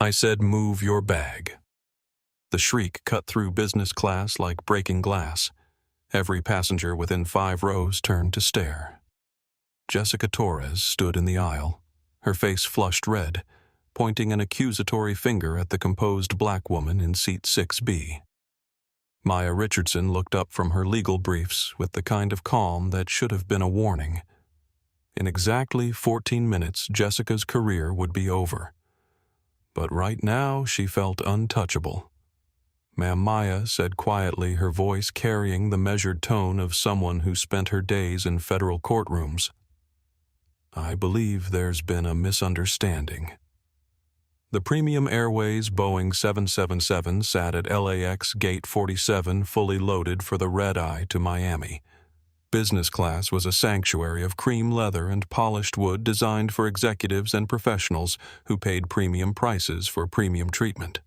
I said, move your bag. The shriek cut through business class like breaking glass. Every passenger within 5 rows turned to stare. Jessica Torres stood in the aisle, her face flushed red, pointing an accusatory finger at the composed black woman in seat 6B. Maya Richardson looked up from her legal briefs with the kind of calm that should have been a warning. In exactly 14 minutes, Jessica's career would be over. But right now, she felt untouchable. Ma'am Maya said quietly, her voice carrying the measured tone of someone who spent her days in federal courtrooms. I believe there's been a misunderstanding. The Premium Airways Boeing 777 sat at LAX Gate 47 fully loaded for the red-eye to Miami. Business class was a sanctuary of cream leather and polished wood designed for executives and professionals who paid premium prices for premium treatment.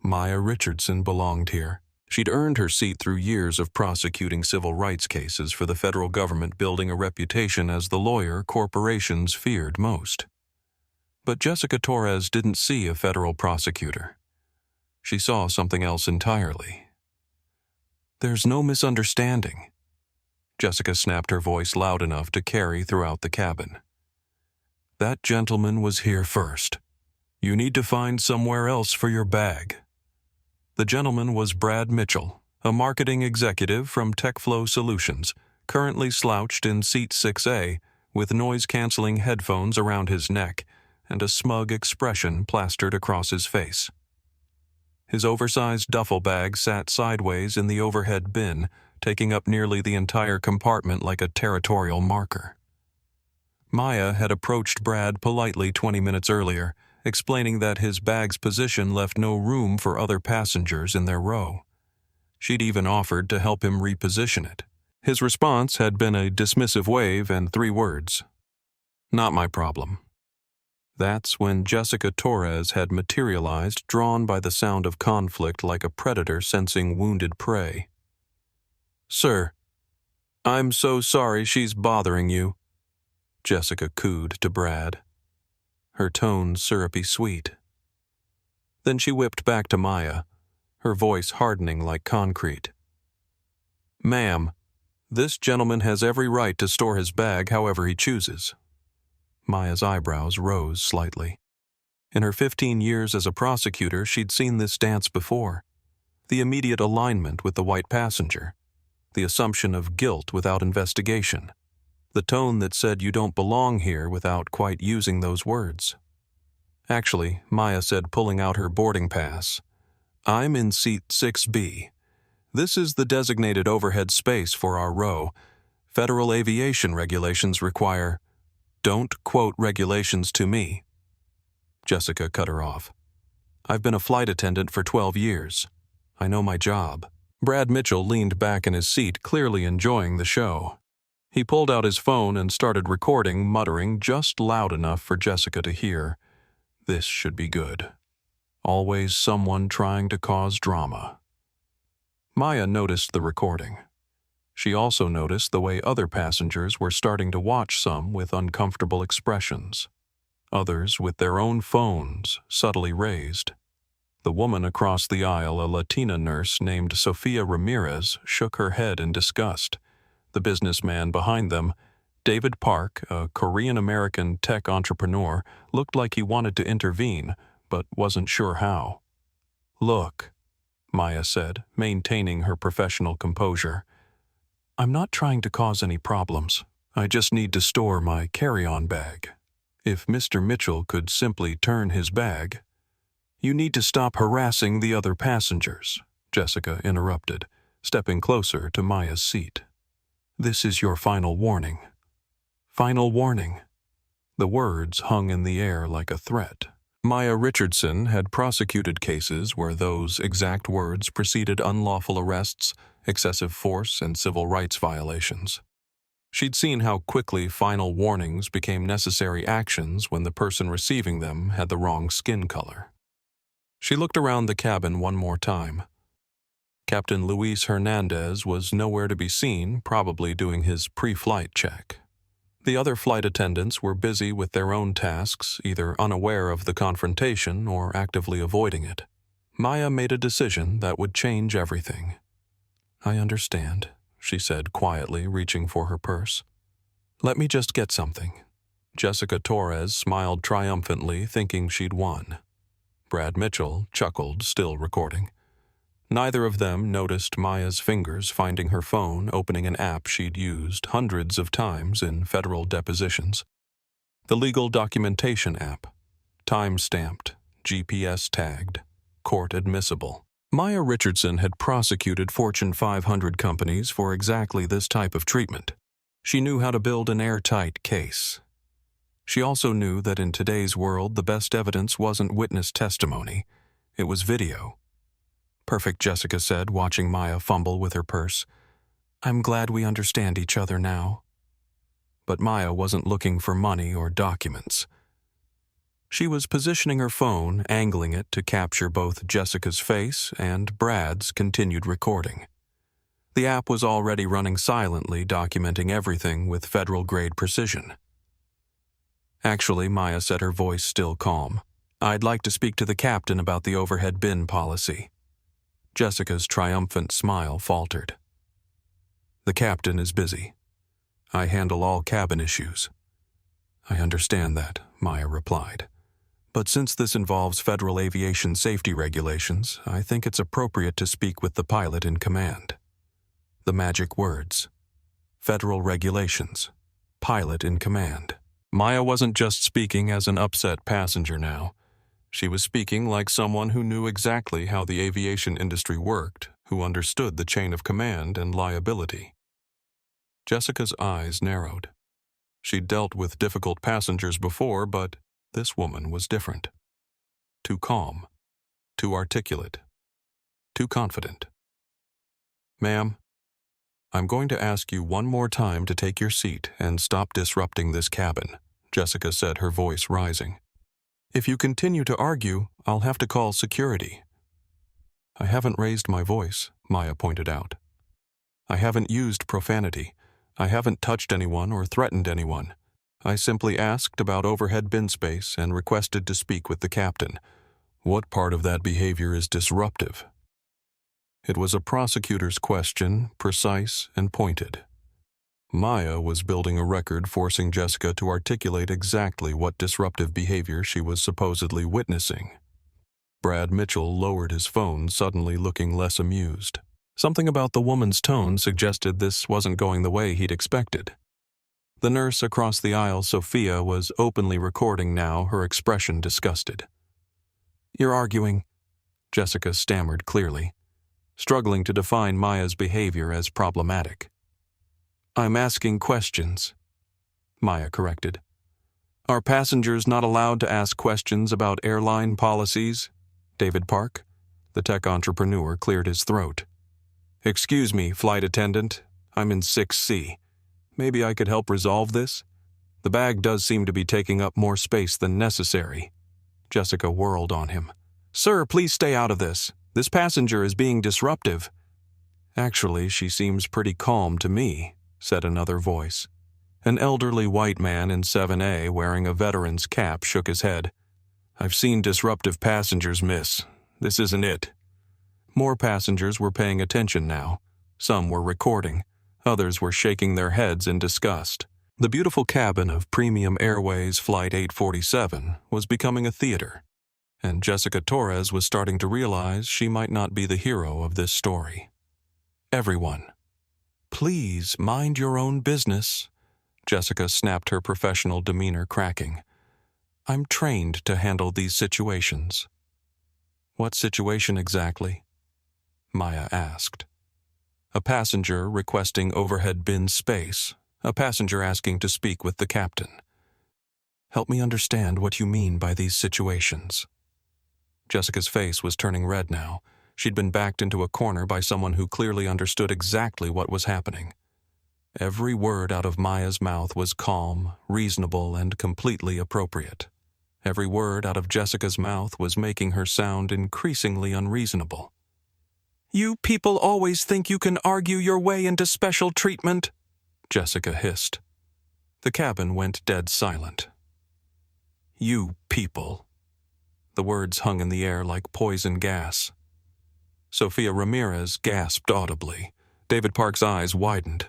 Maya Richardson belonged here. She'd earned her seat through years of prosecuting civil rights cases for the federal government, building a reputation as the lawyer corporations feared most. But Jessica Torres didn't see a federal prosecutor. She saw something else entirely. There's no misunderstanding. Jessica snapped her voice loud enough to carry throughout the cabin. That gentleman was here first. You need to find somewhere else for your bag. The gentleman was Brad Mitchell, a marketing executive from TechFlow Solutions, currently slouched in seat 6A with noise-canceling headphones around his neck and a smug expression plastered across his face. His oversized duffel bag sat sideways in the overhead bin, taking up nearly the entire compartment like a territorial marker. Maya had approached Brad politely 20 minutes earlier, explaining that his bag's position left no room for other passengers in their row. She'd even offered to help him reposition it. His response had been a dismissive wave and 3 words. Not my problem. That's when Jessica Torres had materialized, drawn by the sound of conflict like a predator sensing wounded prey. Sir, I'm so sorry she's bothering you, Jessica cooed to Brad, her tone syrupy sweet. Then she whipped back to Maya, her voice hardening like concrete. Ma'am, this gentleman has every right to store his bag however he chooses. Maya's eyebrows rose slightly. In her 15 years as a prosecutor, she'd seen this dance before. The immediate alignment with the white passenger. The assumption of guilt without investigation. The tone that said you don't belong here without quite using those words. Actually, Maya said, pulling out her boarding pass, I'm in seat 6B. This is the designated overhead space for our row. Federal aviation regulations require... Don't quote regulations to me. Jessica cut her off. I've been a flight attendant for 12 years. I know my job. Brad Mitchell leaned back in his seat, clearly enjoying the show. He pulled out his phone and started recording, muttering just loud enough for Jessica to hear. This should be good. Always someone trying to cause drama. Maya noticed the recording. She also noticed the way other passengers were starting to watch, some with uncomfortable expressions, others with their own phones subtly raised. The woman across the aisle, a Latina nurse named Sofia Ramirez, shook her head in disgust. The businessman behind them, David Park, a Korean-American tech entrepreneur, looked like he wanted to intervene, but wasn't sure how. Look, Maya said, maintaining her professional composure. I'm not trying to cause any problems. I just need to store my carry-on bag. If Mr. Mitchell could simply turn his bag... You need to stop harassing the other passengers, Jessica interrupted, stepping closer to Maya's seat. This is your final warning. Final warning. The words hung in the air like a threat. Maya Richardson had prosecuted cases where those exact words preceded unlawful arrests, excessive force, and civil rights violations. She'd seen how quickly final warnings became necessary actions when the person receiving them had the wrong skin color. She looked around the cabin one more time. Captain Luis Hernandez was nowhere to be seen, probably doing his pre-flight check. The other flight attendants were busy with their own tasks, either unaware of the confrontation or actively avoiding it. Maya made a decision that would change everything. "I understand," she said quietly, reaching for her purse. "Let me just get something." Jessica Torres smiled triumphantly, thinking she'd won. Brad Mitchell chuckled, still recording. Neither of them noticed Maya's fingers finding her phone, opening an app she'd used hundreds of times in federal depositions. The legal documentation app. Time-stamped, GPS-tagged, court-admissible. Maya Richardson had prosecuted Fortune 500 companies for exactly this type of treatment. She knew how to build an airtight case. She also knew that in today's world, the best evidence wasn't witness testimony. It was video. "Perfect," Jessica said, watching Maya fumble with her purse. "I'm glad we understand each other now." But Maya wasn't looking for money or documents. She was positioning her phone, angling it to capture both Jessica's face and Brad's continued recording. The app was already running silently, documenting everything with federal-grade precision. "Actually," Maya said, her voice still calm, "I'd like to speak to the captain about the overhead bin policy." Jessica's triumphant smile faltered. "The captain is busy. I handle all cabin issues." "I understand that," Maya replied. "But since this involves federal aviation safety regulations, I think it's appropriate to speak with the pilot in command." The magic words. Federal regulations. Pilot in command. Maya wasn't just speaking as an upset passenger now. She was speaking like someone who knew exactly how the aviation industry worked, who understood the chain of command and liability. Jessica's eyes narrowed. She'd dealt with difficult passengers before, but this woman was different. Too calm, too articulate, too confident. "Ma'am, I'm going to ask you one more time to take your seat and stop disrupting this cabin," Jessica said, her voice rising. "If you continue to argue, I'll have to call security." "I haven't raised my voice," Maya pointed out. "I haven't used profanity. I haven't touched anyone or threatened anyone. I simply asked about overhead bin space and requested to speak with the captain. What part of that behavior is disruptive?" It was a prosecutor's question, precise and pointed. Maya was building a record, forcing Jessica to articulate exactly what disruptive behavior she was supposedly witnessing. Brad Mitchell lowered his phone, suddenly looking less amused. Something about the woman's tone suggested this wasn't going the way he'd expected. The nurse across the aisle, Sophia, was openly recording now, her expression disgusted. "You're arguing," Jessica stammered clearly, struggling to define Maya's behavior as problematic. "I'm asking questions," Maya corrected. "Are passengers not allowed to ask questions about airline policies?" David Park, the tech entrepreneur, cleared his throat. "Excuse me, flight attendant. I'm in 6C. Maybe I could help resolve this? The bag does seem to be taking up more space than necessary." Jessica whirled on him. "Sir, please stay out of this. This passenger is being disruptive." "Actually, she seems pretty calm to me," said another voice. An elderly white man in 7A wearing a veteran's cap shook his head. "I've seen disruptive passengers, miss. This isn't it." More passengers were paying attention now. Some were recording. Others were shaking their heads in disgust. The beautiful cabin of Premium Airways Flight 847 was becoming a theater, and Jessica Torres was starting to realize she might not be the hero of this story. "Everyone, please mind your own business," Jessica snapped, her professional demeanor cracking. "I'm trained to handle these situations." "What situation exactly?" Maya asked. A passenger requesting overhead bin space, a passenger asking to speak with the captain. "Help me understand what you mean by these situations." Jessica's face was turning red now. She'd been backed into a corner by someone who clearly understood exactly what was happening. Every word out of Maya's mouth was calm, reasonable, and completely appropriate. Every word out of Jessica's mouth was making her sound increasingly unreasonable. "You people always think you can argue your way into special treatment," Jessica hissed. The cabin went dead silent. "You people." The words hung in the air like poison gas. Sophia Ramirez gasped audibly. David Park's eyes widened.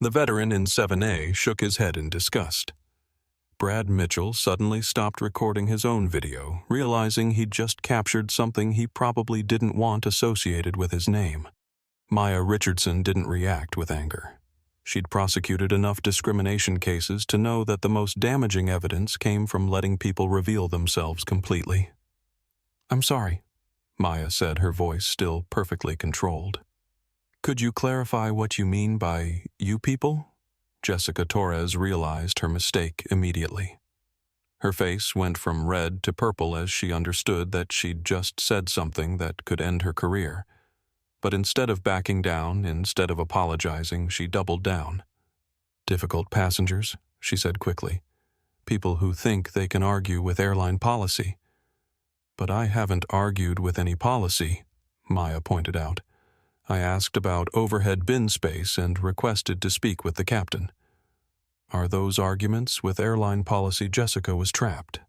The veteran in 7A shook his head in disgust. Brad Mitchell suddenly stopped recording his own video, realizing he'd just captured something he probably didn't want associated with his name. Maya Richardson didn't react with anger. She'd prosecuted enough discrimination cases to know that the most damaging evidence came from letting people reveal themselves completely. "I'm sorry," Maya said, her voice still perfectly controlled. "Could you clarify what you mean by you people?" Jessica Torres realized her mistake immediately. Her face went from red to purple as she understood that she'd just said something that could end her career. But instead of backing down, instead of apologizing, she doubled down. "Difficult passengers," she said quickly. "People who think they can argue with airline policy." "But I haven't argued with any policy," Maya pointed out. "I asked about overhead bin space and requested to speak with the captain." "Are those arguments with airline policy?" Jessica was trapped.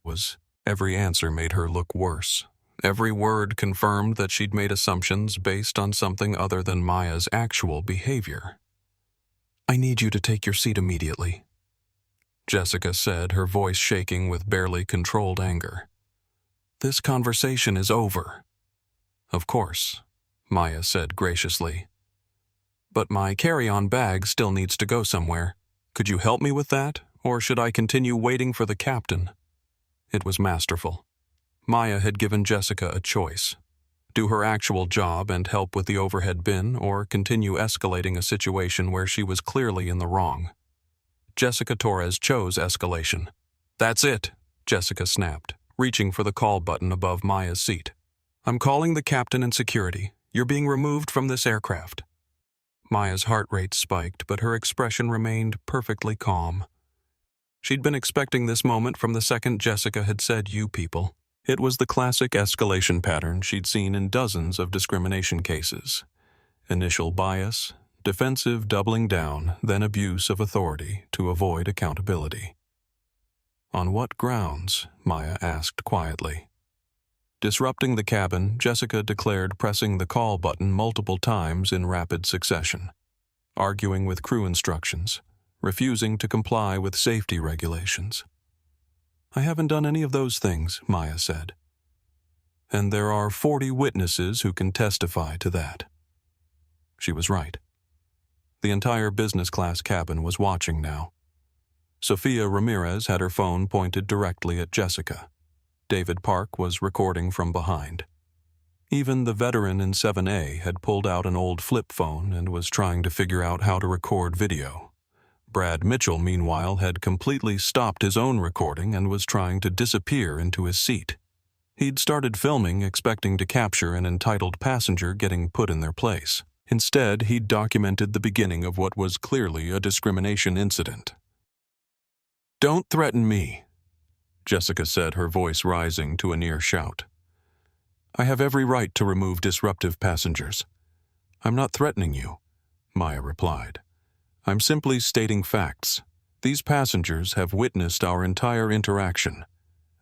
Every answer made her look worse. Every word confirmed that she'd made assumptions based on something other than Maya's actual behavior. "I need you to take your seat immediately," Jessica said, her voice shaking with barely controlled anger. "This conversation is over." "Of course," Maya said graciously. "But my carry-on bag still needs to go somewhere. Could you help me with that, or should I continue waiting for the captain?" It was masterful. Maya had given Jessica a choice: do her actual job and help with the overhead bin, or continue escalating a situation where she was clearly in the wrong. Jessica Torres chose escalation. "That's it," Jessica snapped, reaching for the call button above Maya's seat. "I'm calling the captain and security. You're being removed from this aircraft." Maya's heart rate spiked, but her expression remained perfectly calm. She'd been expecting this moment from the second Jessica had said, "you people." It was the classic escalation pattern she'd seen in dozens of discrimination cases. Initial bias, defensive doubling down, then abuse of authority to avoid accountability. "On what grounds?" Maya asked quietly. Disrupting the cabin, Jessica declared, pressing the call button multiple times in rapid succession. Arguing with crew instructions, refusing to comply with safety regulations. "I haven't done any of those things," Maya said. "And there are 40 witnesses who can testify to that." She was right. The entire business class cabin was watching now. Sophia Ramirez had her phone pointed directly at Jessica. David Park was recording from behind. Even the veteran in 7A had pulled out an old flip phone and was trying to figure out how to record video. Brad Mitchell, meanwhile, had completely stopped his own recording and was trying to disappear into his seat. He'd started filming, expecting to capture an entitled passenger getting put in their place. Instead, he'd documented the beginning of what was clearly a discrimination incident. "Don't threaten me," Jessica said, her voice rising to a near shout. "I have every right to remove disruptive passengers." "I'm not threatening you," Maya replied. "I'm simply stating facts. These passengers have witnessed our entire interaction.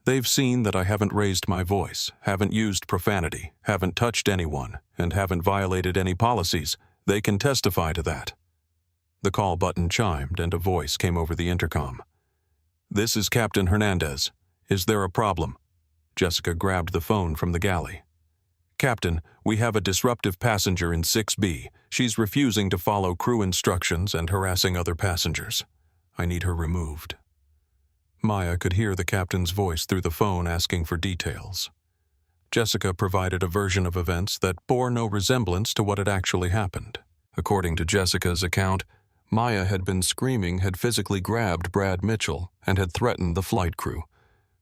They've seen that I haven't raised my voice, haven't used profanity, haven't touched anyone, and haven't violated any policies. They can testify to that." The call button chimed and a voice came over the intercom. "This is Captain Hernandez. Is there a problem?" Jessica grabbed the phone from the galley. "Captain, we have a disruptive passenger in 6B. She's refusing to follow crew instructions and harassing other passengers. I need her removed." Maya could hear the captain's voice through the phone asking for details. Jessica provided a version of events that bore no resemblance to what had actually happened. According to Jessica's account, Maya had been screaming, had physically grabbed Brad Mitchell, and had threatened the flight crew.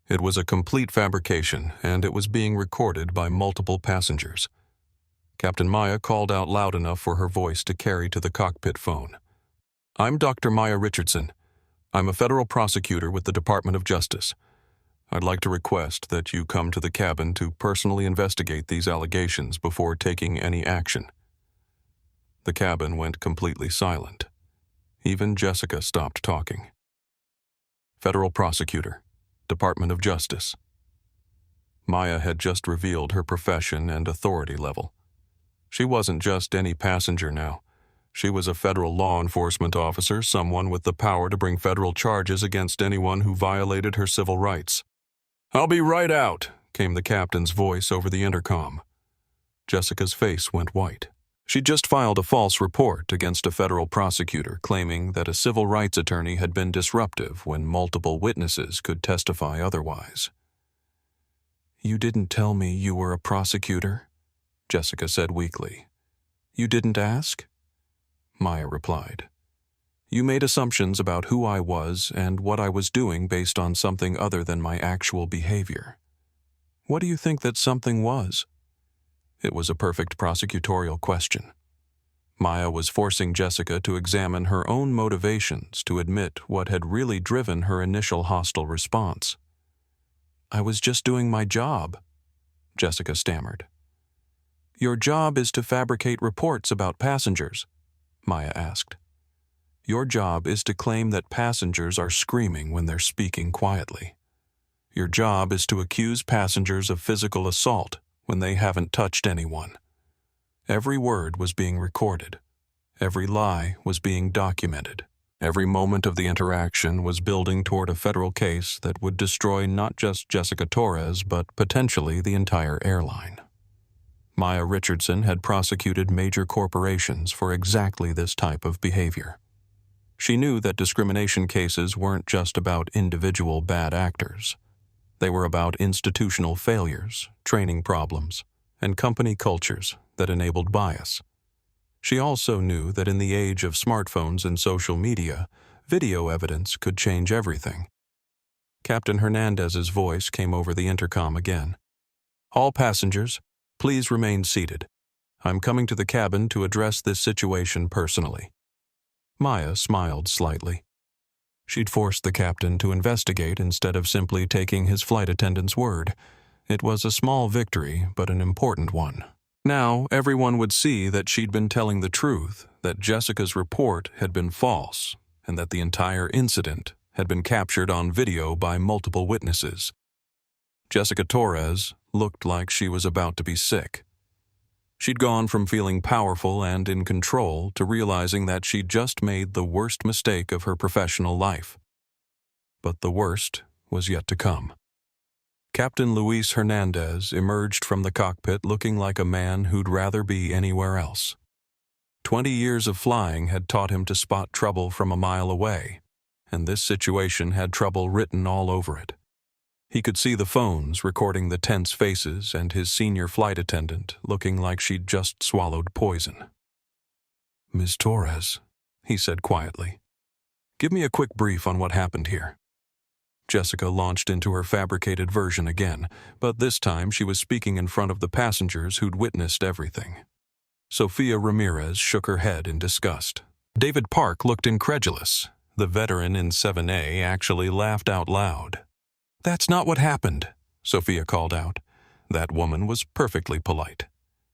It was a complete fabrication, and it was being recorded by multiple passengers. Captain Maya called out loud enough for her voice to carry to the cockpit phone. "I'm Dr. Maya Richardson. I'm a federal prosecutor with the Department of Justice. I'd like to request that you come to the cabin to personally investigate these allegations before taking any action." The cabin went completely silent. Even Jessica stopped talking. Federal Prosecutor, Department of Justice. Maya had just revealed her profession and authority level. She wasn't just any passenger now. She was a federal law enforcement officer, someone with the power to bring federal charges against anyone who violated her civil rights. "I'll be right out," came the captain's voice over the intercom. Jessica's face went white. She'd just filed a false report against a federal prosecutor claiming that a civil rights attorney had been disruptive when multiple witnesses could testify otherwise. "You didn't tell me you were a prosecutor," Jessica said weakly. "You didn't ask?" Maya replied. "You made assumptions about who I was and what I was doing based on something other than my actual behavior. What do you think that something was?" It was a perfect prosecutorial question. Maya was forcing Jessica to examine her own motivations to admit what had really driven her initial hostile response. "I was just doing my job," Jessica stammered. "Your job is to fabricate reports about passengers," Maya asked. "Your job is to claim that passengers are screaming when they're speaking quietly. Your job is to accuse passengers of physical assault when they haven't touched anyone. Every word was being recorded. Every lie was being documented. Every moment of the interaction was building toward a federal case that would destroy not just Jessica Torres, but potentially the entire airline." Maya Richardson had prosecuted major corporations for exactly this type of behavior. She knew that discrimination cases weren't just about individual bad actors. They were about institutional failures, training problems, and company cultures that enabled bias. She also knew that in the age of smartphones and social media, video evidence could change everything. Captain Hernandez's voice came over the intercom again. "All passengers, please remain seated. I'm coming to the cabin to address this situation personally." Maya smiled slightly. She'd forced the captain to investigate instead of simply taking his flight attendant's word. It was a small victory, but an important one. Now, everyone would see that she'd been telling the truth, that Jessica's report had been false, and that the entire incident had been captured on video by multiple witnesses. Jessica Torres looked like she was about to be sick. She'd gone from feeling powerful and in control to realizing that she'd just made the worst mistake of her professional life. But the worst was yet to come. Captain Luis Hernandez emerged from the cockpit looking like a man who'd rather be anywhere else. 20 years of flying had taught him to spot trouble from a mile away, and this situation had trouble written all over it. He could see the phones recording the tense faces and his senior flight attendant looking like she'd just swallowed poison. "Ms. Torres," he said quietly, "give me a quick brief on what happened here." Jessica launched into her fabricated version again, but this time she was speaking in front of the passengers who'd witnessed everything. Sofia Ramirez shook her head in disgust. David Park looked incredulous. The veteran in 7A actually laughed out loud. "That's not what happened," Sofia called out. "That woman was perfectly polite.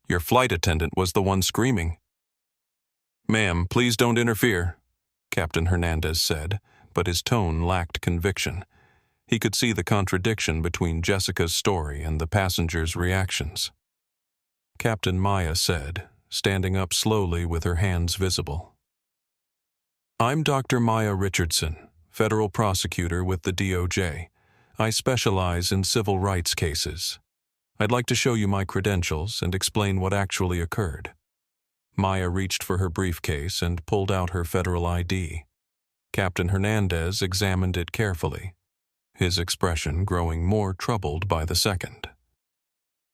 Your flight attendant was the one screaming." "Ma'am, please don't interfere," Captain Hernandez said, but his tone lacked conviction. He could see the contradiction between Jessica's story and the passengers' reactions. Captain Maya said, standing up slowly with her hands visible. "I'm Dr. Maya Richardson, federal prosecutor with the DOJ. I specialize in civil rights cases. I'd like to show you my credentials and explain what actually occurred." Maya reached for her briefcase and pulled out her federal ID. Captain Hernandez examined it carefully, his expression growing more troubled by the second.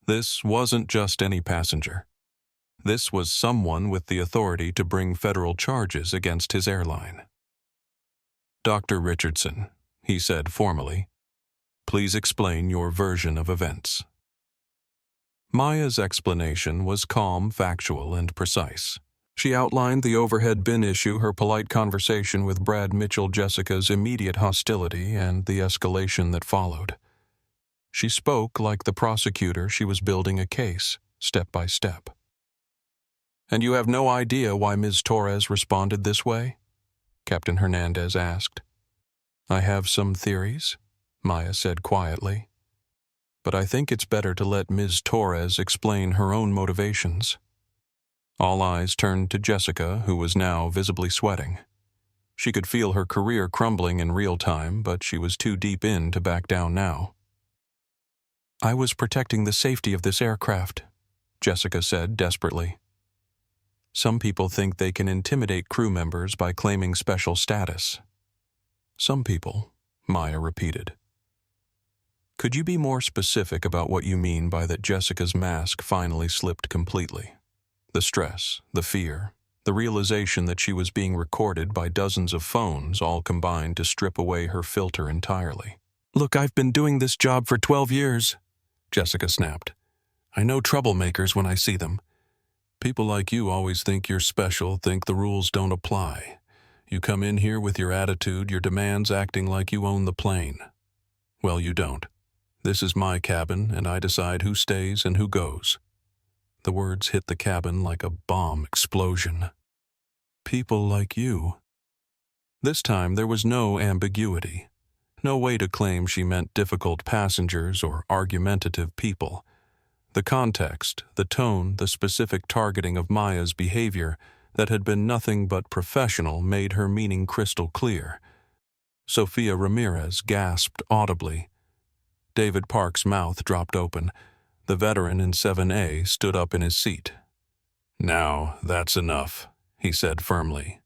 This wasn't just any passenger. This was someone with the authority to bring federal charges against his airline. "Dr. Richardson," he said formally, "please explain your version of events." Maya's explanation was calm, factual, and precise. She outlined the overhead bin issue, her polite conversation with Brad Mitchell, Jessica's immediate hostility, and the escalation that followed. She spoke like the prosecutor she was building a case, step by step. "And you have no idea why Ms. Torres responded this way?" Captain Hernandez asked. I have some theories, Maya said quietly, but I think it's better to let Ms. Torres explain her own motivations. All eyes turned to Jessica, who was now visibly sweating. She could feel her career crumbling in real time, but she was too deep in to back down now. I was protecting the safety of this aircraft, Jessica said desperately. Some people think they can intimidate crew members by claiming special status. Some people, Maya repeated. Could you be more specific about what you mean by that? Jessica's mask finally slipped completely. The stress, the fear, the realization that she was being recorded by dozens of phones all combined to strip away her filter entirely. Look, I've been doing this job for 12 years, Jessica snapped. I know troublemakers when I see them. People like you always think you're special, think the rules don't apply. You come in here with your attitude, your demands, acting like you own the plane. Well, you don't. This is my cabin, and I decide who stays and who goes. The words hit the cabin like a bomb explosion. People like you. This time there was no ambiguity. No way to claim she meant difficult passengers or argumentative people. The context, the tone, the specific targeting of Maya's behavior that had been nothing but professional made her meaning crystal clear. Sophia Ramirez gasped audibly. David Park's mouth dropped open. The veteran in 7A stood up in his seat. Now, that's enough, he said firmly.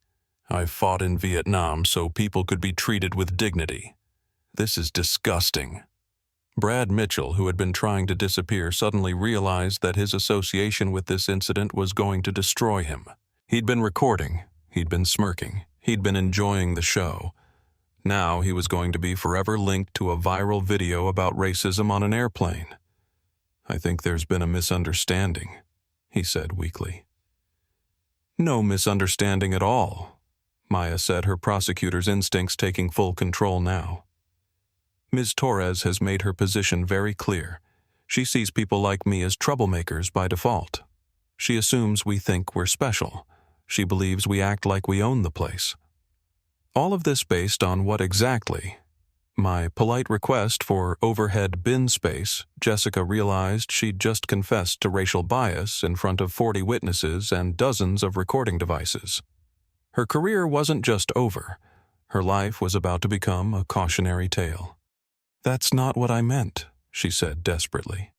I fought in Vietnam so people could be treated with dignity. This is disgusting. Brad Mitchell, who had been trying to disappear, suddenly realized that his association with this incident was going to destroy him. He'd been recording, he'd been smirking, he'd been enjoying the show. Now he was going to be forever linked to a viral video about racism on an airplane. I think there's been a misunderstanding, he said weakly. No misunderstanding at all, Maya said, her prosecutor's instincts taking full control now. Ms. Torres has made her position very clear. She sees people like me as troublemakers by default. She assumes we think we're special. She believes we act like we own the place. All of this based on what exactly? My polite request for overhead bin space. Jessica realized she'd just confessed to racial bias in front of 40 witnesses and dozens of recording devices. Her career wasn't just over. Her life was about to become a cautionary tale. That's not what I meant, she said desperately.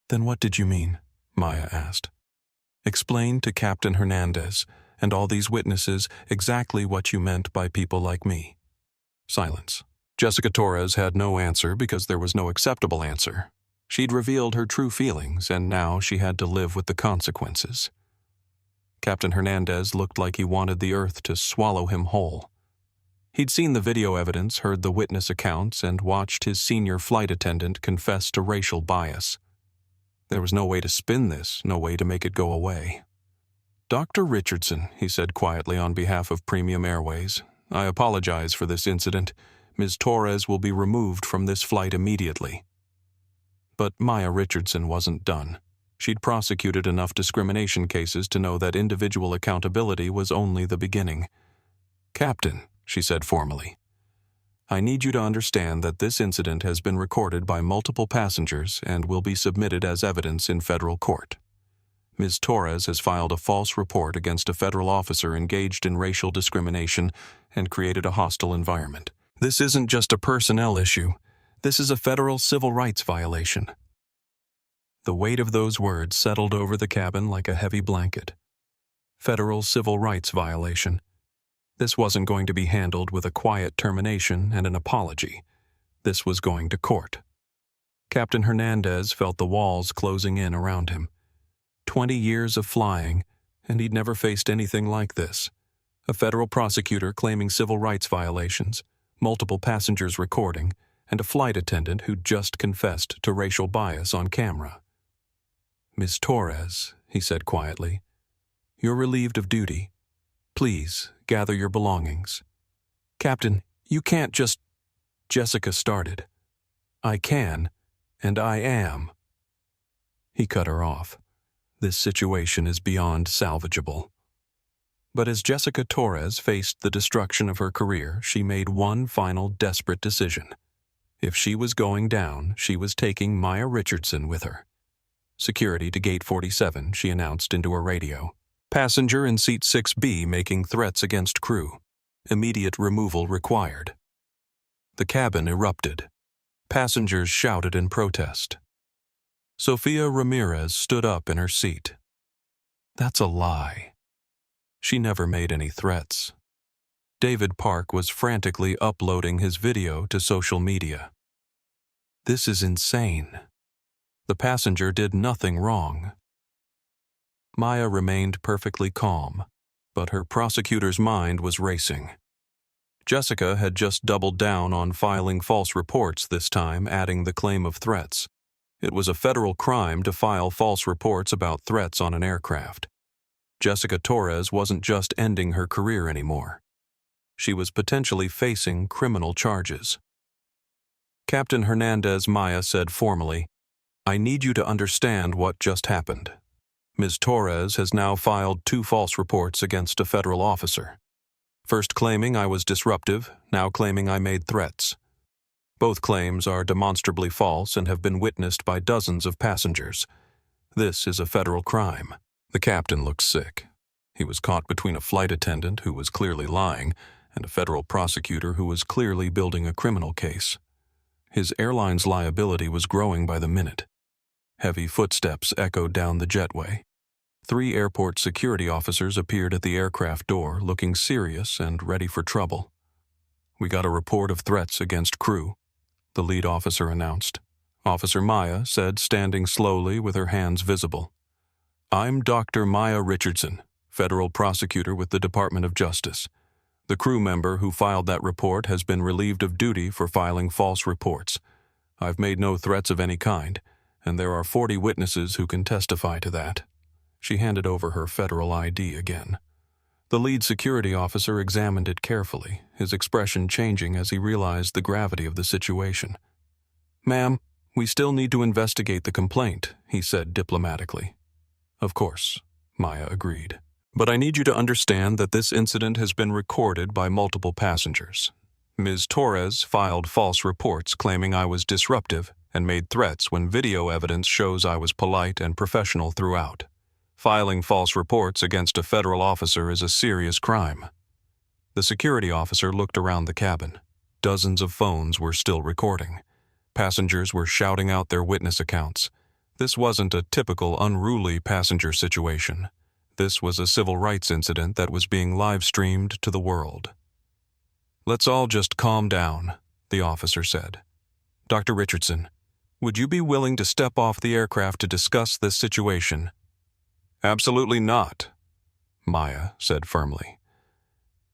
Then what did you mean? Maya asked. Explain to Captain Hernandez and all these witnesses exactly what you meant by people like me. Silence. Jessica Torres had no answer because there was no acceptable answer. She'd revealed her true feelings, and now she had to live with the consequences. Captain Hernandez looked like he wanted the earth to swallow him whole. He'd seen the video evidence, heard the witness accounts, and watched his senior flight attendant confess to racial bias. There was no way to spin this, no way to make it go away. Dr. Richardson, he said quietly on behalf of Premium Airways, I apologize for this incident. Ms. Torres will be removed from this flight immediately. But Maya Richardson wasn't done. She'd prosecuted enough discrimination cases to know that individual accountability was only the beginning. Captain, she said formally, I need you to understand that this incident has been recorded by multiple passengers and will be submitted as evidence in federal court. Ms. Torres has filed a false report against a federal officer engaged in racial discrimination and created a hostile environment. This isn't just a personnel issue. This is a federal civil rights violation. The weight of those words settled over the cabin like a heavy blanket. Federal civil rights violation. This wasn't going to be handled with a quiet termination and an apology. This was going to court. Captain Hernandez felt the walls closing in around him. 20 years of flying, and he'd never faced anything like this. A federal prosecutor claiming civil rights violations, multiple passengers recording, and a flight attendant who'd just confessed to racial bias on camera. Ms. Torres, he said quietly, you're relieved of duty. Please, gather your belongings. Captain, you can't just... Jessica started. I can, and I am. He cut her off. This situation is beyond salvageable. But as Jessica Torres faced the destruction of her career, she made one final desperate decision. If she was going down, she was taking Maya Richardson with her. Security to Gate 47, she announced into her radio. Passenger in seat 6B making threats against crew. Immediate removal required. The cabin erupted. Passengers shouted in protest. Sofia Ramirez stood up in her seat. That's a lie. She never made any threats. David Park was frantically uploading his video to social media. This is insane. The passenger did nothing wrong. Maya remained perfectly calm, but her prosecutor's mind was racing. Jessica had just doubled down on filing false reports, this time adding the claim of threats. It was a federal crime to file false reports about threats on an aircraft. Jessica Torres wasn't just ending her career anymore. She was potentially facing criminal charges. Captain Hernandez, Maya said formally, "I need you to understand what just happened. Ms. Torres has now filed 2 false reports against a federal officer. First claiming I was disruptive, now claiming I made threats. Both claims are demonstrably false and have been witnessed by dozens of passengers. This is a federal crime." The captain looked sick. He was caught between a flight attendant who was clearly lying and a federal prosecutor who was clearly building a criminal case. His airline's liability was growing by the minute. Heavy footsteps echoed down the jetway. 3 airport security officers appeared at the aircraft door, looking serious and ready for trouble. "We got a report of threats against crew," the lead officer announced. Officer Maya said, standing slowly with her hands visible, "I'm Dr. Maya Richardson, federal prosecutor with the Department of Justice. The crew member who filed that report has been relieved of duty for filing false reports. I've made no threats of any kind, and there are 40 witnesses who can testify to that." She handed over her federal ID again. The lead security officer examined it carefully, his expression changing as he realized the gravity of the situation. "Ma'am, we still need to investigate the complaint," he said diplomatically. "Of course," Maya agreed. "But I need you to understand that this incident has been recorded by multiple passengers. Ms. Torres filed false reports claiming I was disruptive and made threats when video evidence shows I was polite and professional throughout. Filing false reports against a federal officer is a serious crime." The security officer looked around the cabin. Dozens of phones were still recording. Passengers were shouting out their witness accounts. This wasn't a typical unruly passenger situation. This was a civil rights incident that was being live-streamed to the world. "Let's all just calm down," the officer said. "Dr. Richardson, would you be willing to step off the aircraft to discuss this situation?" "Absolutely not," Maya said firmly.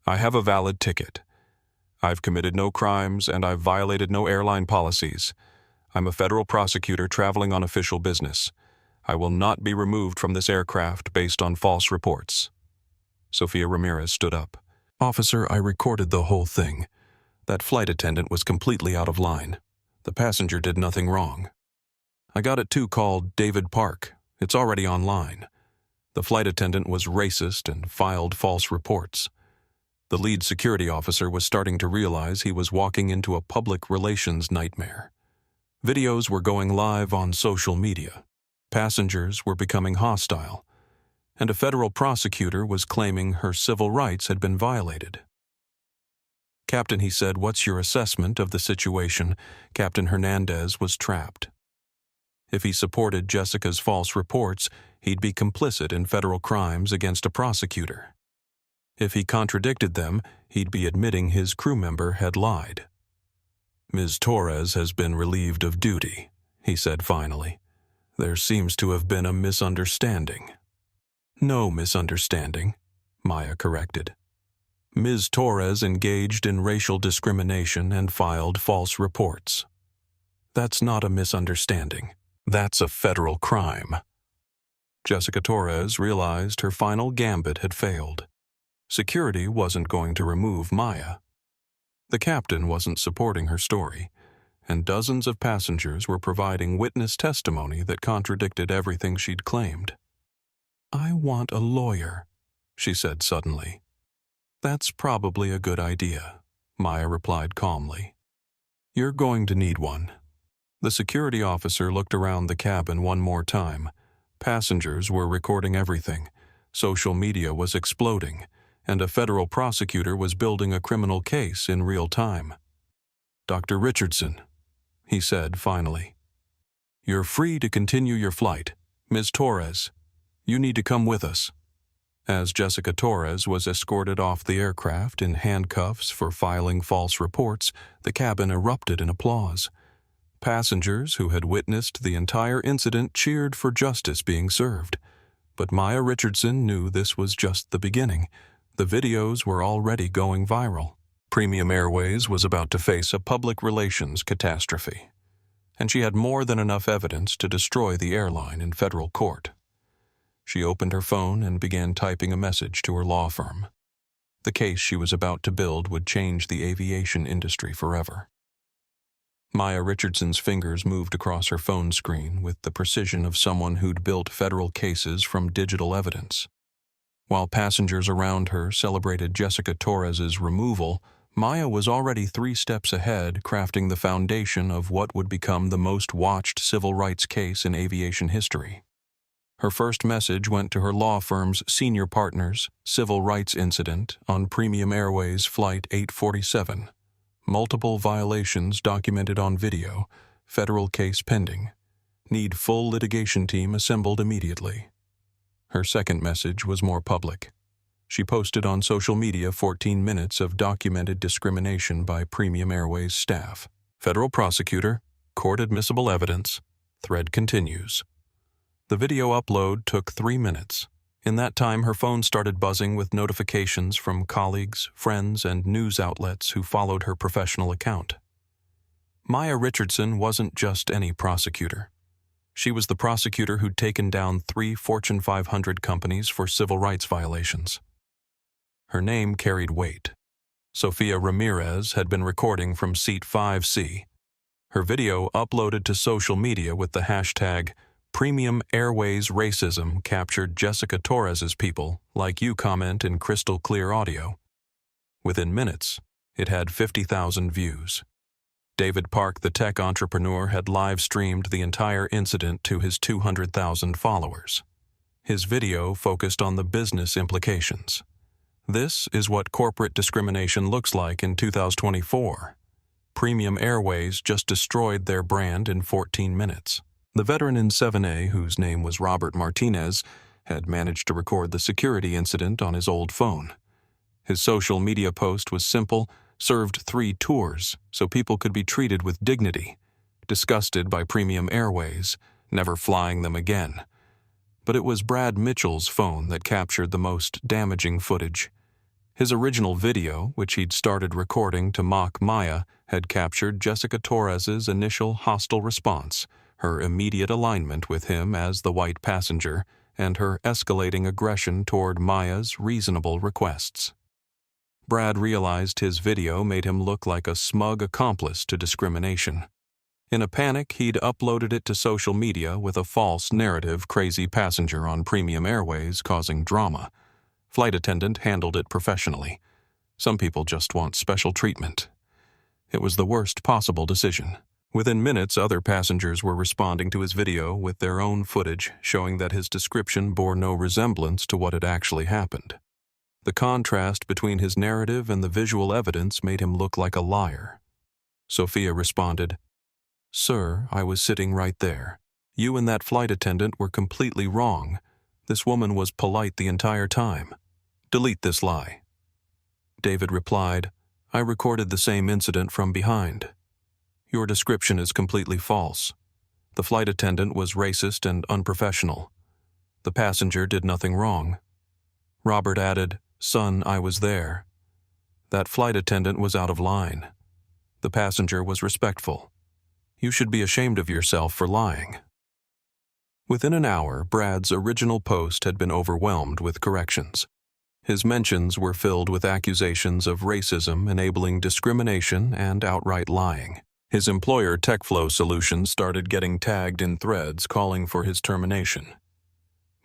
"I have a valid ticket. I've committed no crimes and I've violated no airline policies. I'm a federal prosecutor traveling on official business. I will not be removed from this aircraft based on false reports." Sofia Ramirez stood up. "Officer, I recorded the whole thing. That flight attendant was completely out of line. The passenger did nothing wrong. I got it too called David Park. It's already online. The flight attendant was racist and filed false reports." The lead security officer was starting to realize he was walking into a public relations nightmare. Videos were going live on social media. Passengers were becoming hostile, and a federal prosecutor was claiming her civil rights had been violated. "Captain," he said, "what's your assessment of the situation?" Captain Hernandez was trapped. If he supported Jessica's false reports, he'd be complicit in federal crimes against a prosecutor. If he contradicted them, he'd be admitting his crew member had lied. "Ms. Torres has been relieved of duty," he said finally. "There seems to have been a misunderstanding." "No misunderstanding," Maya corrected. "Ms. Torres engaged in racial discrimination and filed false reports. That's not a misunderstanding. That's a federal crime." Jessica Torres realized her final gambit had failed. Security wasn't going to remove Maya. The captain wasn't supporting her story, and dozens of passengers were providing witness testimony that contradicted everything she'd claimed. "I want a lawyer," she said suddenly. "That's probably a good idea," Maya replied calmly. "You're going to need one." The security officer looked around the cabin one more time. Passengers were recording everything. Social media was exploding, and a federal prosecutor was building a criminal case in real time. "Dr. Richardson," he said finally, "you're free to continue your flight. Ms. Torres, you need to come with us." As Jessica Torres was escorted off the aircraft in handcuffs for filing false reports, the cabin erupted in applause. Passengers who had witnessed the entire incident cheered for justice being served. But Maya Richardson knew this was just the beginning. The videos were already going viral. Premium Airways was about to face a public relations catastrophe, and she had more than enough evidence to destroy the airline in federal court. She opened her phone and began typing a message to her law firm. The case she was about to build would change the aviation industry forever. Maya Richardson's fingers moved across her phone screen with the precision of someone who'd built federal cases from digital evidence. While passengers around her celebrated Jessica Torres's removal, Maya was already 3 steps ahead, crafting the foundation of what would become the most watched civil rights case in aviation history. Her first message went to her law firm's senior partners: civil rights incident on Premium Airways Flight 847. Multiple violations documented on video. Federal case pending. Need full litigation team assembled immediately. Her second message was more public. She posted on social media 14 minutes of documented discrimination by Premium Airways staff. Federal prosecutor, court admissible evidence, thread continues. The video upload took 3 minutes. In that time, her phone started buzzing with notifications from colleagues, friends, and news outlets who followed her professional account. Maya Richardson wasn't just any prosecutor. She was the prosecutor who'd taken down 3 Fortune 500 companies for civil rights violations. Her name carried weight. Sofia Ramirez had been recording from seat 5C. Her video uploaded to social media with the hashtag Premium Airways Racism captured Jessica Torres's people, like you comment in crystal clear audio. Within minutes, it had 50,000 views. David Park, the tech entrepreneur, had live-streamed the entire incident to his 200,000 followers. His video focused on the business implications. This is what corporate discrimination looks like in 2024. Premium Airways just destroyed their brand in 14 minutes. The veteran in 7A, whose name was Robert Martinez, had managed to record the security incident on his old phone. His social media post was simple: served 3 tours so people could be treated with dignity, disgusted by Premium Airways, never flying them again. But it was Brad Mitchell's phone that captured the most damaging footage. His original video, which he'd started recording to mock Maya, had captured Jessica Torres's initial hostile response, her immediate alignment with him as the white passenger, and her escalating aggression toward Maya's reasonable requests. Brad realized his video made him look like a smug accomplice to discrimination. In a panic, he'd uploaded it to social media with a false narrative: crazy passenger on Premium Airways causing drama. Flight attendant handled it professionally. Some people just want special treatment. It was the worst possible decision. Within minutes, other passengers were responding to his video with their own footage, showing that his description bore no resemblance to what had actually happened. The contrast between his narrative and the visual evidence made him look like a liar. Sophia responded, "Sir, I was sitting right there. You and that flight attendant were completely wrong. This woman was polite the entire time. Delete this lie." David replied, "I recorded the same incident from behind. Your description is completely false. The flight attendant was racist and unprofessional. The passenger did nothing wrong." Robert added, "Son, I was there. That flight attendant was out of line. The passenger was respectful. You should be ashamed of yourself for lying." Within an hour, Brad's original post had been overwhelmed with corrections. His mentions were filled with accusations of racism, enabling discrimination, and outright lying. His employer, TechFlow Solutions, started getting tagged in threads calling for his termination.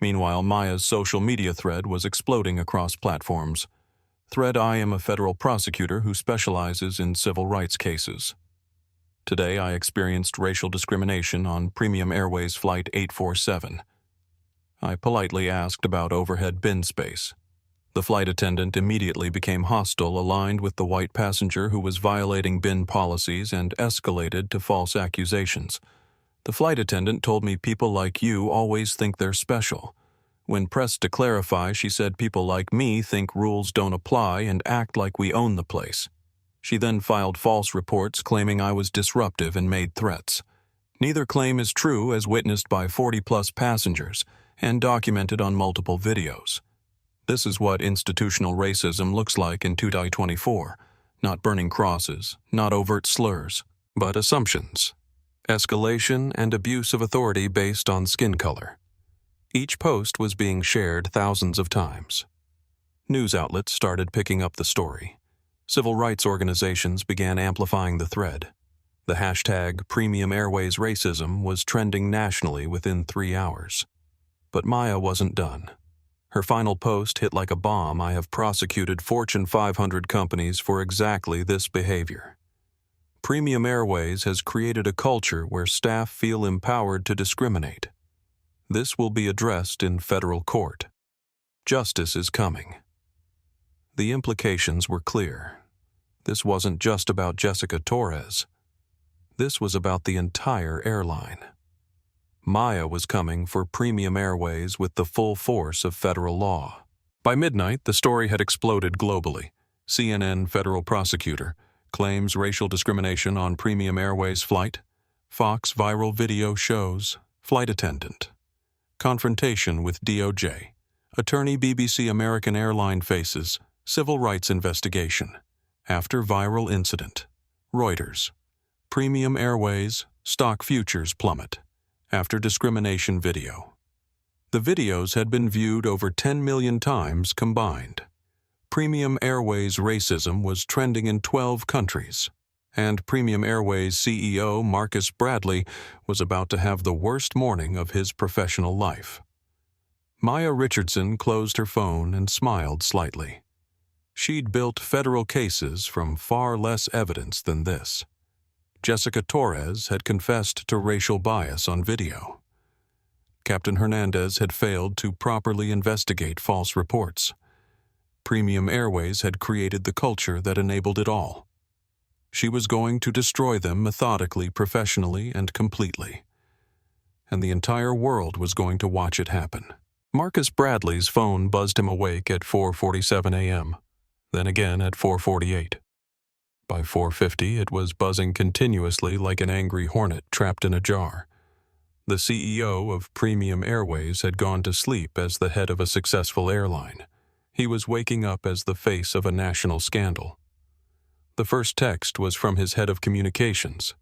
Meanwhile, Maya's social media thread was exploding across platforms. Thread: I am a federal prosecutor who specializes in civil rights cases. Today I experienced racial discrimination on Premium Airways Flight 847. I politely asked about overhead bin space. The flight attendant immediately became hostile, aligned with the white passenger who was violating bin policies, and escalated to false accusations. The flight attendant told me people like you always think they're special. When pressed to clarify, she said people like me think rules don't apply and act like we own the place. She then filed false reports claiming I was disruptive and made threats. Neither claim is true, as witnessed by 40-plus passengers and documented on multiple videos. This is what institutional racism looks like in 2024. Not burning crosses, not overt slurs, but assumptions. Escalation and abuse of authority based on skin color. Each post was being shared thousands of times. News outlets started picking up the story. Civil rights organizations began amplifying the thread. The hashtag Premium Airways Racism was trending nationally within 3 hours. But Maya wasn't done. Her final post hit like a bomb. I have prosecuted Fortune 500 companies for exactly this behavior. Premium Airways has created a culture where staff feel empowered to discriminate. This will be addressed in federal court. Justice is coming. The implications were clear. This wasn't just about Jessica Torres. This was about the entire airline. Maya was coming for Premium Airways with the full force of federal law. By midnight, the story had exploded globally. CNN federal prosecutor claims racial discrimination on Premium Airways flight. Fox viral video shows flight attendant. Confrontation with DOJ. Attorney BBC American airline faces civil rights investigation. After viral incident. Reuters. Premium Airways stock futures plummet. After discrimination video. The videos had been viewed over 10 million times combined. Premium Airways racism was trending in 12 countries, and Premium Airways CEO Marcus Bradley was about to have the worst morning of his professional life. Maya Richardson closed her phone and smiled slightly. She'd built federal cases from far less evidence than this. Jessica Torres had confessed to racial bias on video. Captain Hernandez had failed to properly investigate false reports. Premium Airways had created the culture that enabled it all. She was going to destroy them methodically, professionally, and completely. And the entire world was going to watch it happen. Marcus Bradley's phone buzzed him awake at 4:47 a.m., then again at 4:48. By 4:50, it was buzzing continuously like an angry hornet trapped in a jar. The CEO of Premium Airways had gone to sleep as the head of a successful airline. He was waking up as the face of a national scandal. The first text was from his head of communications.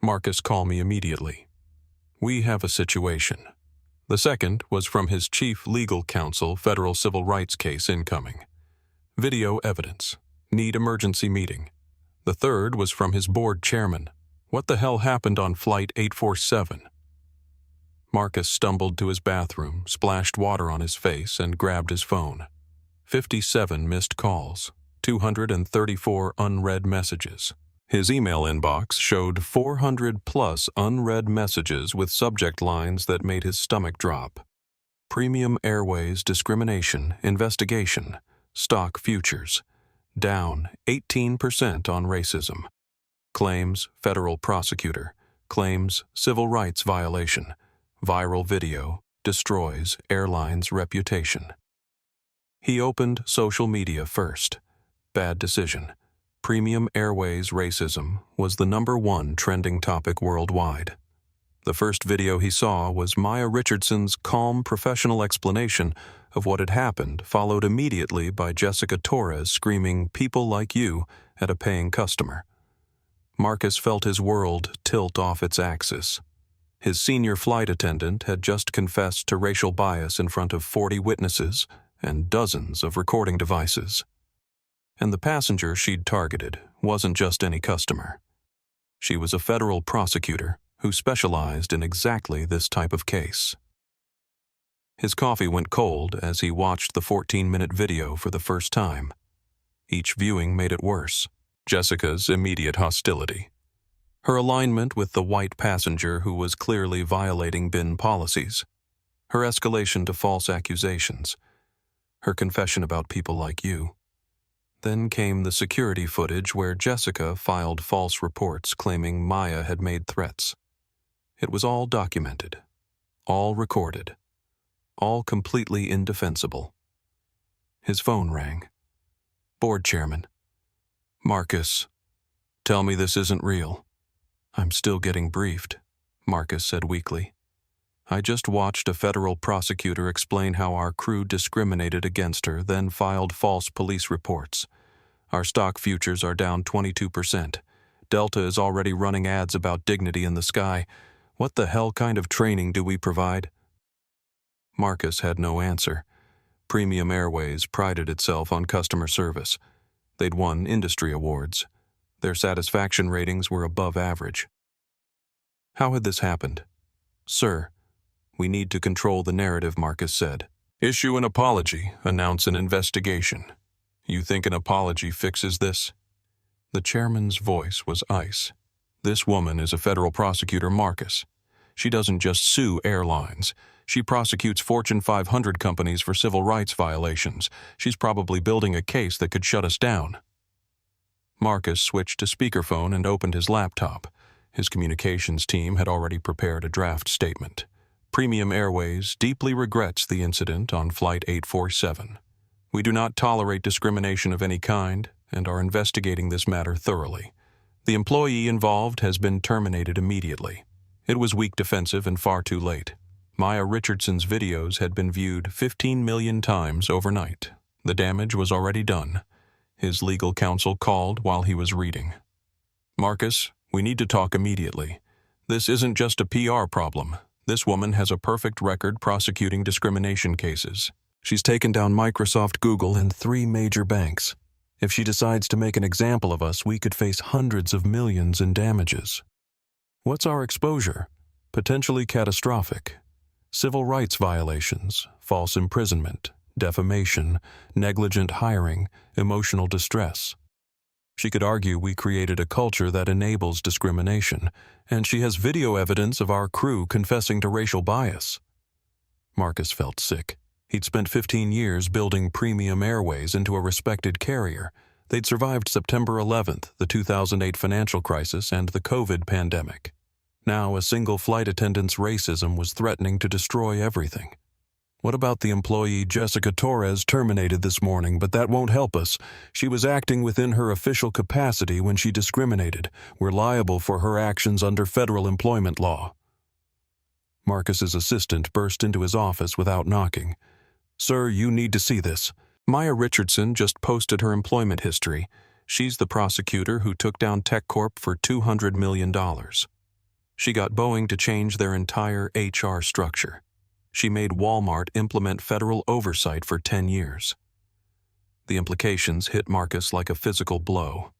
Marcus, call me immediately. We have a situation. The second was from his chief legal counsel, federal civil rights case incoming. Video evidence. Need emergency meeting. The third was from his board chairman. What the hell happened on Flight 847? Marcus stumbled to his bathroom, splashed water on his face, and grabbed his phone. 57 missed calls, 234 unread messages. His email inbox showed 400-plus unread messages with subject lines that made his stomach drop. Premium Airways discrimination investigation, stock futures, down 18% on racism. Claims federal prosecutor, claims civil rights violation, viral video, destroys airline's reputation. He opened social media first. Bad decision. Premium Airways racism was the #1 trending topic worldwide. The first video he saw was Maya Richardson's calm professional explanation of what had happened, followed immediately by Jessica Torres screaming, "People like you," at a paying customer. Marcus felt his world tilt off its axis. His senior flight attendant had just confessed to racial bias in front of 40 witnesses and dozens of recording devices. And the passenger she'd targeted wasn't just any customer. She was a federal prosecutor who specialized in exactly this type of case. His coffee went cold as he watched the 14-minute video for the first time. Each viewing made it worse. Jessica's immediate hostility. Her alignment with the white passenger who was clearly violating bin policies. Her escalation to false accusations. Her confession about people like you. Then came the security footage where Jessica filed false reports claiming Maya had made threats. It was all documented, all recorded, all completely indefensible. His phone rang. Board chairman. Marcus, tell me this isn't real. I'm still getting briefed, Marcus said weakly. I just watched a federal prosecutor explain how our crew discriminated against her, then filed false police reports. Our stock futures are down 22%. Delta is already running ads about dignity in the sky. What the hell kind of training do we provide? Marcus had no answer. Premium Airways prided itself on customer service. They'd won industry awards. Their satisfaction ratings were above average. How had this happened? Sir, we need to control the narrative, Marcus said. Issue an apology, announce an investigation. You think an apology fixes this? The chairman's voice was ice. This woman is a federal prosecutor, Marcus. She doesn't just sue airlines. She prosecutes Fortune 500 companies for civil rights violations. She's probably building a case that could shut us down. Marcus switched to speakerphone and opened his laptop. His communications team had already prepared a draft statement. Premium Airways deeply regrets the incident on Flight 847. We do not tolerate discrimination of any kind and are investigating this matter thoroughly. The employee involved has been terminated immediately. It was weak defensive and far too late. Maya Richardson's videos had been viewed 15 million times overnight. The damage was already done. His legal counsel called while he was reading. Marcus, we need to talk immediately. This isn't just a PR problem. This woman has a perfect record prosecuting discrimination cases. She's taken down Microsoft, Google, and 3 major banks. If she decides to make an example of us, we could face hundreds of millions in damages. What's our exposure? Potentially catastrophic. Civil rights violations, false imprisonment, defamation, negligent hiring, emotional distress. She could argue we created a culture that enables discrimination, and she has video evidence of our crew confessing to racial bias. Marcus felt sick. He'd spent 15 years building Premium Airways into a respected carrier. They'd survived September 11th, the 2008 financial crisis, and the COVID pandemic. Now a single flight attendant's racism was threatening to destroy everything. What about the employee Jessica Torres terminated this morning? But that won't help us. She was acting within her official capacity when she discriminated. We're liable for her actions under federal employment law. Marcus's assistant burst into his office without knocking. Sir, you need to see this. Maya Richardson just posted her employment history. She's the prosecutor who took down TechCorp for $200 million. She got Boeing to change their entire HR structure. She made Walmart implement federal oversight for 10 years. The implications hit Marcus like a physical blow.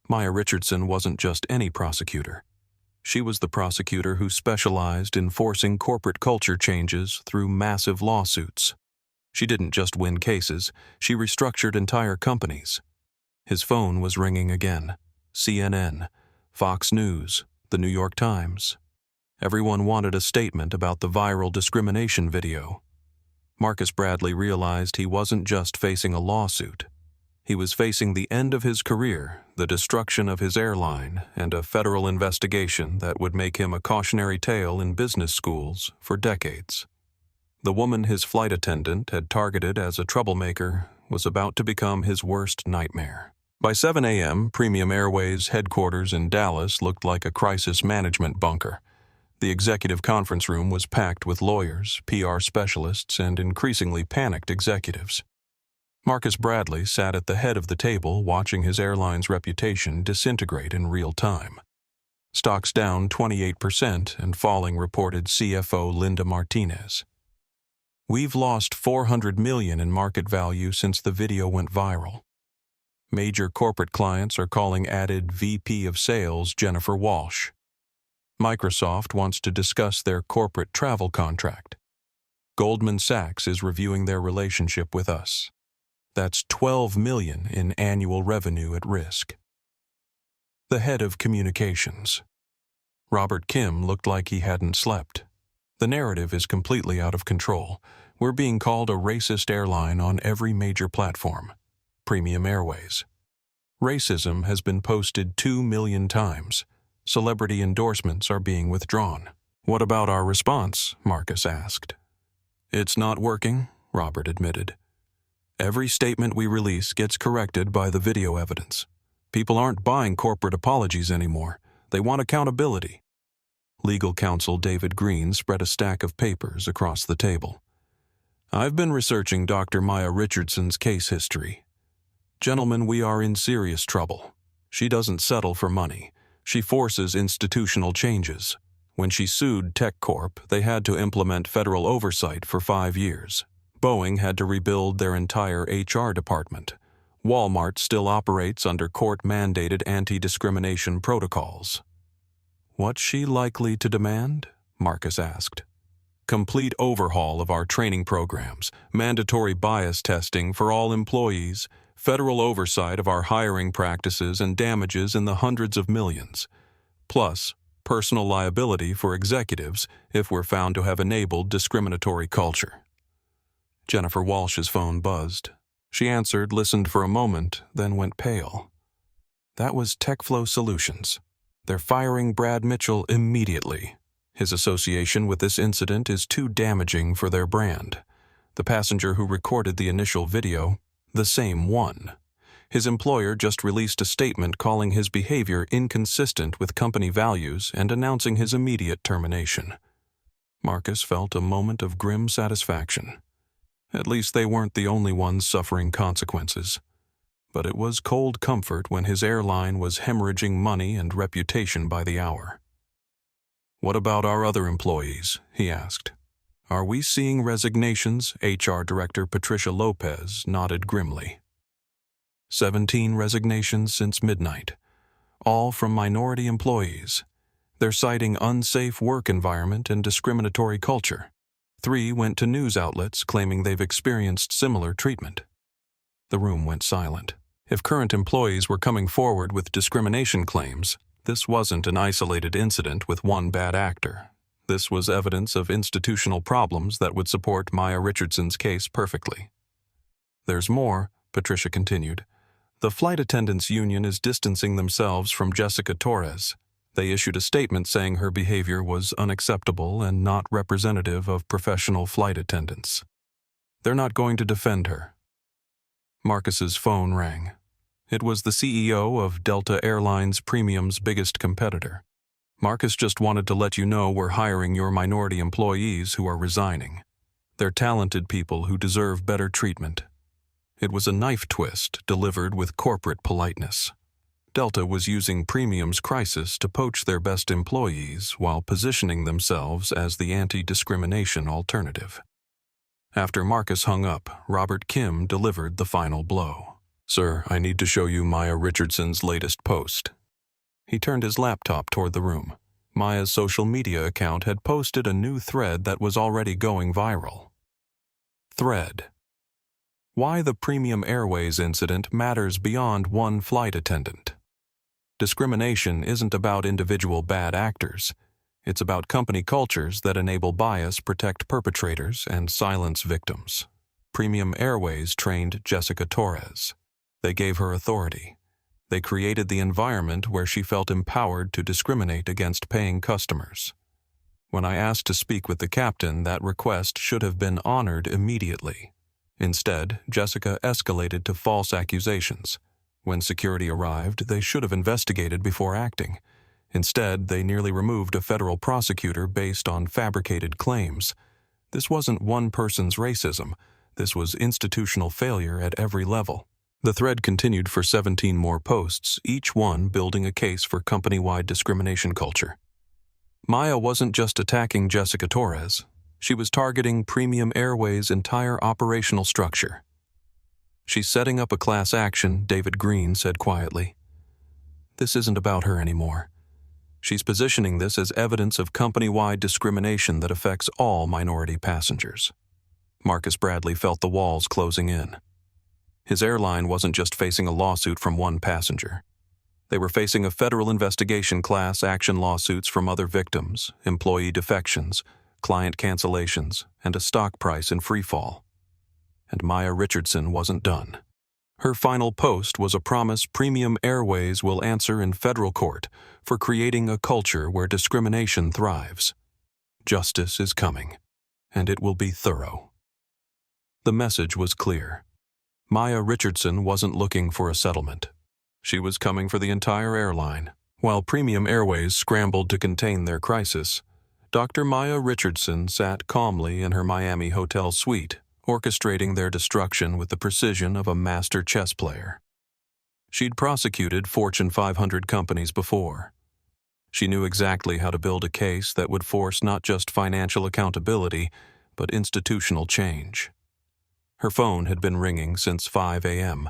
Maya Richardson wasn't just any prosecutor. She was the prosecutor who specialized in forcing corporate culture changes through massive lawsuits. She didn't just win cases, she restructured entire companies. His phone was ringing again. CNN, Fox News, The New York Times. Everyone wanted a statement about the viral discrimination video. Marcus Bradley realized he wasn't just facing a lawsuit. He was facing the end of his career, the destruction of his airline, and a federal investigation that would make him a cautionary tale in business schools for decades. The woman his flight attendant had targeted as a troublemaker was about to become his worst nightmare. By 7 a.m., Premium Airways headquarters in Dallas looked like a crisis management bunker. The executive conference room was packed with lawyers, PR specialists, and increasingly panicked executives. Marcus Bradley sat at the head of the table watching his airline's reputation disintegrate in real time. Stocks down 28% and falling, reported CFO Linda Martinez. We've lost $400 million in market value since the video went viral. Major corporate clients are calling added VP of Sales Jennifer Walsh. Microsoft wants to discuss their corporate travel contract. Goldman Sachs is reviewing their relationship with us. That's $12 million in annual revenue at risk. The head of communications. Robert Kim looked like he hadn't slept. The narrative is completely out of control. We're being called a racist airline on every major platform. Premium Airways. Racism has been posted 2 million times. Celebrity endorsements are being withdrawn. What about our response? Marcus asked. It's not working, Robert admitted. Every statement we release gets corrected by the video evidence. People aren't buying corporate apologies anymore. They want accountability. Legal counsel David Green spread a stack of papers across the table. I've been researching Dr. Maya Richardson's case history. Gentlemen, we are in serious trouble. She doesn't settle for money. She forces institutional changes. When she sued TechCorp, they had to implement federal oversight for 5 years. Boeing had to rebuild their entire HR department. Walmart still operates under court-mandated anti-discrimination protocols. What's she likely to demand? Marcus asked. Complete overhaul of our training programs, mandatory bias testing for all employees, federal oversight of our hiring practices and damages in the hundreds of millions. Plus, personal liability for executives if we're found to have enabled discriminatory culture. Jennifer Walsh's phone buzzed. She answered, listened for a moment, then went pale. That was TechFlow Solutions. They're firing Brad Mitchell immediately. His association with this incident is too damaging for their brand. The passenger who recorded the initial video, the same one. His employer just released a statement calling his behavior inconsistent with company values and announcing his immediate termination. Marcus felt a moment of grim satisfaction. At least they weren't the only ones suffering consequences. But it was cold comfort when his airline was hemorrhaging money and reputation by the hour. What about our other employees? He asked. Are we seeing resignations? HR Director Patricia Lopez nodded grimly. 17 resignations since midnight, all from minority employees. They're citing unsafe work environment and discriminatory culture. 3 went to news outlets claiming they've experienced similar treatment. The room went silent. If current employees were coming forward with discrimination claims, this wasn't an isolated incident with one bad actor. This was evidence of institutional problems that would support Maya Richardson's case perfectly. There's more, Patricia continued. The flight attendants union is distancing themselves from Jessica Torres. They issued a statement saying her behavior was unacceptable and not representative of professional flight attendants. They're not going to defend her. Marcus's phone rang. It was the CEO of Delta Airlines Premium's biggest competitor. Marcus just wanted to let you know we're hiring your minority employees who are resigning. They're talented people who deserve better treatment. It was a knife twist delivered with corporate politeness. Delta was using Premium's crisis to poach their best employees while positioning themselves as the anti-discrimination alternative. After Marcus hung up, Robert Kim delivered the final blow. Sir, I need to show you Maya Richardson's latest post. He turned his laptop toward the room. Maya's social media account had posted a new thread that was already going viral. Thread. Why the Premium Airways incident matters beyond one flight attendant. Discrimination isn't about individual bad actors. It's about company cultures that enable bias, protect perpetrators, and silence victims. Premium Airways trained Jessica Torres. They gave her authority. They created the environment where she felt empowered to discriminate against paying customers. When I asked to speak with the captain, that request should have been honored immediately. Instead, Jessica escalated to false accusations. When security arrived, they should have investigated before acting. Instead, they nearly removed a federal prosecutor based on fabricated claims. This wasn't one person's racism. This was institutional failure at every level. The thread continued for 17 more posts, each one building a case for company-wide discrimination culture. Maya wasn't just attacking Jessica Torres. She was targeting Premium Airways' entire operational structure. She's setting up a class action, David Green said quietly. This isn't about her anymore. She's positioning this as evidence of company-wide discrimination that affects all minority passengers. Marcus Bradley felt the walls closing in. His airline wasn't just facing a lawsuit from one passenger. They were facing a federal investigation class action lawsuits from other victims, employee defections, client cancellations, and a stock price in freefall. And Maya Richardson wasn't done. Her final post was a promise Premium Airways will answer in federal court for creating a culture where discrimination thrives. Justice is coming, and it will be thorough. The message was clear. Maya Richardson wasn't looking for a settlement. She was coming for the entire airline. While Premium Airways scrambled to contain their crisis, Dr. Maya Richardson sat calmly in her Miami hotel suite, orchestrating their destruction with the precision of a master chess player. She'd prosecuted Fortune 500 companies before. She knew exactly how to build a case that would force not just financial accountability, but institutional change. Her phone had been ringing since 5 a.m.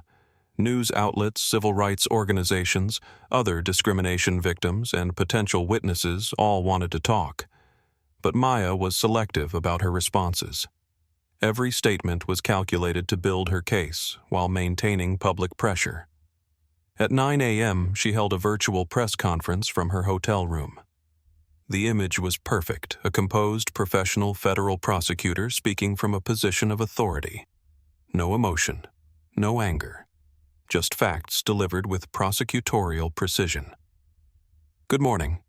News outlets, civil rights organizations, other discrimination victims, and potential witnesses all wanted to talk. But Maya was selective about her responses. Every statement was calculated to build her case while maintaining public pressure. At 9 a.m., she held a virtual press conference from her hotel room. The image was perfect, a composed, professional federal prosecutor speaking from a position of authority. No emotion, no anger. Just facts delivered with prosecutorial precision. Good morning.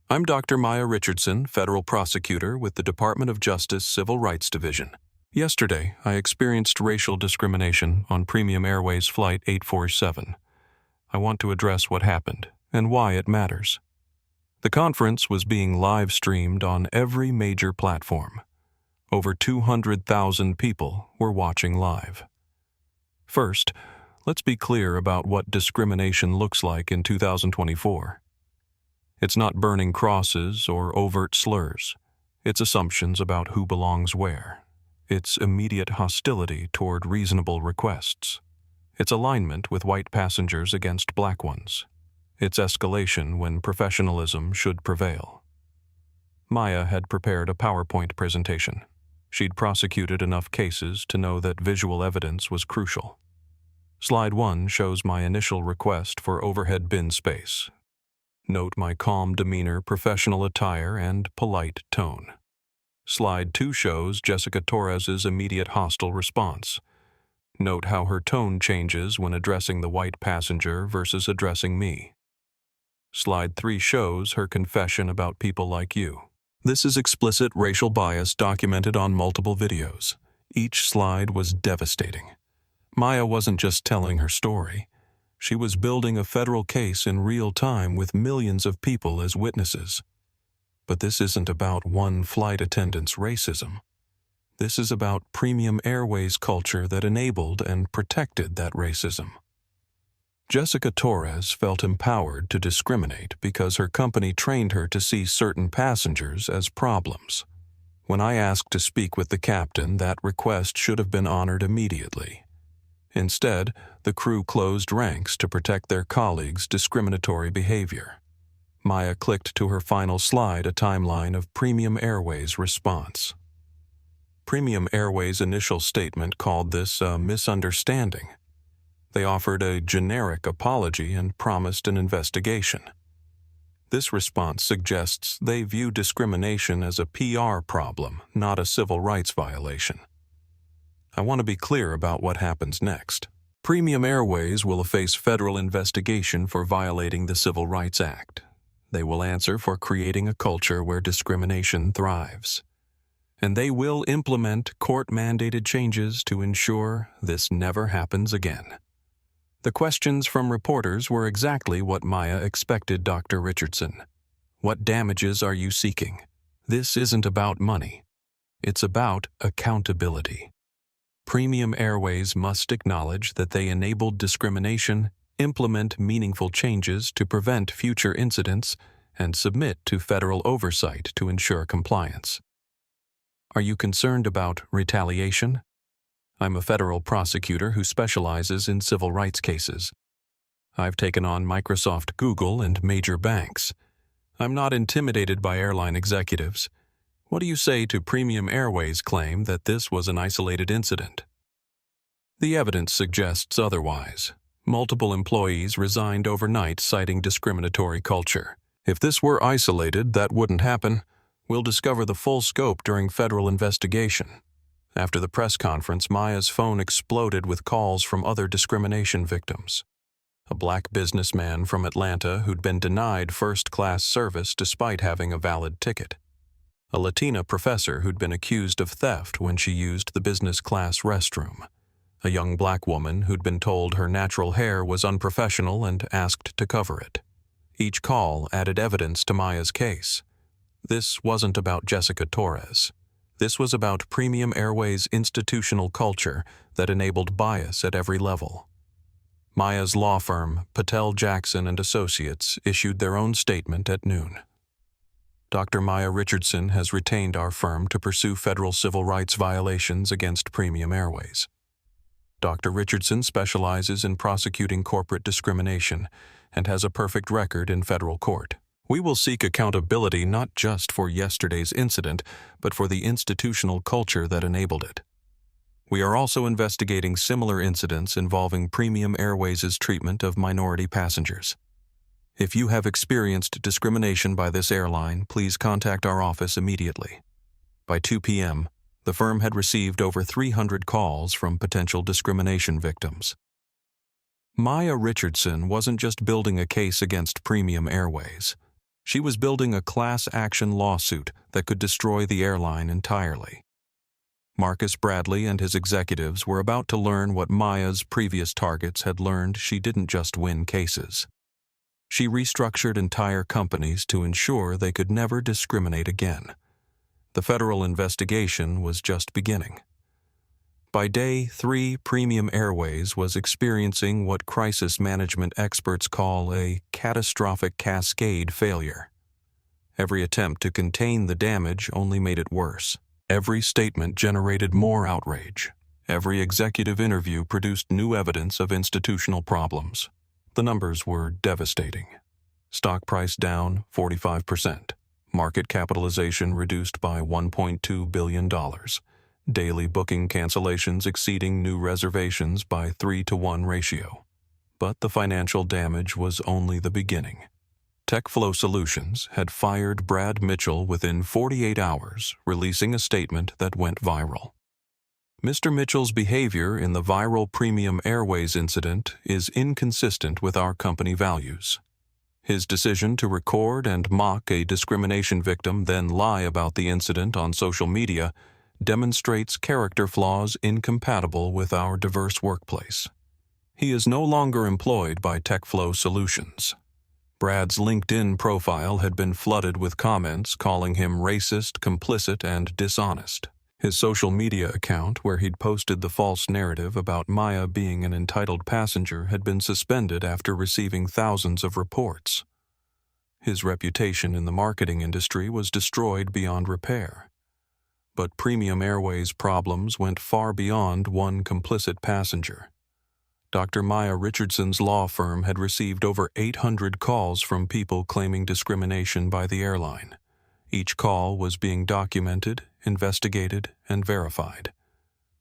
I'm Dr. Maya Richardson, federal prosecutor with the Department of Justice Civil Rights Division. Yesterday, I experienced racial discrimination on Premium Airways Flight 847. I want to address what happened and why it matters. The conference was being live-streamed on every major platform. Over 200,000 people were watching live. First, let's be clear about what discrimination looks like in 2024. It's not burning crosses or overt slurs. It's assumptions about who belongs where. It's immediate hostility toward reasonable requests. It's alignment with white passengers against black ones. It's escalation when professionalism should prevail. Maya had prepared a PowerPoint presentation. She'd prosecuted enough cases to know that visual evidence was crucial. Slide 1 shows my initial request for overhead bin space. Note my calm demeanor, professional attire, and polite tone. Slide 2 shows Jessica Torres's immediate hostile response. Note how her tone changes when addressing the white passenger versus addressing me. Slide 3 shows her confession about people like you. This is explicit racial bias documented on multiple videos. Each slide was devastating. Maya wasn't just telling her story. She was building a federal case in real time with millions of people as witnesses. But this isn't about one flight attendant's racism. This is about Premium Airways culture that enabled and protected that racism. Jessica Torres felt empowered to discriminate because her company trained her to see certain passengers as problems. When I asked to speak with the captain, that request should have been honored immediately. Instead, the crew closed ranks to protect their colleagues' discriminatory behavior. Maya clicked to her final slide, a timeline of Premium Airways' response. Premium Airways' initial statement called this a misunderstanding. They offered a generic apology and promised an investigation. This response suggests they view discrimination as a PR problem, not a civil rights violation. I want to be clear about what happens next. Premium Airways will face federal investigation for violating the Civil Rights Act. They will answer for creating a culture where discrimination thrives. And they will implement court-mandated changes to ensure this never happens again. The questions from reporters were exactly what Maya expected, Dr. Richardson. What damages are you seeking? This isn't about money. It's about accountability. Premium Airways must acknowledge that they enabled discrimination, implement meaningful changes to prevent future incidents, and submit to federal oversight to ensure compliance. Are you concerned about retaliation? I'm a federal prosecutor who specializes in civil rights cases. I've taken on Microsoft, Google, and major banks. I'm not intimidated by airline executives. What do you say to Premium Airways' claim that this was an isolated incident? The evidence suggests otherwise. Multiple employees resigned overnight citing discriminatory culture. If this were isolated, that wouldn't happen. We'll discover the full scope during federal investigation. After the press conference, Maya's phone exploded with calls from other discrimination victims. A black businessman from Atlanta who'd been denied first-class service despite having a valid ticket. A Latina professor who'd been accused of theft when she used the business-class restroom. A young black woman who'd been told her natural hair was unprofessional and asked to cover it. Each call added evidence to Maya's case. This wasn't about Jessica Torres. This was about Premium Airways' institutional culture that enabled bias at every level. Maya's law firm, Patel, Jackson and Associates, issued their own statement at noon. Dr. Maya Richardson has retained our firm to pursue federal civil rights violations against Premium Airways. Dr. Richardson specializes in prosecuting corporate discrimination and has a perfect record in federal court. We will seek accountability not just for yesterday's incident, but for the institutional culture that enabled it. We are also investigating similar incidents involving Premium Airways' treatment of minority passengers. If you have experienced discrimination by this airline, please contact our office immediately. By 2 p.m., the firm had received over 300 calls from potential discrimination victims. Maya Richardson wasn't just building a case against Premium Airways. She was building a class action lawsuit that could destroy the airline entirely. Marcus Bradley and his executives were about to learn what Maya's previous targets had learned. She didn't just win cases. She restructured entire companies to ensure they could never discriminate again. The federal investigation was just beginning. By day 3, Premium Airways was experiencing what crisis management experts call a catastrophic cascade failure. Every attempt to contain the damage only made it worse. Every statement generated more outrage. Every executive interview produced new evidence of institutional problems. The numbers were devastating. Stock price down 45%. Market capitalization reduced by $1.2 billion. Daily booking cancellations exceeding new reservations by 3-to-1 ratio. But the financial damage was only the beginning. TechFlow Solutions had fired Brad Mitchell within 48 hours, releasing a statement that went viral. Mr. Mitchell's behavior in the viral Premium Airways incident is inconsistent with our company values. His decision to record and mock a discrimination victim, then lie about the incident on social media, demonstrates character flaws incompatible with our diverse workplace. He is no longer employed by TechFlow Solutions. Brad's LinkedIn profile had been flooded with comments calling him racist, complicit, and dishonest. His social media account, where he'd posted the false narrative about Maya being an entitled passenger, had been suspended after receiving thousands of reports. His reputation in the marketing industry was destroyed beyond repair. But Premium Airways' problems went far beyond one complicit passenger. Dr. Maya Richardson's law firm had received over 800 calls from people claiming discrimination by the airline. Each call was being documented, investigated, and verified.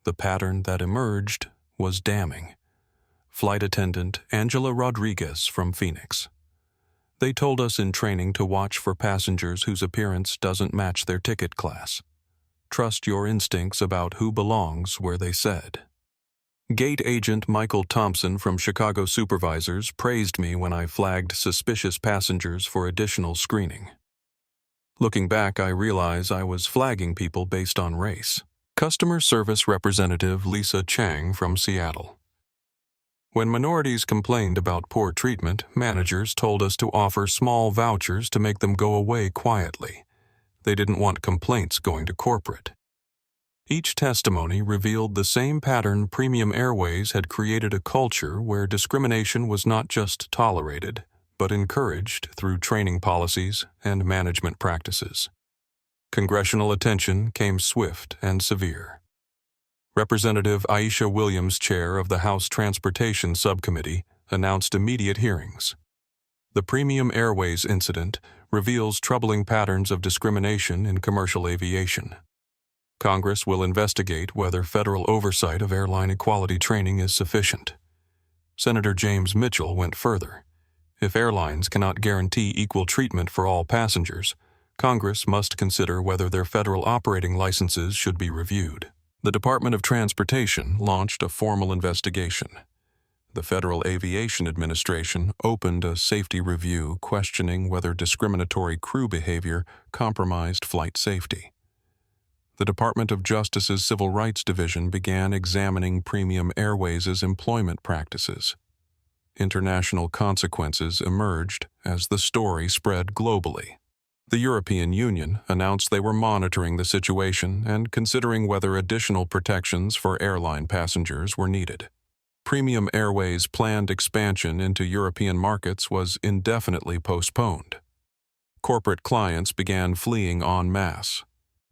The pattern that emerged was damning. Flight attendant Angela Rodriguez from Phoenix. They told us in training to watch for passengers whose appearance doesn't match their ticket class. Trust your instincts about who belongs where they said. Gate agent Michael Thompson from Chicago Supervisors praised me when I flagged suspicious passengers for additional screening. Looking back, I realize I was flagging people based on race. Customer Service Representative Lisa Chang from Seattle. When minorities complained about poor treatment, managers told us to offer small vouchers to make them go away quietly. They didn't want complaints going to corporate. Each testimony revealed the same pattern. Premium Airways had created a culture where discrimination was not just tolerated, but encouraged through training policies and management practices. Congressional attention came swift and severe. Representative Aisha Williams, chair of the House Transportation Subcommittee, announced immediate hearings. The Premium Airways incident reveals troubling patterns of discrimination in commercial aviation. Congress will investigate whether federal oversight of airline equality training is sufficient. Senator James Mitchell went further. If airlines cannot guarantee equal treatment for all passengers, Congress must consider whether their federal operating licenses should be reviewed. The Department of Transportation launched a formal investigation. The Federal Aviation Administration opened a safety review questioning whether discriminatory crew behavior compromised flight safety. The Department of Justice's Civil Rights Division began examining Premium Airways' employment practices. International consequences emerged as the story spread globally. The European Union announced they were monitoring the situation and considering whether additional protections for airline passengers were needed. Premium Airways' planned expansion into European markets was indefinitely postponed. Corporate clients began fleeing en masse.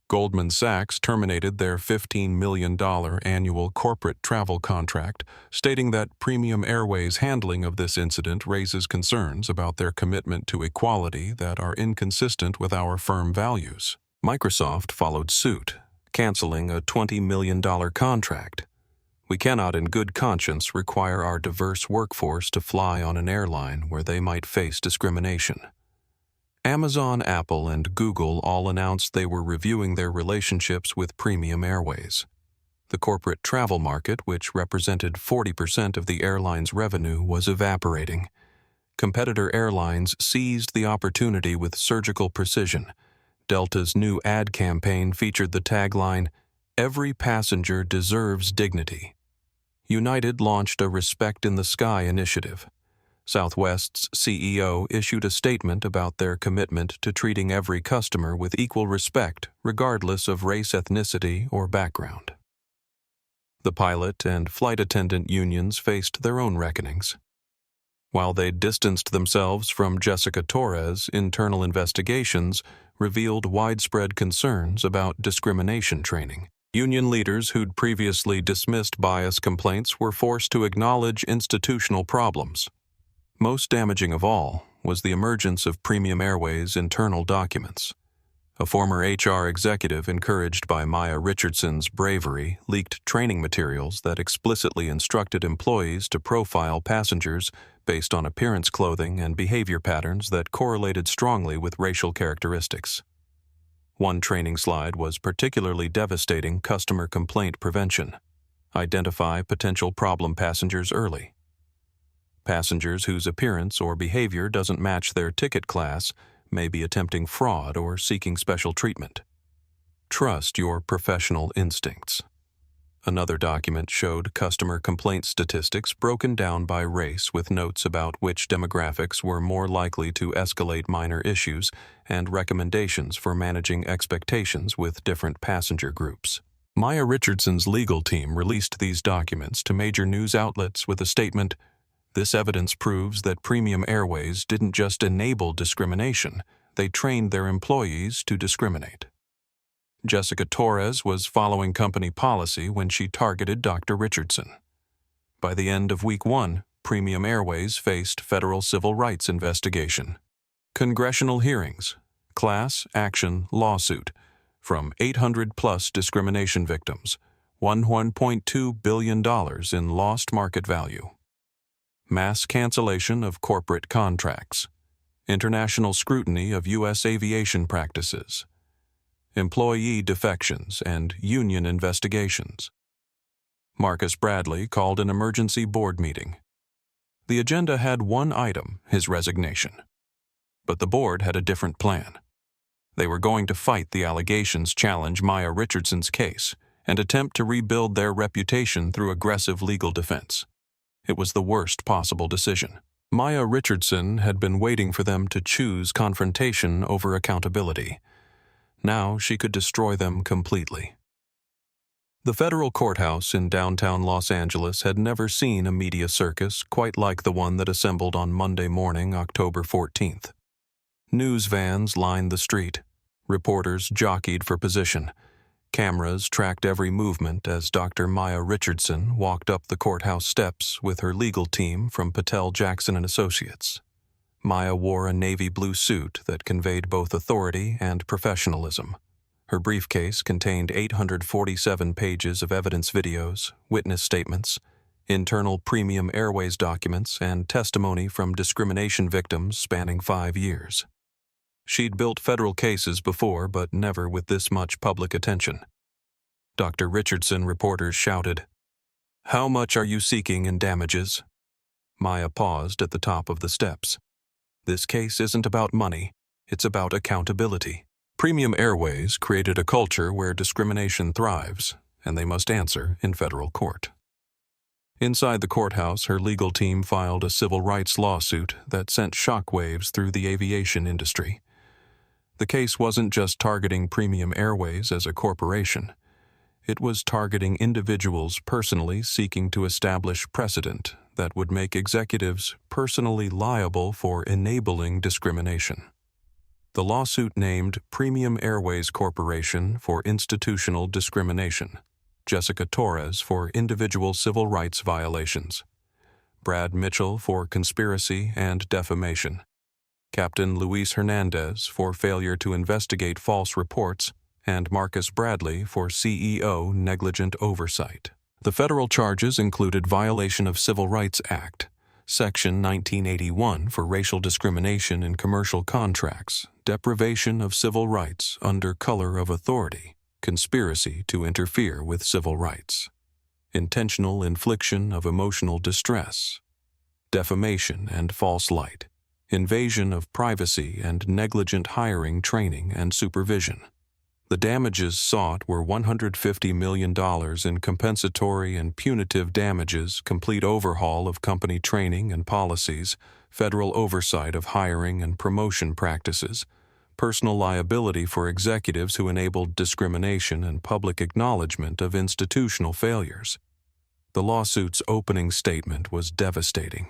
Goldman Sachs terminated their $15 million annual corporate travel contract, stating that Premium Airways' handling of this incident raises concerns about their commitment to equality that are inconsistent with our firm values. Microsoft followed suit, canceling a $20 million contract. We cannot in good conscience require our diverse workforce to fly on an airline where they might face discrimination. Amazon, Apple, and Google all announced they were reviewing their relationships with Premium Airways. The corporate travel market, which represented 40% of the airline's revenue, was evaporating. Competitor airlines seized the opportunity with surgical precision. Delta's new ad campaign featured the tagline, "Every passenger deserves dignity." United launched a Respect in the Sky initiative. Southwest's CEO issued a statement about their commitment to treating every customer with equal respect, regardless of race, ethnicity, or background. The pilot and flight attendant unions faced their own reckonings. While they distanced themselves from Jessica Torres, internal investigations revealed widespread concerns about discrimination training. Union leaders who'd previously dismissed bias complaints were forced to acknowledge institutional problems. Most damaging of all was the emergence of Premium Airways' internal documents. A former HR executive, encouraged by Maya Richardson's bravery, leaked training materials that explicitly instructed employees to profile passengers based on appearance, clothing, and behavior patterns that correlated strongly with racial characteristics. One training slide was particularly devastating: customer complaint prevention. Identify potential problem passengers early. Passengers whose appearance or behavior doesn't match their ticket class may be attempting fraud or seeking special treatment. Trust your professional instincts. Another document showed customer complaint statistics broken down by race, with notes about which demographics were more likely to escalate minor issues and recommendations for managing expectations with different passenger groups. Maya Richardson's legal team released these documents to major news outlets with a statement, "This evidence proves that Premium Airways didn't just enable discrimination, they trained their employees to discriminate." Jessica Torres was following company policy when she targeted Dr. Richardson. By the end of week 1, Premium Airways faced federal civil rights investigation. Congressional hearings, class action lawsuit from 800-plus discrimination victims, $1.2 billion in lost market value. Mass cancellation of corporate contracts. International scrutiny of U.S. aviation practices. Employee defections and union investigations. Marcus Bradley called an emergency board meeting. The agenda had one item, his resignation. But the board had a different plan. They were going to fight the allegations, challenge Maya Richardson's case, and attempt to rebuild their reputation through aggressive legal defense. It was the worst possible decision. Maya Richardson had been waiting for them to choose confrontation over accountability. Now she could destroy them completely. The federal courthouse in downtown Los Angeles had never seen a media circus quite like the one that assembled on Monday morning, October 14th. News vans lined the street. Reporters jockeyed for position. Cameras tracked every movement as Dr. Maya Richardson walked up the courthouse steps with her legal team from Patel, Jackson & Associates. Maya wore a navy blue suit that conveyed both authority and professionalism. Her briefcase contained 847 pages of evidence videos, witness statements, internal Premium Airways documents, and testimony from discrimination victims spanning 5 years. She'd built federal cases before, but never with this much public attention. Dr. Richardson, reporters shouted, "How much are you seeking in damages?" Maya paused at the top of the steps. "This case isn't about money, it's about accountability." Premium Airways created a culture where discrimination thrives, and they must answer in federal court. Inside the courthouse, her legal team filed a civil rights lawsuit that sent shockwaves through the aviation industry. The case wasn't just targeting Premium Airways as a corporation. It was targeting individuals personally seeking to establish precedent that would make executives personally liable for enabling discrimination. The lawsuit named Premium Airways Corporation for institutional discrimination, Jessica Torres for individual civil rights violations, Brad Mitchell for conspiracy and defamation, Captain Luis Hernandez for failure to investigate false reports, and Marcus Bradley for CEO negligent oversight. The federal charges included violation of Civil Rights Act, Section 1981 for racial discrimination in commercial contracts, deprivation of civil rights under color of authority, conspiracy to interfere with civil rights, intentional infliction of emotional distress, defamation and false light, invasion of privacy and negligent hiring, training, and supervision. The damages sought were $150 million in compensatory and punitive damages, complete overhaul of company training and policies, federal oversight of hiring and promotion practices, personal liability for executives who enabled discrimination, and public acknowledgement of institutional failures. The lawsuit's opening statement was devastating.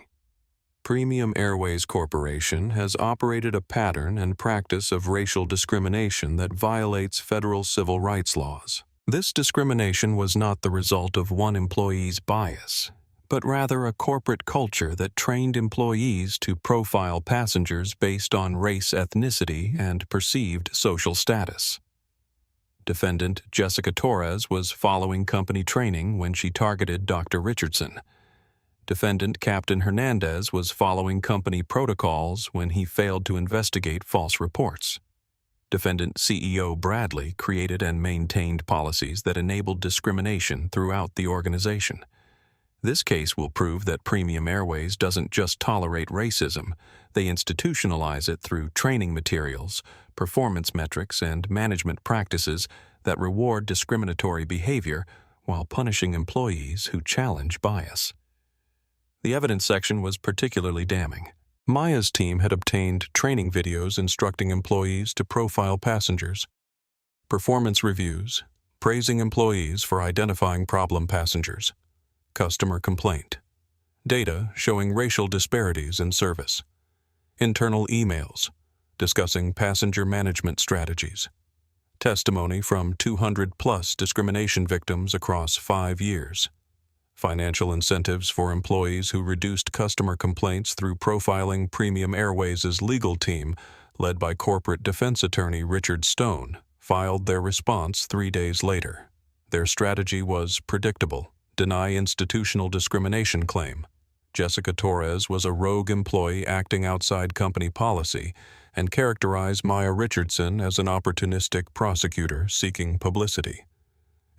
Premium Airways Corporation has operated a pattern and practice of racial discrimination that violates federal civil rights laws. This discrimination was not the result of one employee's bias, but rather a corporate culture that trained employees to profile passengers based on race, ethnicity, and perceived social status. Defendant Jessica Torres was following company training when she targeted Dr. Richardson. Defendant Captain Hernandez was following company protocols when he failed to investigate false reports. Defendant CEO Bradley created and maintained policies that enabled discrimination throughout the organization. This case will prove that Premium Airways doesn't just tolerate racism, they institutionalize it through training materials, performance metrics, and management practices that reward discriminatory behavior while punishing employees who challenge bias. The evidence section was particularly damning. Maya's team had obtained training videos instructing employees to profile passengers, performance reviews, praising employees for identifying problem passengers, customer complaint, data showing racial disparities in service, internal emails discussing passenger management strategies, testimony from 200-plus discrimination victims across 5 years, financial incentives for employees who reduced customer complaints through profiling Premium Airways' legal team, led by corporate defense attorney Richard Stone, filed their response 3 days later. Their strategy was predictable: deny institutional discrimination claim. Jessica Torres was a rogue employee acting outside company policy, and characterized Maya Richardson as an opportunistic prosecutor seeking publicity.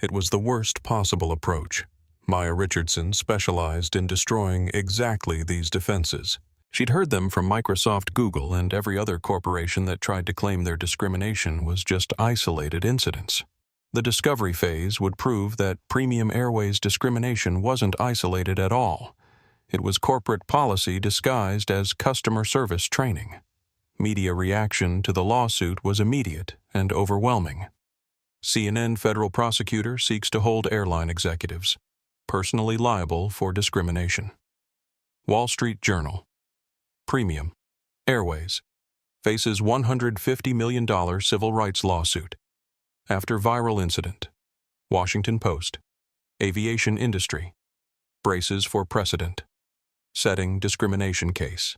It was the worst possible approach. Maya Richardson specialized in destroying exactly these defenses. She'd heard them from Microsoft, Google, and every other corporation that tried to claim their discrimination was just isolated incidents. The discovery phase would prove that Premium Airways discrimination wasn't isolated at all. It was corporate policy disguised as customer service training. Media reaction to the lawsuit was immediate and overwhelming. CNN federal prosecutor seeks to hold airline executives personally liable for discrimination. Wall Street Journal. Premium Airways faces $150 million civil rights lawsuit after viral incident. Washington Post. Aviation industry braces for precedent, setting discrimination case.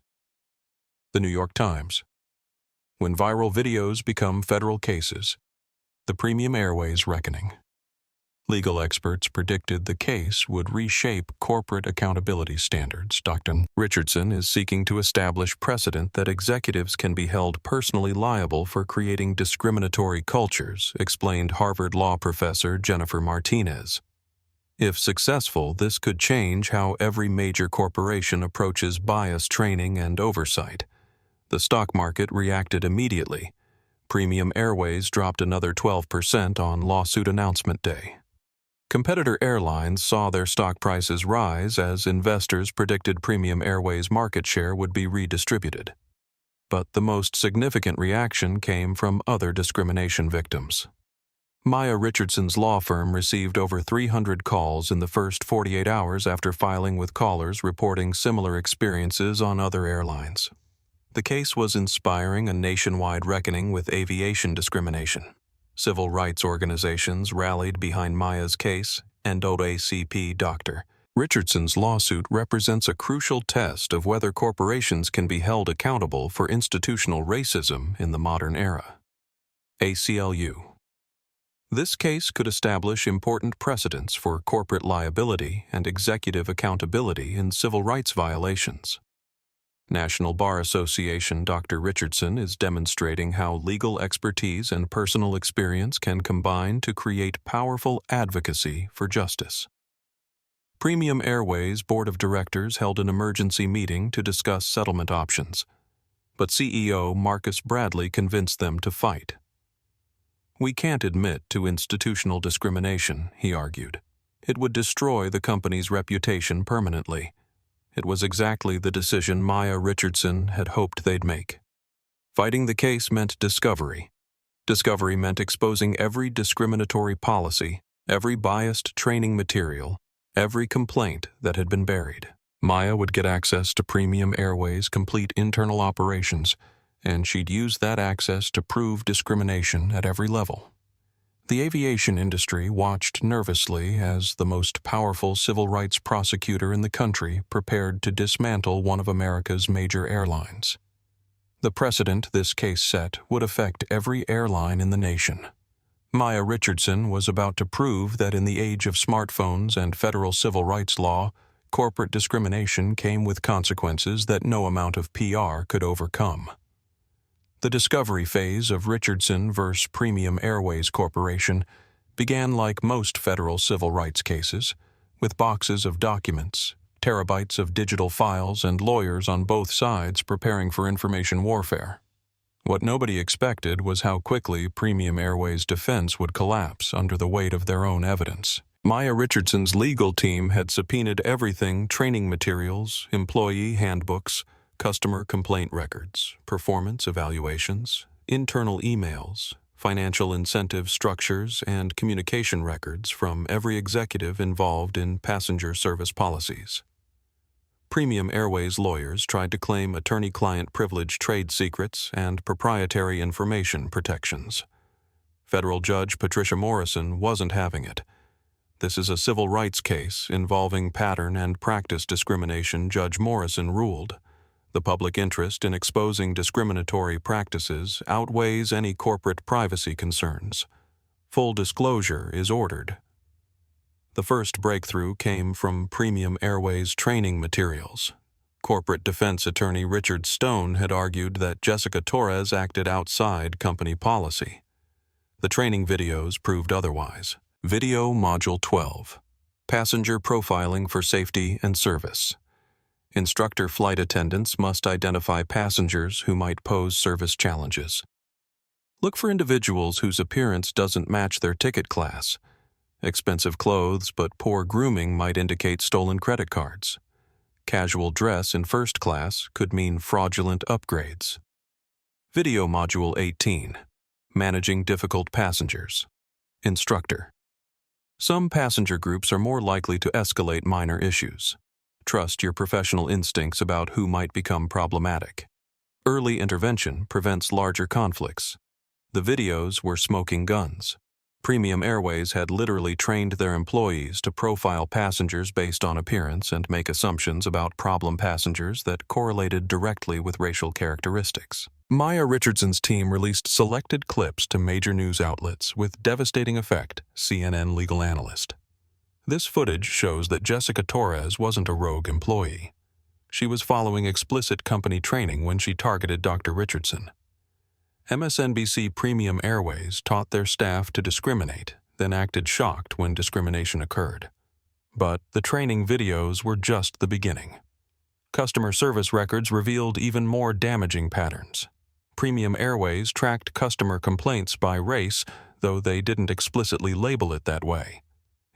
The New York Times. When viral videos become federal cases, the Premium Airways reckoning. Legal experts predicted the case would reshape corporate accountability standards. Dr. Richardson is seeking to establish precedent that executives can be held personally liable for creating discriminatory cultures, explained Harvard law professor Jennifer Martinez. If successful, this could change how every major corporation approaches bias training and oversight. The stock market reacted immediately. Premium Airways dropped another 12% on lawsuit announcement day. Competitor airlines saw their stock prices rise as investors predicted Premium Airways' market share would be redistributed. But the most significant reaction came from other discrimination victims. Maya Richardson's law firm received over 300 calls in the first 48 hours after filing with callers reporting similar experiences on other airlines. The case was inspiring a nationwide reckoning with aviation discrimination. Civil rights organizations rallied behind Maya's case, and NAACP Dr. Richardson's lawsuit represents a crucial test of whether corporations can be held accountable for institutional racism in the modern era. ACLU. This case could establish important precedents for corporate liability and executive accountability in civil rights violations. National Bar Association Dr. Richardson is demonstrating how legal expertise and personal experience can combine to create powerful advocacy for justice. Premium Airways Board of Directors held an emergency meeting to discuss settlement options, but CEO Marcus Bradley convinced them to fight. "We can't admit to institutional discrimination," he argued. "It would destroy the company's reputation permanently." It was exactly the decision Maya Richardson had hoped they'd make. Fighting the case meant discovery. Discovery meant exposing every discriminatory policy, every biased training material, every complaint that had been buried. Maya would get access to Premium Airways' complete internal operations, and she'd use that access to prove discrimination at every level. The aviation industry watched nervously as the most powerful civil rights prosecutor in the country prepared to dismantle one of America's major airlines. The precedent this case set would affect every airline in the nation. Maya Richardson was about to prove that in the age of smartphones and federal civil rights law, corporate discrimination came with consequences that no amount of PR could overcome. The discovery phase of Richardson v. Premium Airways Corporation began like most federal civil rights cases, with boxes of documents, terabytes of digital files, and lawyers on both sides preparing for information warfare. What nobody expected was how quickly Premium Airways' defense would collapse under the weight of their own evidence. Maya Richardson's legal team had subpoenaed everything: training materials, employee handbooks, customer complaint records, performance evaluations, internal emails, financial incentive structures, and communication records from every executive involved in passenger service policies. Premium Airways lawyers tried to claim attorney-client privilege trade secrets and proprietary information protections. Federal Judge Patricia Morrison wasn't having it. "This is a civil rights case involving pattern and practice discrimination," Judge Morrison ruled. "The public interest in exposing discriminatory practices outweighs any corporate privacy concerns. Full disclosure is ordered." The first breakthrough came from Premium Airways training materials. Corporate defense attorney Richard Stone had argued that Jessica Torres acted outside company policy. The training videos proved otherwise. Video Module 12. Passenger Profiling for Safety and Service. Instructor flight attendants must identify passengers who might pose service challenges. Look for individuals whose appearance doesn't match their ticket class. Expensive clothes but poor grooming might indicate stolen credit cards. Casual dress in first class could mean fraudulent upgrades. Video Module 18. Managing Difficult Passengers. Instructor. Some passenger groups are more likely to escalate minor issues. Trust your professional instincts about who might become problematic. Early intervention prevents larger conflicts. The videos were smoking guns. Premium Airways had literally trained their employees to profile passengers based on appearance and make assumptions about problem passengers that correlated directly with racial characteristics. Maya Richardson's team released selected clips to major news outlets with devastating effect, CNN legal analyst. This footage shows that Jessica Torres wasn't a rogue employee. She was following explicit company training when she targeted Dr. Richardson. MSNBC Premium Airways taught their staff to discriminate, then acted shocked when discrimination occurred. But the training videos were just the beginning. Customer service records revealed even more damaging patterns. Premium Airways tracked customer complaints by race, though they didn't explicitly label it that way.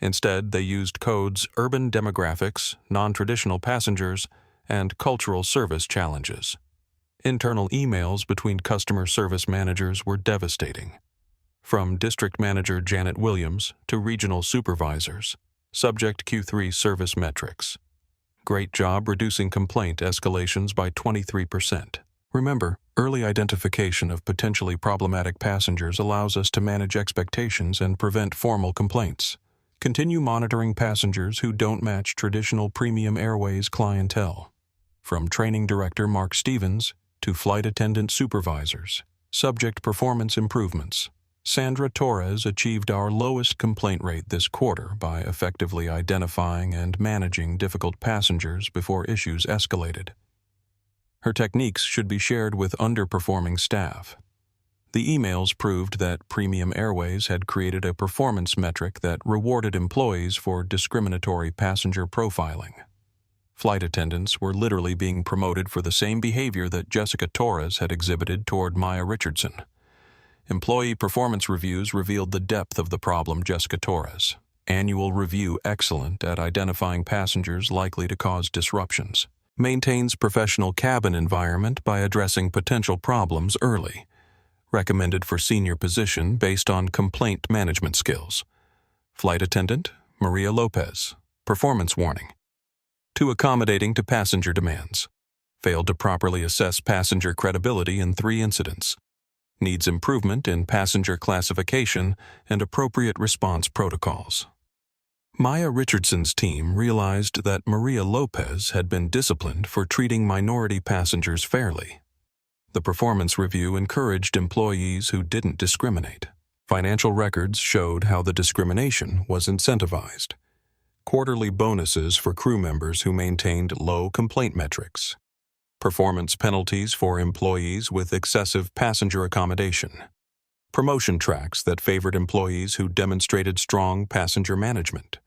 Instead, they used codes urban demographics, non-traditional passengers, and cultural service challenges. Internal emails between customer service managers were devastating. From District Manager Janet Williams to regional supervisors, subject Q3 service metrics. Great job reducing complaint escalations by 23%. Remember, early identification of potentially problematic passengers allows us to manage expectations and prevent formal complaints. Continue monitoring passengers who don't match traditional Premium Airways clientele. From Training Director Mark Stevens to flight attendant supervisors, subject performance improvements. Sandra Torres achieved our lowest complaint rate this quarter by effectively identifying and managing difficult passengers before issues escalated. Her techniques should be shared with underperforming staff. The emails proved that Premium Airways had created a performance metric that rewarded employees for discriminatory passenger profiling. Flight attendants were literally being promoted for the same behavior that Jessica Torres had exhibited toward Maya Richardson. Employee performance reviews revealed the depth of the problem. Jessica Torres. Annual review excellent at identifying passengers likely to cause disruptions. Maintains professional cabin environment by addressing potential problems early. Recommended for senior position based on complaint management skills. Flight attendant, Maria Lopez. Performance warning. Too accommodating to passenger demands. Failed to properly assess passenger credibility in 3 incidents. Needs improvement in passenger classification and appropriate response protocols. Maya Richardson's team realized that Maria Lopez had been disciplined for treating minority passengers fairly. The performance review encouraged employees who didn't discriminate. Financial records showed how the discrimination was incentivized. Quarterly bonuses for crew members who maintained low complaint metrics. Performance penalties for employees with excessive passenger accommodation. Promotion tracks that favored employees who demonstrated strong passenger management.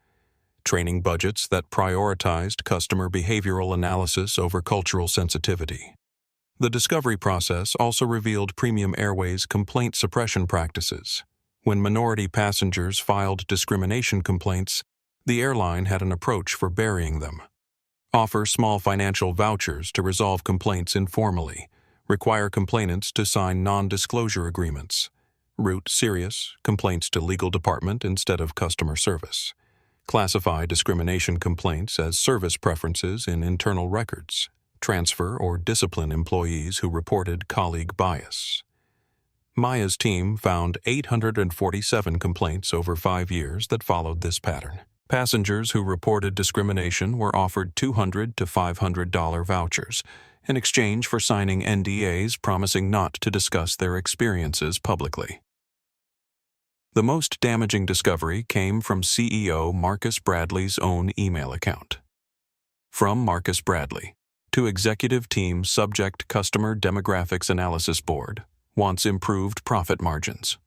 Training budgets that prioritized customer behavioral analysis over cultural sensitivity. The discovery process also revealed Premium Airways' complaint suppression practices. When minority passengers filed discrimination complaints, the airline had an approach for burying them. Offer small financial vouchers to resolve complaints informally. Require complainants to sign non-disclosure agreements. Route serious complaints to legal department instead of customer service. Classify discrimination complaints as service preferences in internal records. Transfer or discipline employees who reported colleague bias. Maya's team found 847 complaints over 5 years that followed this pattern. Passengers who reported discrimination were offered $200 to $500 vouchers in exchange for signing NDAs promising not to discuss their experiences publicly. The most damaging discovery came from CEO Marcus Bradley's own email account. From Marcus Bradley to Executive Team Subject Customer Demographics Analysis Board wants improved profit margins.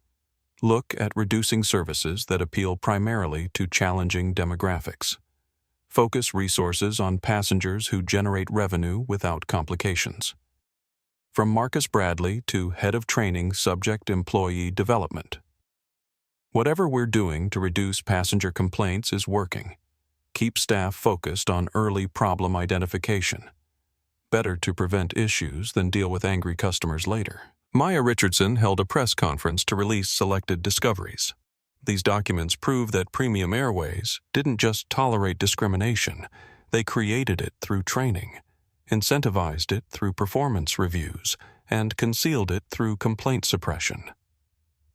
Look at reducing services that appeal primarily to challenging demographics. Focus resources on passengers who generate revenue without complications. From Marcus Bradley to Head of Training Subject Employee Development. Whatever we're doing to reduce passenger complaints is working. Keep staff focused on early problem identification. Better to prevent issues than deal with angry customers later. Maya Richardson held a press conference to release selected discoveries. These documents prove that Premium Airways didn't just tolerate discrimination, they created it through training, incentivized it through performance reviews, and concealed it through complaint suppression.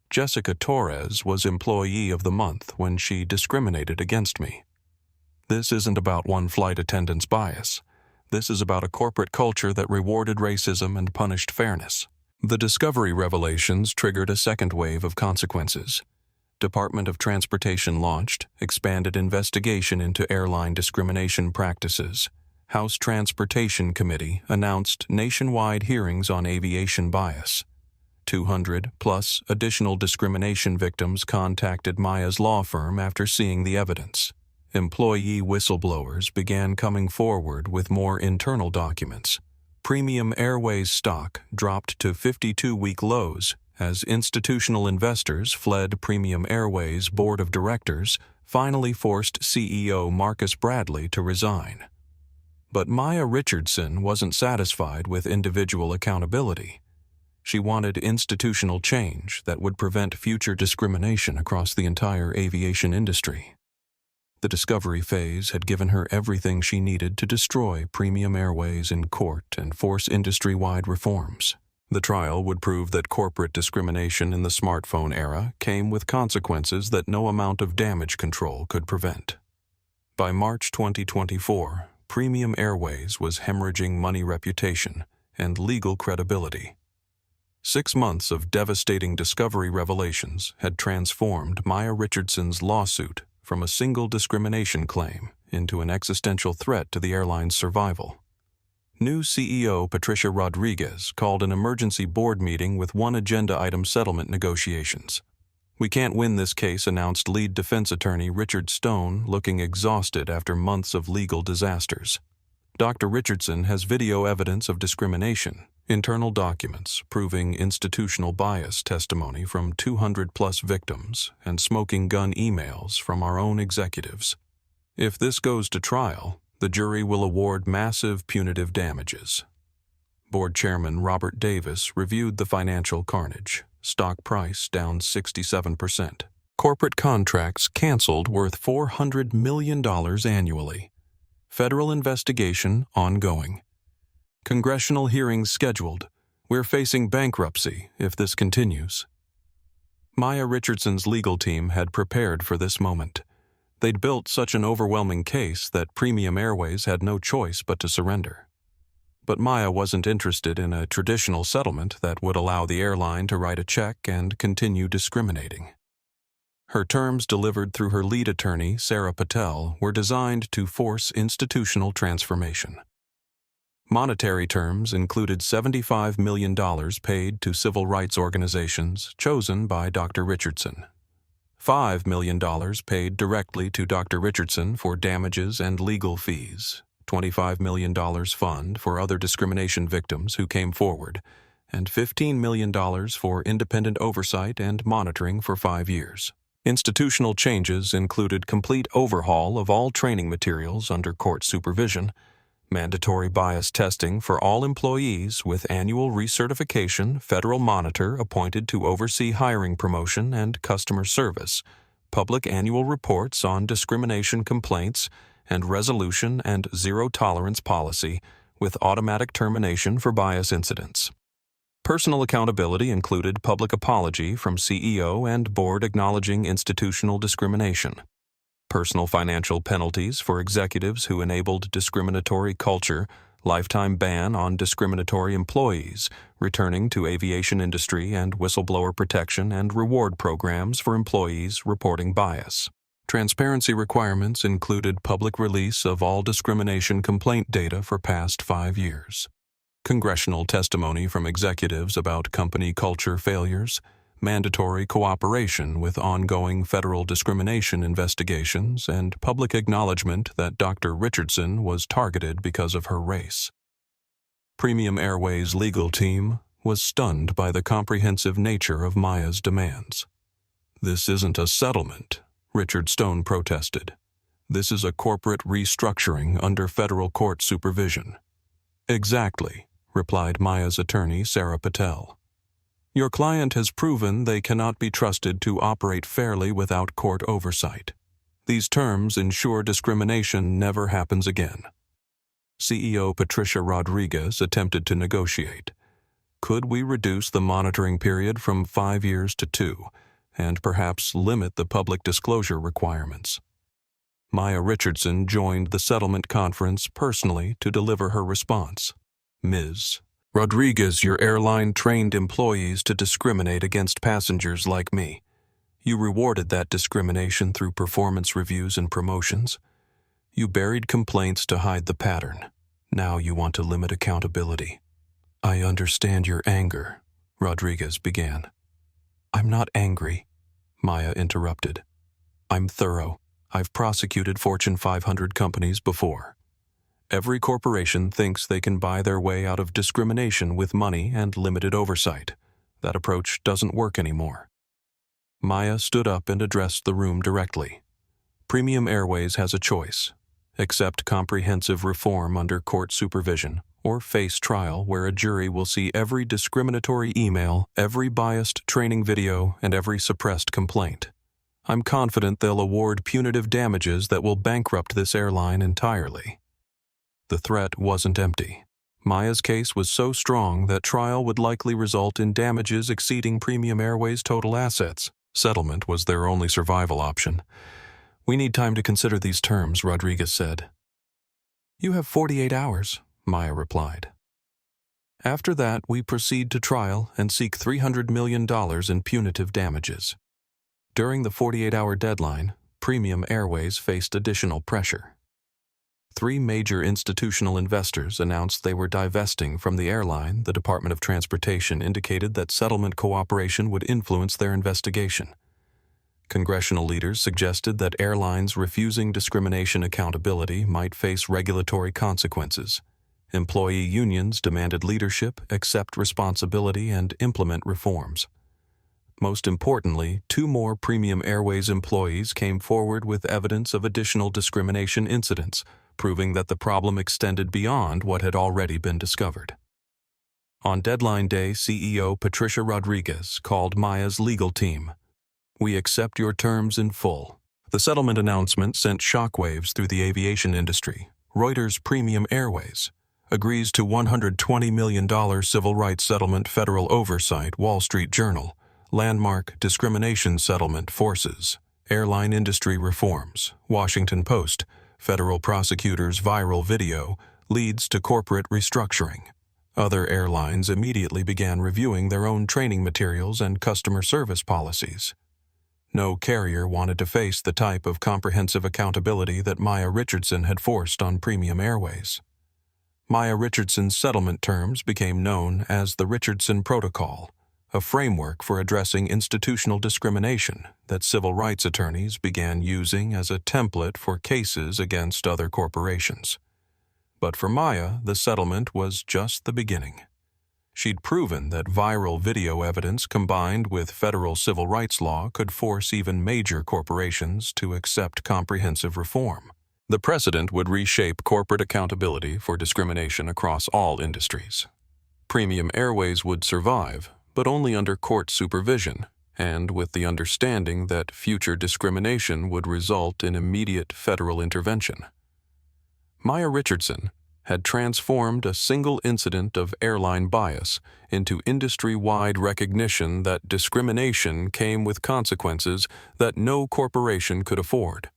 Jessica Torres was Employee of the Month when she discriminated against me. This isn't about one flight attendant's bias. This is about a corporate culture that rewarded racism and punished fairness. The discovery revelations triggered a second wave of consequences. Department of Transportation launched expanded investigation into airline discrimination practices. House Transportation Committee announced nationwide hearings on aviation bias. 200+ additional discrimination victims contacted Maya's law firm after seeing the evidence. Employee whistleblowers began coming forward with more internal documents. Premium Airways stock dropped to 52-week lows as institutional investors fled Premium Airways' board of directors, finally forced CEO Marcus Bradley to resign. But Maya Richardson wasn't satisfied with individual accountability. She wanted institutional change that would prevent future discrimination across the entire aviation industry. The discovery phase had given her everything she needed to destroy Premium Airways in court and force industry-wide reforms. The trial would prove that corporate discrimination in the smartphone era came with consequences that no amount of damage control could prevent. By March 2024, Premium Airways was hemorrhaging money, reputation, and legal credibility. 6 months of devastating discovery revelations had transformed Maya Richardson's lawsuit from a single discrimination claim into an existential threat to the airline's survival. New CEO Patricia Rodriguez called an emergency board meeting with one agenda item: settlement negotiations. "We can't win this case," announced lead defense attorney Richard Stone, looking exhausted after months of legal disasters. Dr. Richardson has video evidence of discrimination, internal documents proving institutional bias, testimony from 200+ victims, and smoking gun emails from our own executives. If this goes to trial, the jury will award massive punitive damages. Board Chairman Robert Davis reviewed the financial carnage. Stock price down 67%. Corporate contracts canceled worth $400 million annually. Federal investigation ongoing. Congressional hearings scheduled. We're facing bankruptcy if this continues. Maya Richardson's legal team had prepared for this moment. They'd built such an overwhelming case that Premium Airways had no choice but to surrender. But Maya wasn't interested in a traditional settlement that would allow the airline to write a check and continue discriminating. Her terms, delivered through her lead attorney, Sarah Patel, were designed to force institutional transformation. Monetary terms included $75 million paid to civil rights organizations chosen by Dr. Richardson. $5 million paid directly to Dr. Richardson for damages and legal fees. $25 million fund for other discrimination victims who came forward, and $15 million for independent oversight and monitoring for 5 years. Institutional changes included complete overhaul of all training materials under court supervision, mandatory bias testing for all employees with annual recertification, federal monitor appointed to oversee hiring, promotion, and customer service, public annual reports on discrimination complaints, and resolution and zero-tolerance policy with automatic termination for bias incidents. Personal accountability included public apology from CEO and board acknowledging institutional discrimination. Personal financial penalties for executives who enabled discriminatory culture, lifetime ban on discriminatory employees, returning to aviation industry, and whistleblower protection and reward programs for employees reporting bias. Transparency requirements included public release of all discrimination complaint data for past 5 years. Congressional testimony from executives about company culture failures, mandatory cooperation with ongoing federal discrimination investigations, and public acknowledgement that Dr. Richardson was targeted because of her race. Premium Airways' legal team was stunned by the comprehensive nature of Maya's demands. "This isn't a settlement," Richard Stone protested. "This is a corporate restructuring under federal court supervision." "Exactly," replied Maya's attorney, Sarah Patel. "Your client has proven they cannot be trusted to operate fairly without court oversight. These terms ensure discrimination never happens again." CEO Patricia Rodriguez attempted to negotiate. Could we reduce the monitoring period from 5 years to 2, and perhaps limit the public disclosure requirements? Maya Richardson joined the settlement conference personally to deliver her response. Ms. Rodriguez, your airline trained employees to discriminate against passengers like me. You rewarded that discrimination through performance reviews and promotions. You buried complaints to hide the pattern. Now you want to limit accountability. I understand your anger, Rodriguez began. I'm not angry, Maya interrupted. I'm thorough. I've prosecuted Fortune 500 companies before. Every corporation thinks they can buy their way out of discrimination with money and limited oversight. That approach doesn't work anymore. Maya stood up and addressed the room directly. Premium Airways has a choice. Accept comprehensive reform under court supervision, or face trial where a jury will see every discriminatory email, every biased training video, and every suppressed complaint. I'm confident they'll award punitive damages that will bankrupt this airline entirely. The threat wasn't empty. Maya's case was so strong that trial would likely result in damages exceeding Premium Airways' total assets. Settlement was their only survival option. We need time to consider these terms, Rodriguez said. You have 48 hours, Maya replied. After that, we proceed to trial and seek $300 million in punitive damages. During the 48-hour deadline, Premium Airways faced additional pressure. 3 major institutional investors announced they were divesting from the airline. The Department of Transportation indicated that settlement cooperation would influence their investigation. Congressional leaders suggested that airlines refusing discrimination accountability might face regulatory consequences. Employee unions demanded leadership accept responsibility and implement reforms. Most importantly, 2 more Premium Airways employees came forward with evidence of additional discrimination incidents, proving that the problem extended beyond what had already been discovered. On deadline day, CEO Patricia Rodriguez called Maya's legal team. We accept your terms in full. The settlement announcement sent shockwaves through the aviation industry. Reuters Premium Airways agrees to $120 million civil rights settlement, federal oversight, Wall Street Journal, landmark discrimination settlement forces, airline industry reforms, Washington Post, federal prosecutor's viral video leads to corporate restructuring. Other airlines immediately began reviewing their own training materials and customer service policies. No carrier wanted to face the type of comprehensive accountability that Maya Richardson had forced on Premium Airways. Maya Richardson's settlement terms became known as the Richardson Protocol, a framework for addressing institutional discrimination that civil rights attorneys began using as a template for cases against other corporations. But for Maya, the settlement was just the beginning. She'd proven that viral video evidence combined with federal civil rights law could force even major corporations to accept comprehensive reform. The precedent would reshape corporate accountability for discrimination across all industries. Premium Airways would survive, but only under court supervision, and with the understanding that future discrimination would result in immediate federal intervention. Maya Richardson had transformed a single incident of airline bias into industry-wide recognition that discrimination came with consequences that no corporation could afford.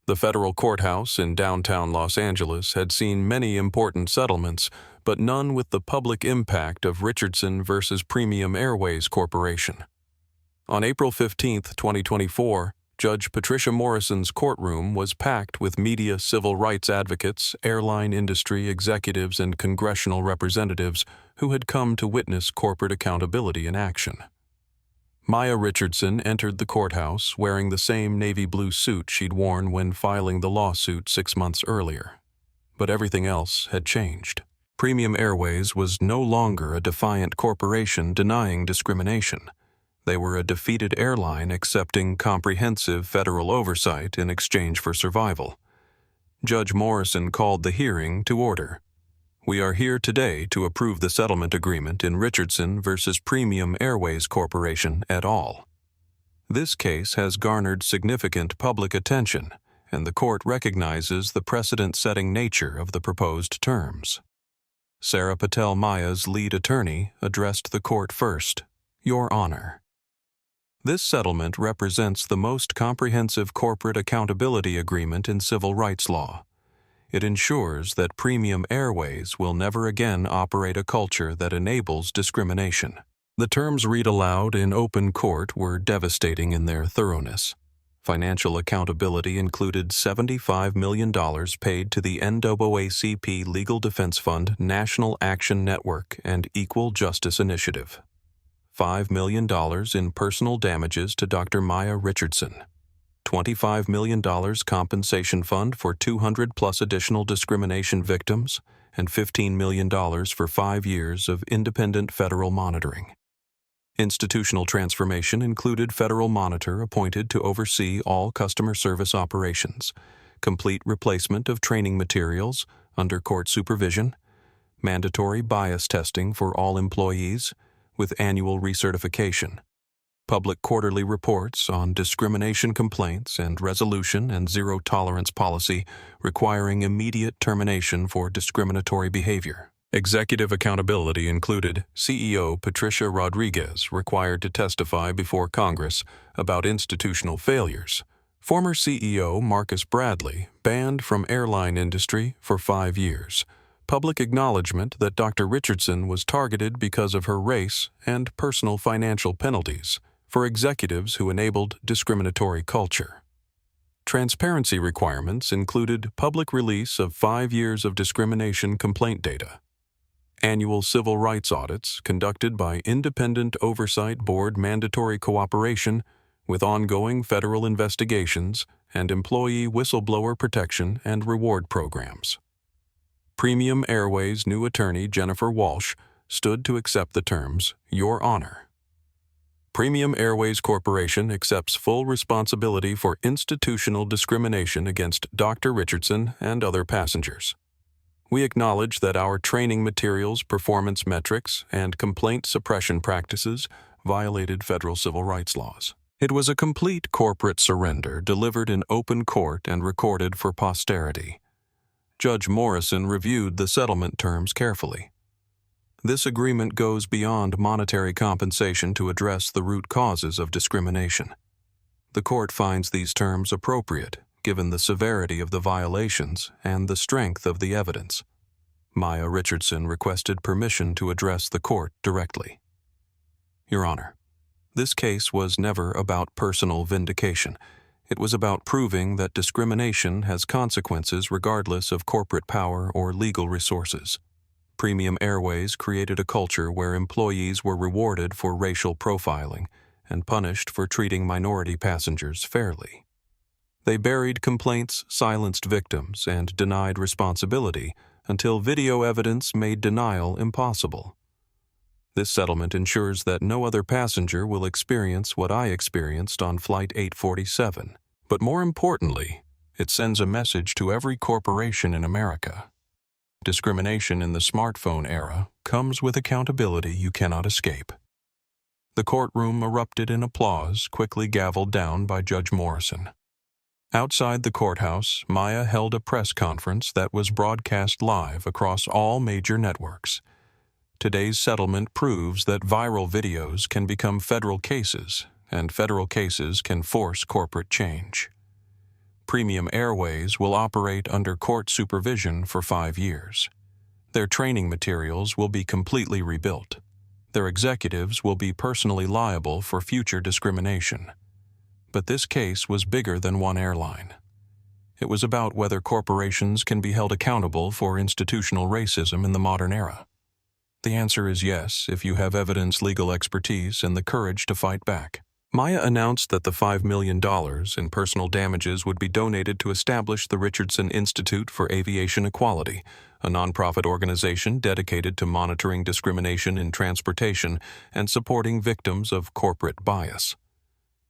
The federal courthouse in downtown Los Angeles had seen many important settlements, but none with the public impact of Richardson versus Premium Airways Corporation. On April 15, 2024, Judge Patricia Morrison's courtroom was packed with media, civil rights advocates, airline industry executives, and congressional representatives who had come to witness corporate accountability in action. Maya Richardson entered the courthouse wearing the same navy blue suit she'd worn when filing the lawsuit 6 months earlier. But everything else had changed. Premium Airways was no longer a defiant corporation denying discrimination. They were a defeated airline accepting comprehensive federal oversight in exchange for survival. Judge Morrison called the hearing to order. We are here today to approve the settlement agreement in Richardson versus Premium Airways Corporation et al. This case has garnered significant public attention, and the court recognizes the precedent-setting nature of the proposed terms. Sarah Patel Maya's lead attorney addressed the court first. Your Honor. This settlement represents the most comprehensive corporate accountability agreement in civil rights law. It ensures that Premium Airways will never again operate a culture that enables discrimination. The terms read aloud in open court were devastating in their thoroughness. Financial accountability included $75 million paid to the NAACP Legal Defense Fund, National Action Network, and Equal Justice Initiative. $5 million in personal damages to Dr. Maya Richardson. $25 million compensation fund for 200-plus additional discrimination victims, and $15 million for 5 years of independent federal monitoring. Institutional transformation included federal monitor appointed to oversee all customer service operations, complete replacement of training materials under court supervision, mandatory bias testing for all employees with annual recertification, public quarterly reports on discrimination complaints and resolution and zero-tolerance policy requiring immediate termination for discriminatory behavior. Executive accountability included CEO Patricia Rodriguez required to testify before Congress about institutional failures, former CEO Marcus Bradley banned from airline industry for 5 years, public acknowledgement that Dr. Richardson was targeted because of her race, and personal financial penalties for executives who enabled discriminatory culture. Transparency requirements included public release of 5 years of discrimination complaint data, annual civil rights audits conducted by independent oversight board mandatory cooperation with ongoing federal investigations and employee whistleblower protection and reward programs. Premium Airways' new attorney Jennifer Walsh stood to accept the terms, Your Honor. Premium Airways Corporation accepts full responsibility for institutional discrimination against Dr. Richardson and other passengers. We acknowledge that our training materials, performance metrics, and complaint suppression practices violated federal civil rights laws. It was a complete corporate surrender delivered in open court and recorded for posterity. Judge Morrison reviewed the settlement terms carefully. This agreement goes beyond monetary compensation to address the root causes of discrimination. The court finds these terms appropriate, given the severity of the violations and the strength of the evidence. Maya Richardson requested permission to address the court directly. Your Honor, this case was never about personal vindication. It was about proving that discrimination has consequences regardless of corporate power or legal resources. Premium Airways created a culture where employees were rewarded for racial profiling and punished for treating minority passengers fairly. They buried complaints, silenced victims, and denied responsibility until video evidence made denial impossible. This settlement ensures that no other passenger will experience what I experienced on Flight 847. But more importantly, it sends a message to every corporation in America. Discrimination in the smartphone era comes with accountability you cannot escape. The courtroom erupted in applause, quickly gavelled down by Judge Morrison. Outside the courthouse, Maya held a press conference that was broadcast live across all major networks. Today's settlement proves that viral videos can become federal cases, and federal cases can force corporate change. Premium Airways will operate under court supervision for 5 years. Their training materials will be completely rebuilt. Their executives will be personally liable for future discrimination. But this case was bigger than one airline. It was about whether corporations can be held accountable for institutional racism in the modern era. The answer is yes, if you have evidence, legal expertise, and the courage to fight back. Maya announced that the $5 million in personal damages would be donated to establish the Richardson Institute for Aviation Equality, a nonprofit organization dedicated to monitoring discrimination in transportation and supporting victims of corporate bias.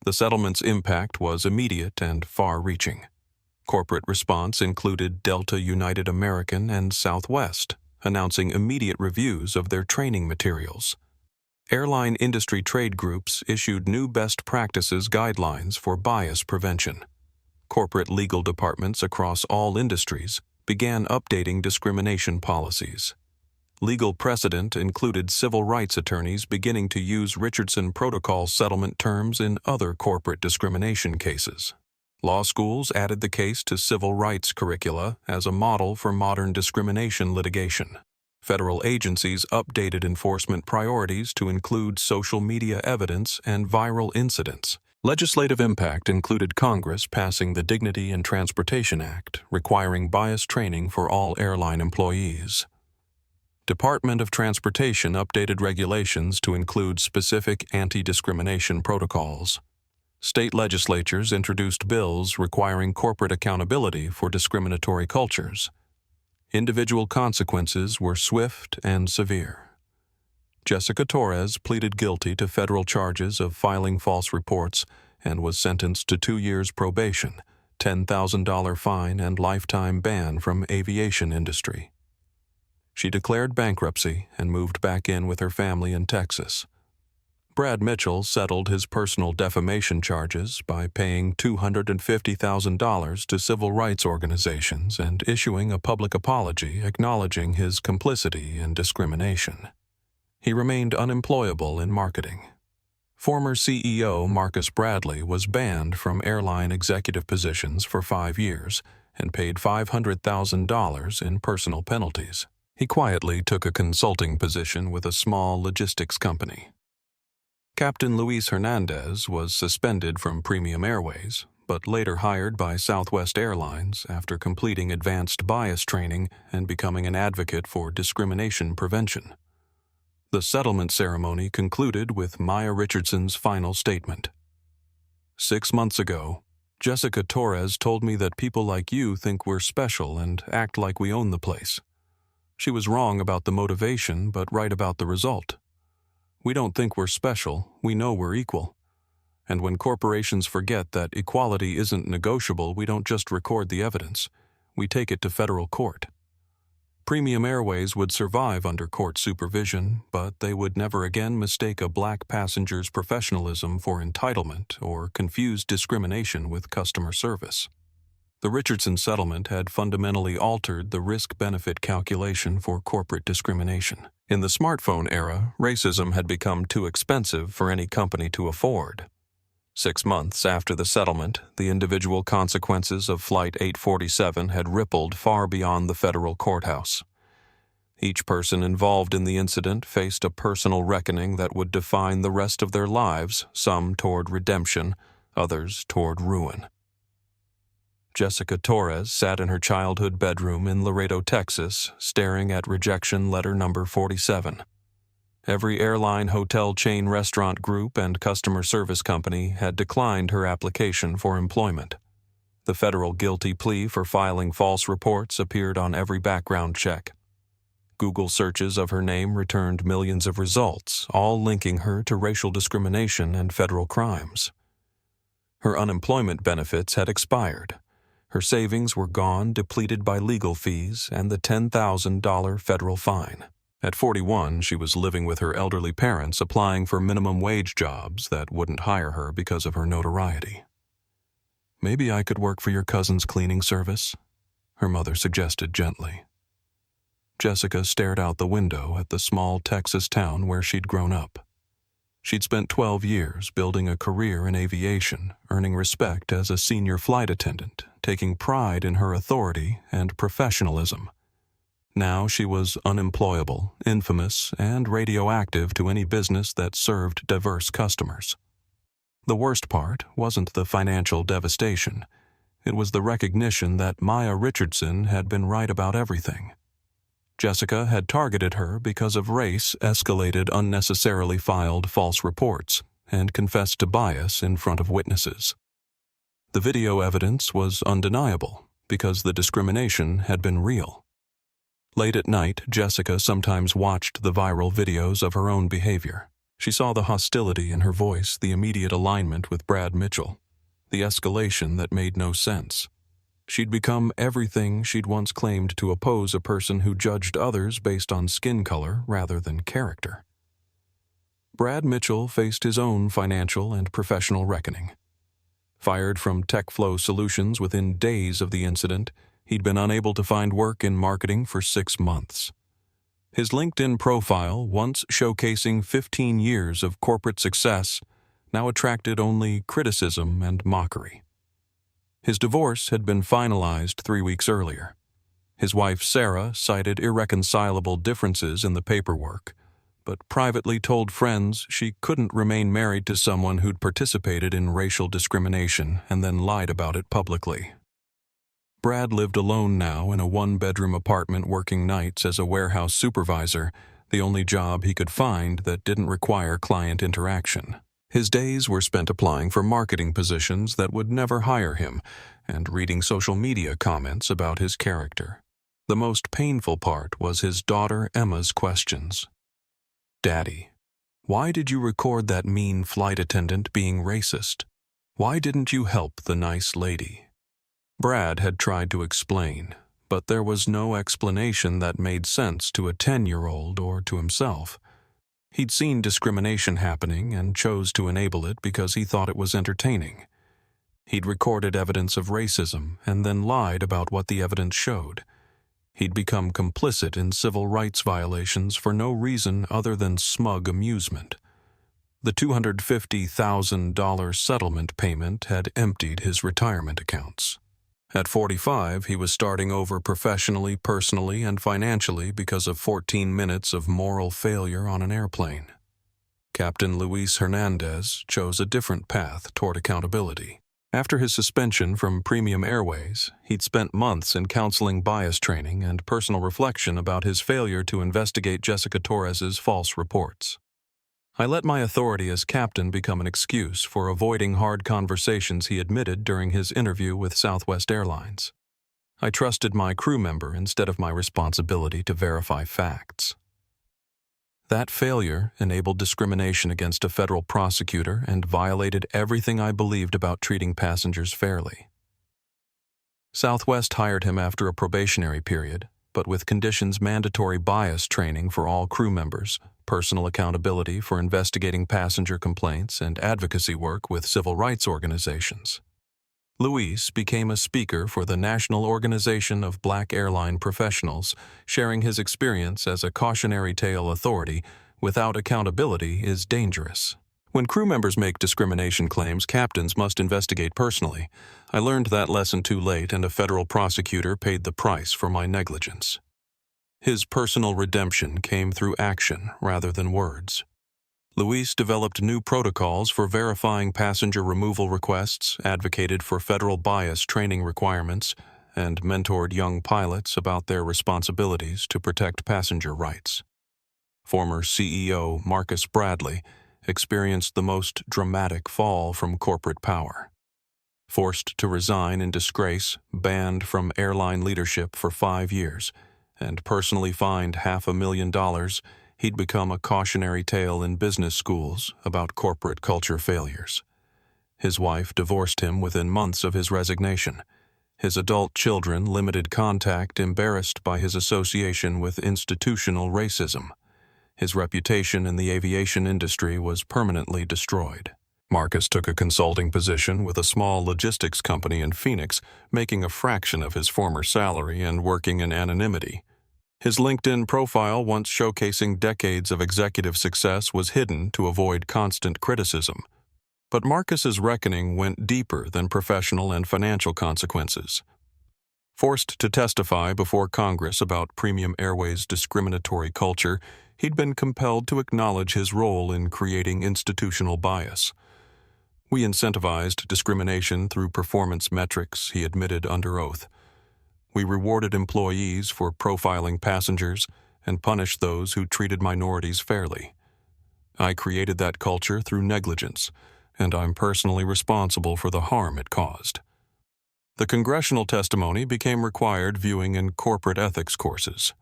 The settlement's impact was immediate and far-reaching. Corporate response included Delta United American and Southwest, announcing immediate reviews of their training materials. Airline industry trade groups issued new best practices guidelines for bias prevention. Corporate legal departments across all industries began updating discrimination policies. Legal precedent included civil rights attorneys beginning to use Richardson Protocol settlement terms in other corporate discrimination cases. Law schools added the case to civil rights curricula as a model for modern discrimination litigation. Federal agencies updated enforcement priorities to include social media evidence and viral incidents. Legislative impact included Congress passing the Dignity in Transportation Act, requiring bias training for all airline employees. Department of Transportation updated regulations to include specific anti-discrimination protocols. State legislatures introduced bills requiring corporate accountability for discriminatory cultures. Individual consequences were swift and severe. Jessica Torres pleaded guilty to federal charges of filing false reports and was sentenced to 2 years probation, $10,000 fine, and lifetime ban from aviation industry. She declared bankruptcy and moved back in with her family in Texas. Brad Mitchell settled his personal defamation charges by paying $250,000 to civil rights organizations and issuing a public apology acknowledging his complicity in discrimination. He remained unemployable in marketing. Former CEO Marcus Bradley was banned from airline executive positions for 5 years and paid $500,000 in personal penalties. He quietly took a consulting position with a small logistics company. Captain Luis Hernandez was suspended from Premium Airways, but later hired by Southwest Airlines after completing advanced bias training and becoming an advocate for discrimination prevention. The settlement ceremony concluded with Maya Richardson's final statement. 6 months ago, Jessica Torres told me that people like you think we're special and act like we own the place. She was wrong about the motivation, but right about the result. We don't think we're special, we know we're equal. And when corporations forget that equality isn't negotiable, we don't just record the evidence, we take it to federal court. Premium Airways would survive under court supervision, but they would never again mistake a black passenger's professionalism for entitlement or confuse discrimination with customer service. The Richardson settlement had fundamentally altered the risk-benefit calculation for corporate discrimination. In the smartphone era, racism had become too expensive for any company to afford. 6 months after the settlement, the individual consequences of Flight 847 had rippled far beyond the federal courthouse. Each person involved in the incident faced a personal reckoning that would define the rest of their lives, some toward redemption, others toward ruin. Jessica Torres sat in her childhood bedroom in Laredo, Texas, staring at rejection letter number 47. Every airline, hotel chain, restaurant group, and customer service company had declined her application for employment. The federal guilty plea for filing false reports appeared on every background check. Google searches of her name returned millions of results, all linking her to racial discrimination and federal crimes. Her unemployment benefits had expired. Her savings were gone, depleted by legal fees and the $10,000 federal fine. At 41, she was living with her elderly parents, applying for minimum wage jobs that wouldn't hire her because of her notoriety. "Maybe I could work for your cousin's cleaning service," her mother suggested gently. Jessica stared out the window at the small Texas town where she'd grown up. She'd spent 12 years building a career in aviation, earning respect as a senior flight attendant, taking pride in her authority and professionalism. Now she was unemployable, infamous, and radioactive to any business that served diverse customers. The worst part wasn't the financial devastation. It was the recognition that Maya Richardson had been right about everything. Jessica had targeted her because of race, escalated unnecessarily filed false reports, and confessed to bias in front of witnesses. The video evidence was undeniable because the discrimination had been real. Late at night, Jessica sometimes watched the viral videos of her own behavior. She saw the hostility in her voice, the immediate alignment with Brad Mitchell, the escalation that made no sense. She'd become everything she'd once claimed to oppose a person who judged others based on skin color rather than character. Brad Mitchell faced his own financial and professional reckoning. Fired from TechFlow Solutions within days of the incident, he'd been unable to find work in marketing for 6 months. His LinkedIn profile, once showcasing 15 years of corporate success, now attracted only criticism and mockery. His divorce had been finalized 3 weeks earlier. His wife, Sarah, cited irreconcilable differences in the paperwork, but privately told friends she couldn't remain married to someone who'd participated in racial discrimination and then lied about it publicly. Brad lived alone now in a one-bedroom apartment, working nights as a warehouse supervisor, the only job he could find that didn't require client interaction. His days were spent applying for marketing positions that would never hire him and reading social media comments about his character. The most painful part was his daughter Emma's questions. "Daddy, why did you record that mean flight attendant being racist? Why didn't you help the nice lady?" Brad had tried to explain, but there was no explanation that made sense to a 10-year-old or to himself. He'd seen discrimination happening and chose to enable it because he thought it was entertaining. He'd recorded evidence of racism and then lied about what the evidence showed. He'd become complicit in civil rights violations for no reason other than smug amusement. The $250,000 settlement payment had emptied his retirement accounts. At 45, he was starting over professionally, personally, and financially because of 14 minutes of moral failure on an airplane. Captain Luis Hernandez chose a different path toward accountability. After his suspension from Premium Airways, he'd spent months in counseling bias training and personal reflection about his failure to investigate Jessica Torres's false reports. "I let my authority as captain become an excuse for avoiding hard conversations," he admitted during his interview with Southwest Airlines. "I trusted my crew member instead of my responsibility to verify facts." That failure enabled discrimination against a federal prosecutor and violated everything I believed about treating passengers fairly. Southwest hired him after a probationary period, but with conditions mandatory bias training for all crew members, personal accountability for investigating passenger complaints, and advocacy work with civil rights organizations. Luis became a speaker for the National Organization of Black Airline Professionals, sharing his experience as a cautionary tale authority without accountability is dangerous. "When crew members make discrimination claims, captains must investigate personally. I learned that lesson too late, and a federal prosecutor paid the price for my negligence." His personal redemption came through action rather than words. Luis developed new protocols for verifying passenger removal requests, advocated for federal bias training requirements, and mentored young pilots about their responsibilities to protect passenger rights. Former CEO Marcus Bradley experienced the most dramatic fall from corporate power. Forced to resign in disgrace, banned from airline leadership for 5 years, and personally fined $500,000, he'd become a cautionary tale in business schools about corporate culture failures. His wife divorced him within months of his resignation. His adult children limited contact, embarrassed by his association with institutional racism. His reputation in the aviation industry was permanently destroyed. Marcus took a consulting position with a small logistics company in Phoenix, making a fraction of his former salary and working in anonymity. His LinkedIn profile, once showcasing decades of executive success, was hidden to avoid constant criticism. But Marcus's reckoning went deeper than professional and financial consequences. Forced to testify before Congress about Premium Airways' discriminatory culture, he'd been compelled to acknowledge his role in creating institutional bias. "We incentivized discrimination through performance metrics," he admitted under oath. "We rewarded employees for profiling passengers and punished those who treated minorities fairly. I created that culture through negligence, and I'm personally responsible for the harm it caused." The congressional testimony became required viewing in corporate ethics courses.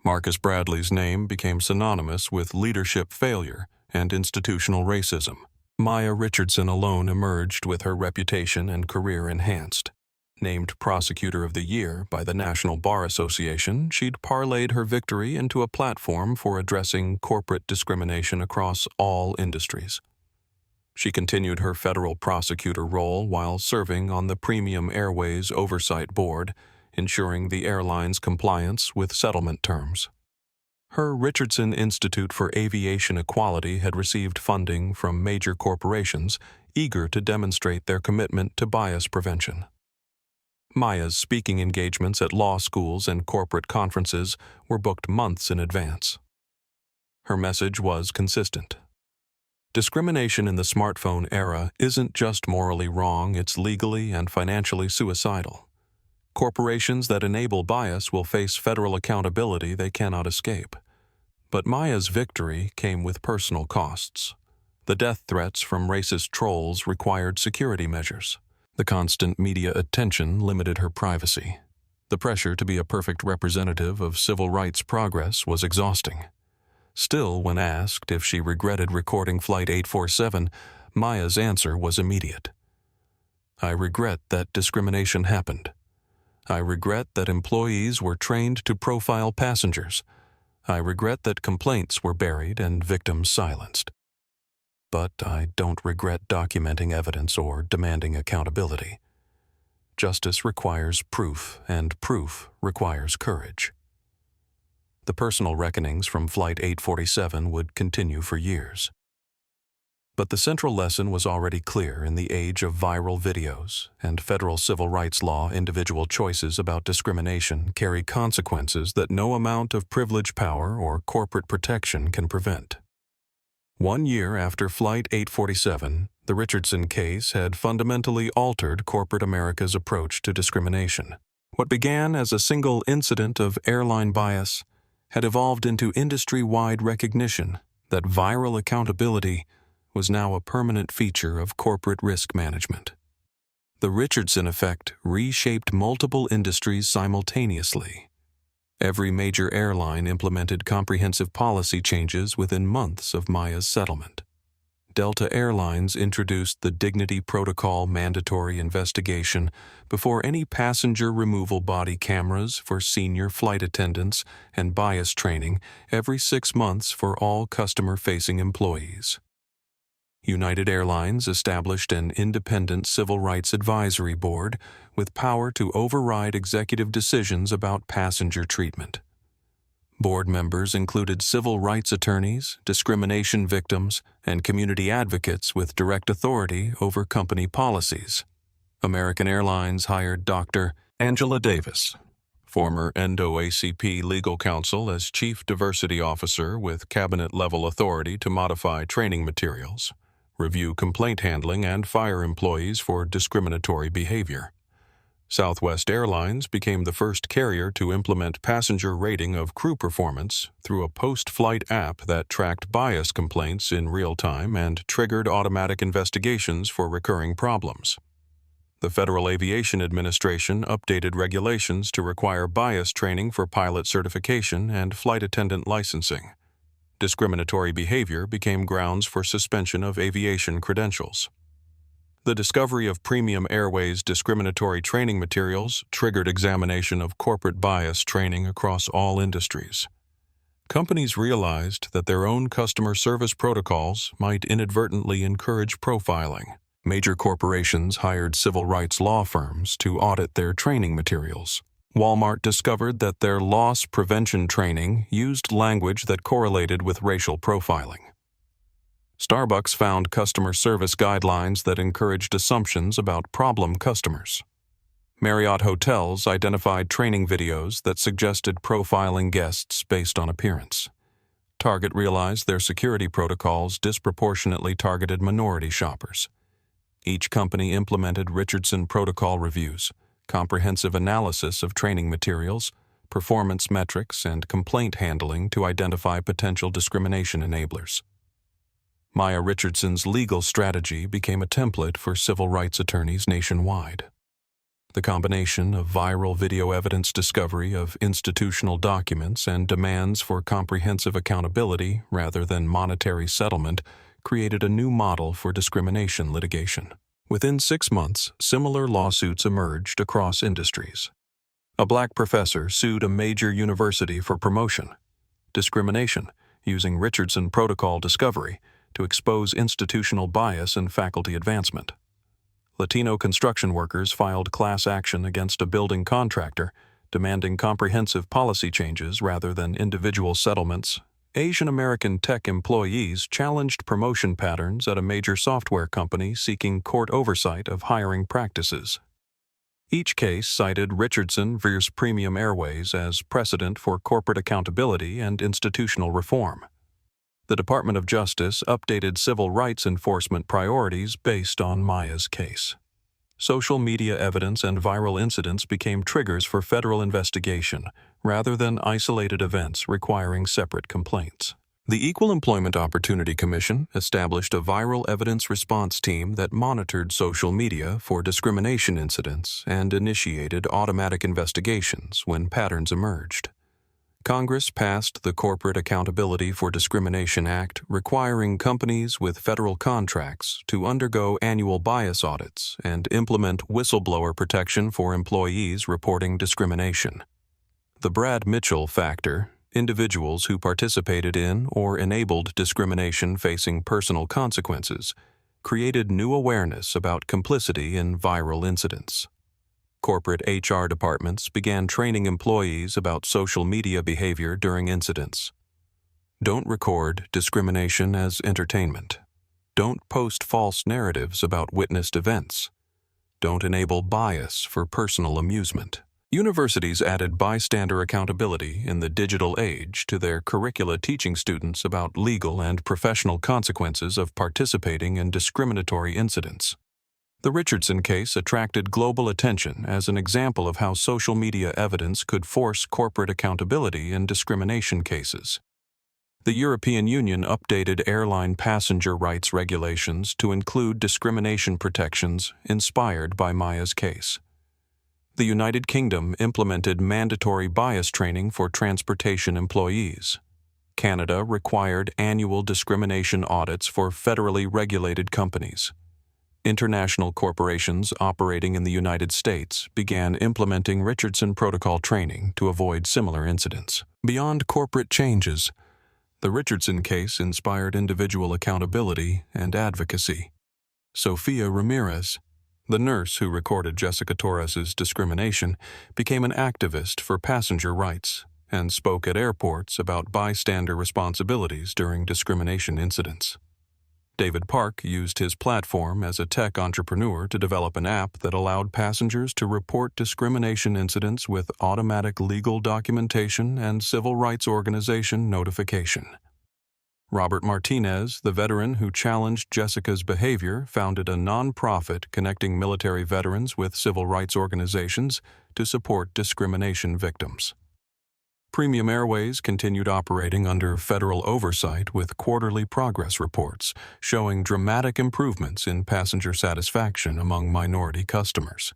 Marcus Bradley's name became synonymous with leadership failure and institutional racism. Maya Richardson alone emerged with her reputation and career enhanced. Named Prosecutor of the Year by the National Bar Association, she'd parlayed her victory into a platform for addressing corporate discrimination across all industries. She continued her federal prosecutor role while serving on the Premium Airways Oversight Board, ensuring the airline's compliance with settlement terms. Her Richardson Institute for Aviation Equality had received funding from major corporations eager to demonstrate their commitment to bias prevention. Maya's speaking engagements at law schools and corporate conferences were booked months in advance. Her message was consistent. Discrimination in the smartphone era isn't just morally wrong, it's legally and financially suicidal. Corporations that enable bias will face federal accountability they cannot escape. But Maya's victory came with personal costs. The death threats from racist trolls required security measures. The constant media attention limited her privacy. The pressure to be a perfect representative of civil rights progress was exhausting. Still, when asked if she regretted recording Flight 847, Maya's answer was immediate. "I regret that discrimination happened. I regret that employees were trained to profile passengers. I regret that complaints were buried and victims silenced. But I don't regret documenting evidence or demanding accountability. Justice requires proof, and proof requires courage." The personal reckonings from Flight 847 would continue for years. But the central lesson was already clear in the age of viral videos, and federal civil rights law. Individual choices about discrimination carry consequences that no amount of privilege power or corporate protection can prevent. 1 year after Flight 847, the Richardson case had fundamentally altered corporate America's approach to discrimination. What began as a single incident of airline bias had evolved into industry-wide recognition that viral accountability was now a permanent feature of corporate risk management. The Richardson effect reshaped multiple industries simultaneously. Every major airline implemented comprehensive policy changes within months of Maya's settlement. Delta Airlines introduced the Dignity Protocol mandatory investigation before any passenger removal body cameras for senior flight attendants and bias training every 6 months for all customer-facing employees. United Airlines established an independent civil rights advisory board with power to override executive decisions about passenger treatment. Board members included civil rights attorneys, discrimination victims, and community advocates with direct authority over company policies. American Airlines hired Dr. Angela Davis, former NAACP legal counsel, as Chief Diversity Officer with cabinet-level authority to modify training materials, review complaint handling, and fire employees for discriminatory behavior. Southwest Airlines became the first carrier to implement passenger rating of crew performance through a post-flight app that tracked bias complaints in real time and triggered automatic investigations for recurring problems. The Federal Aviation Administration updated regulations to require bias training for pilot certification and flight attendant licensing. Discriminatory behavior became grounds for suspension of aviation credentials. The discovery of Premium Airways discriminatory training materials triggered examination of corporate bias training across all industries. Companies realized that their own customer service protocols might inadvertently encourage profiling. Major corporations hired civil rights law firms to audit their training materials. Walmart discovered that their loss prevention training used language that correlated with racial profiling. Starbucks found customer service guidelines that encouraged assumptions about problem customers. Marriott Hotels identified training videos that suggested profiling guests based on appearance. Target realized their security protocols disproportionately targeted minority shoppers. Each company implemented Richardson protocol reviews, comprehensive analysis of training materials, performance metrics, and complaint handling to identify potential discrimination enablers. Maya Richardson's legal strategy became a template for civil rights attorneys nationwide. The combination of viral video evidence discovery of institutional documents and demands for comprehensive accountability rather than monetary settlement created a new model for discrimination litigation. Within 6 months, similar lawsuits emerged across industries. A black professor sued a major university for promotion, discrimination, using Richardson protocol discovery to expose institutional bias in faculty advancement. Latino construction workers filed class action against a building contractor, demanding comprehensive policy changes rather than individual settlements. Asian American tech employees challenged promotion patterns at a major software company seeking court oversight of hiring practices. Each case cited Richardson v. Premium Airways as precedent for corporate accountability and institutional reform. The Department of Justice updated civil rights enforcement priorities based on Maya's case. Social media evidence and viral incidents became triggers for federal investigation, rather than isolated events requiring separate complaints. The Equal Employment Opportunity Commission established a viral evidence response team that monitored social media for discrimination incidents and initiated automatic investigations when patterns emerged. Congress passed the Corporate Accountability for Discrimination Act, requiring companies with federal contracts to undergo annual bias audits and implement whistleblower protection for employees reporting discrimination. The Brad Mitchell factor, individuals who participated in or enabled discrimination facing personal consequences, created new awareness about complicity in viral incidents. Corporate HR departments began training employees about social media behavior during incidents. Don't record discrimination as entertainment. Don't post false narratives about witnessed events. Don't enable bias for personal amusement. Universities added bystander accountability in the digital age to their curricula, teaching students about legal and professional consequences of participating in discriminatory incidents. The Richardson case attracted global attention as an example of how social media evidence could force corporate accountability in discrimination cases. The European Union updated airline passenger rights regulations to include discrimination protections inspired by Maya's case. The United Kingdom implemented mandatory bias training for transportation employees. Canada required annual discrimination audits for federally regulated companies. International corporations operating in the United States began implementing Richardson Protocol training to avoid similar incidents. Beyond corporate changes, the Richardson case inspired individual accountability and advocacy. Sophia Ramirez, the nurse who recorded Jessica Torres's discrimination, became an activist for passenger rights and spoke at airports about bystander responsibilities during discrimination incidents. David Park used his platform as a tech entrepreneur to develop an app that allowed passengers to report discrimination incidents with automatic legal documentation and civil rights organization notification. Robert Martinez, the veteran who challenged Jessica's behavior, founded a nonprofit connecting military veterans with civil rights organizations to support discrimination victims. Premium Airways continued operating under federal oversight with quarterly progress reports showing dramatic improvements in passenger satisfaction among minority customers.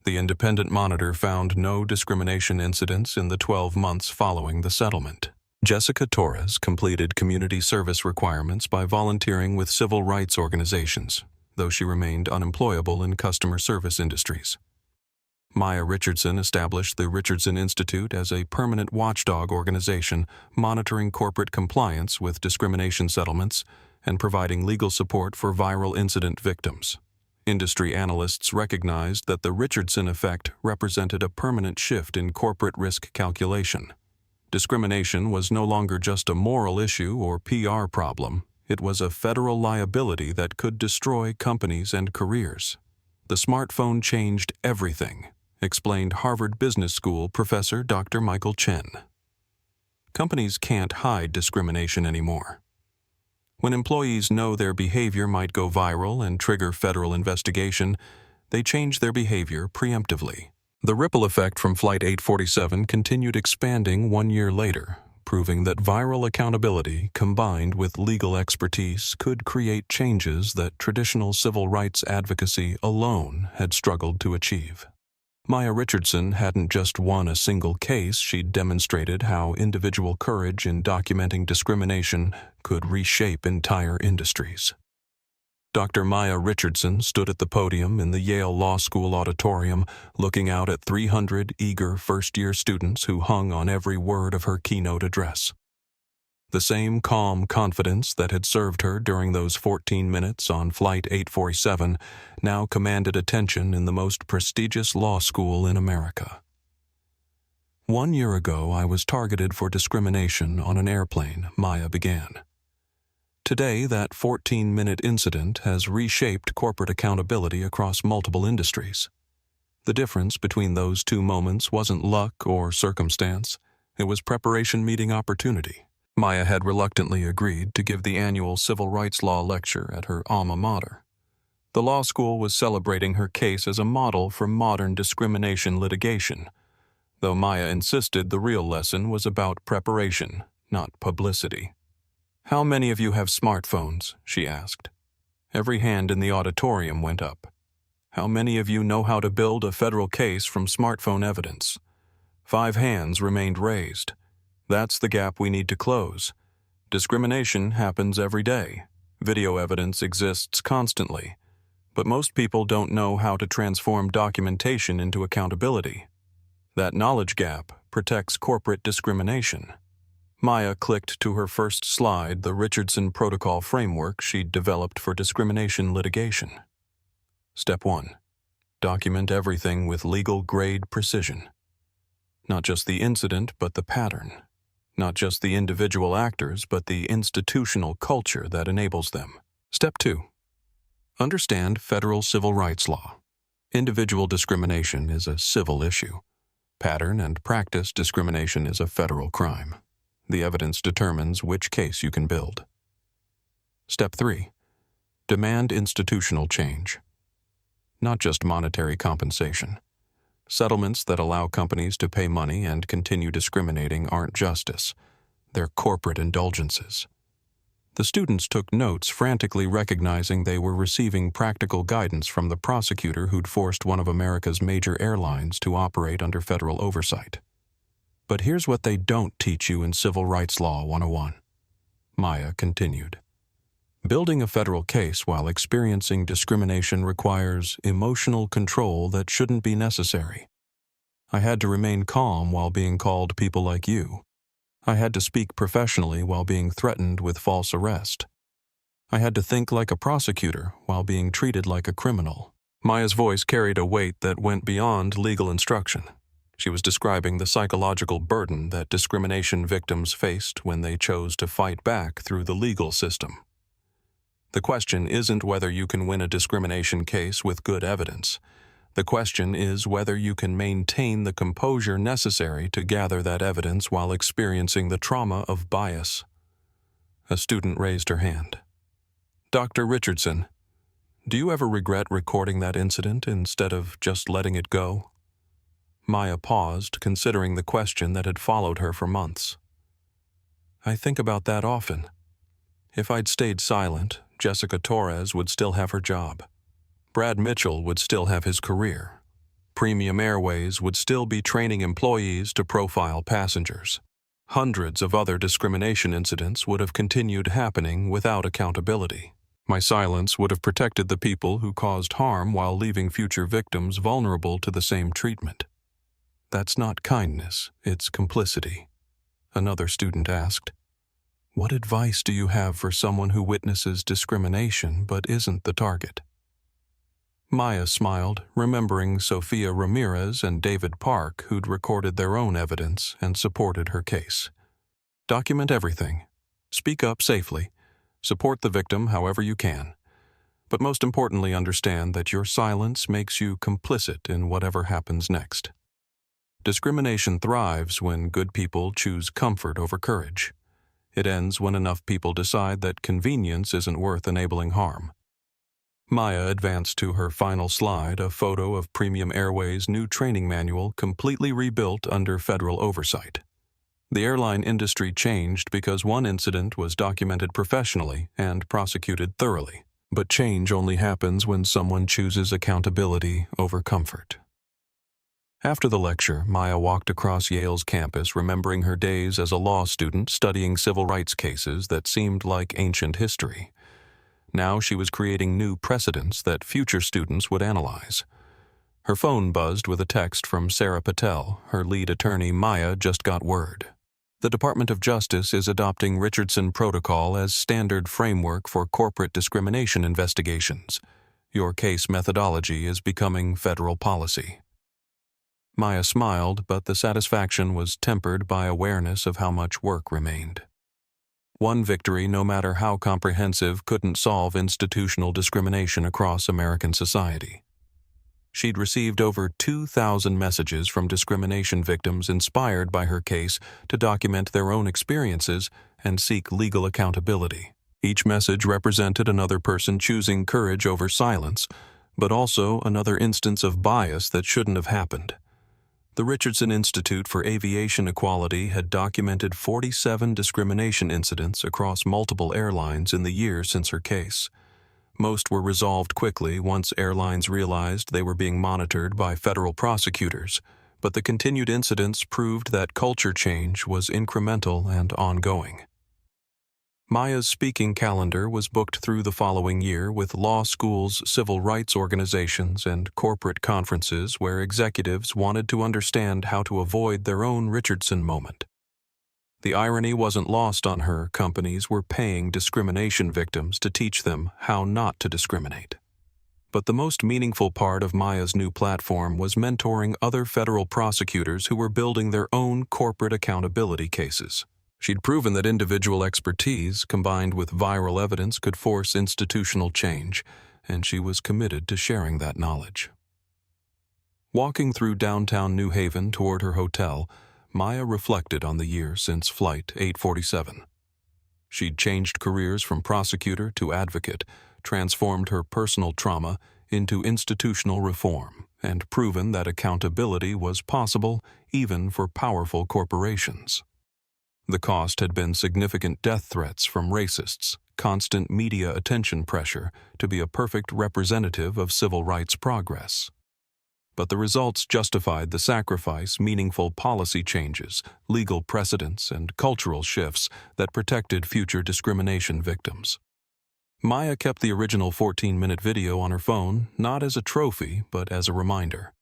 The Independent Monitor found no discrimination incidents in the 12 months following the settlement. Jessica Torres completed community service requirements by volunteering with civil rights organizations, though she remained unemployable in customer service industries. Maya Richardson established the Richardson Institute as a permanent watchdog organization monitoring corporate compliance with discrimination settlements and providing legal support for viral incident victims. Industry analysts recognized that the Richardson effect represented a permanent shift in corporate risk calculation. Discrimination was no longer just a moral issue or PR problem. It was a federal liability that could destroy companies and careers. The smartphone changed everything, explained Harvard Business School professor Dr. Michael Chen. Companies can't hide discrimination anymore. When employees know their behavior might go viral and trigger federal investigation, they change their behavior preemptively. The ripple effect from Flight 847 continued expanding 1 year later, proving that viral accountability combined with legal expertise could create changes that traditional civil rights advocacy alone had struggled to achieve. Maya Richardson hadn't just won a single case, she'd demonstrated how individual courage in documenting discrimination could reshape entire industries. Dr. Maya Richardson stood at the podium in the Yale Law School auditorium, looking out at 300 eager first-year students who hung on every word of her keynote address. The same calm confidence that had served her during those 14 minutes on Flight 847 now commanded attention in the most prestigious law school in America. 1 year ago, I was targeted for discrimination on an airplane, Maya began. Today, that 14-minute incident has reshaped corporate accountability across multiple industries. The difference between those two moments wasn't luck or circumstance. It was preparation meeting opportunity. Maya had reluctantly agreed to give the annual civil rights law lecture at her alma mater. The law school was celebrating her case as a model for modern discrimination litigation, though Maya insisted the real lesson was about preparation, not publicity. "How many of you have smartphones?" she asked. Every hand in the auditorium went up. "How many of you know how to build a federal case from smartphone evidence?" 5 hands remained raised. That's the gap we need to close. Discrimination happens every day. Video evidence exists constantly. But most people don't know how to transform documentation into accountability. That knowledge gap protects corporate discrimination. Maya clicked to her first slide the Richardson Protocol framework she'd developed for discrimination litigation. Step 1. Document everything with legal-grade precision. Not just the incident, but the pattern. Not just the individual actors, but the institutional culture that enables them. Step 2. Understand federal civil rights law. Individual discrimination is a civil issue. Pattern and practice discrimination is a federal crime. The evidence determines which case you can build. Step 3. Demand institutional change. Not just monetary compensation. Settlements that allow companies to pay money and continue discriminating aren't justice. They're corporate indulgences. The students took notes, frantically recognizing they were receiving practical guidance from the prosecutor who'd forced one of America's major airlines to operate under federal oversight. But here's what they don't teach you in Civil Rights Law 101. Maya continued. Building a federal case while experiencing discrimination requires emotional control that shouldn't be necessary. I had to remain calm while being called people like you. I had to speak professionally while being threatened with false arrest. I had to think like a prosecutor while being treated like a criminal. Maya's voice carried a weight that went beyond legal instruction. She was describing the psychological burden that discrimination victims faced when they chose to fight back through the legal system. The question isn't whether you can win a discrimination case with good evidence. The question is whether you can maintain the composure necessary to gather that evidence while experiencing the trauma of bias. A student raised her hand. "Dr. Richardson, do you ever regret recording that incident instead of just letting it go?" Maya paused, considering the question that had followed her for months. "I think about that often. If I'd stayed silent, Jessica Torres would still have her job. Brad Mitchell would still have his career. Premium Airways would still be training employees to profile passengers. Hundreds of other discrimination incidents would have continued happening without accountability. My silence would have protected the people who caused harm while leaving future victims vulnerable to the same treatment." "That's not kindness, it's complicity," another student asked. "What advice do you have for someone who witnesses discrimination but isn't the target?" Maya smiled, remembering Sophia Ramirez and David Park, who'd recorded their own evidence and supported her case. "Document everything. Speak up safely. Support the victim however you can. But most importantly, understand that your silence makes you complicit in whatever happens next. Discrimination thrives when good people choose comfort over courage. It ends when enough people decide that convenience isn't worth enabling harm." Maya advanced to her final slide, a photo of Premium Airways' new training manual completely rebuilt under federal oversight. The airline industry changed because one incident was documented professionally and prosecuted thoroughly. But change only happens when someone chooses accountability over comfort. After the lecture, Maya walked across Yale's campus, remembering her days as a law student studying civil rights cases that seemed like ancient history. Now she was creating new precedents that future students would analyze. Her phone buzzed with a text from Sarah Patel, her lead attorney. Maya just got word. The Department of Justice is adopting Richardson Protocol as standard framework for corporate discrimination investigations. Your case methodology is becoming federal policy. Maya smiled, but the satisfaction was tempered by awareness of how much work remained. One victory, no matter how comprehensive, couldn't solve institutional discrimination across American society. She'd received over 2,000 messages from discrimination victims inspired by her case to document their own experiences and seek legal accountability. Each message represented another person choosing courage over silence, but also another instance of bias that shouldn't have happened. The Richardson Institute for Aviation Equality had documented 47 discrimination incidents across multiple airlines in the year since her case. Most were resolved quickly once airlines realized they were being monitored by federal prosecutors, but the continued incidents proved that culture change was incremental and ongoing. Maya's speaking calendar was booked through the following year with law schools, civil rights organizations, and corporate conferences where executives wanted to understand how to avoid their own Richardson moment. The irony wasn't lost on her. Companies were paying discrimination victims to teach them how not to discriminate. But the most meaningful part of Maya's new platform was mentoring other federal prosecutors who were building their own corporate accountability cases. She'd proven that individual expertise combined with viral evidence could force institutional change, and she was committed to sharing that knowledge. Walking through downtown New Haven toward her hotel, Maya reflected on the year since Flight 847. She'd changed careers from prosecutor to advocate, transformed her personal trauma into institutional reform, and proven that accountability was possible even for powerful corporations. The cost had been significant death threats from racists, constant media attention pressure to be a perfect representative of civil rights progress. But the results justified the sacrifice. Meaningful policy changes, legal precedents, and cultural shifts that protected future discrimination victims. Maya kept the original 14-minute video on her phone, not as a trophy, but as a reminder.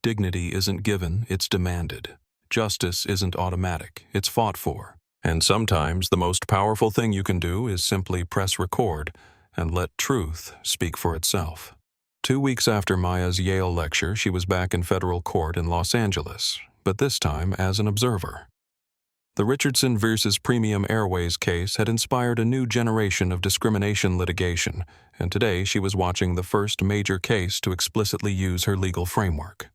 Dignity isn't given, it's demanded. Justice isn't automatic, it's fought for. And sometimes the most powerful thing you can do is simply press record and let truth speak for itself. 2 weeks after Maya's Yale lecture, she was back in federal court in Los Angeles, but this time as an observer. The Richardson versus Premium Airways case had inspired a new generation of discrimination litigation, and today she was watching the first major case to explicitly use her legal framework.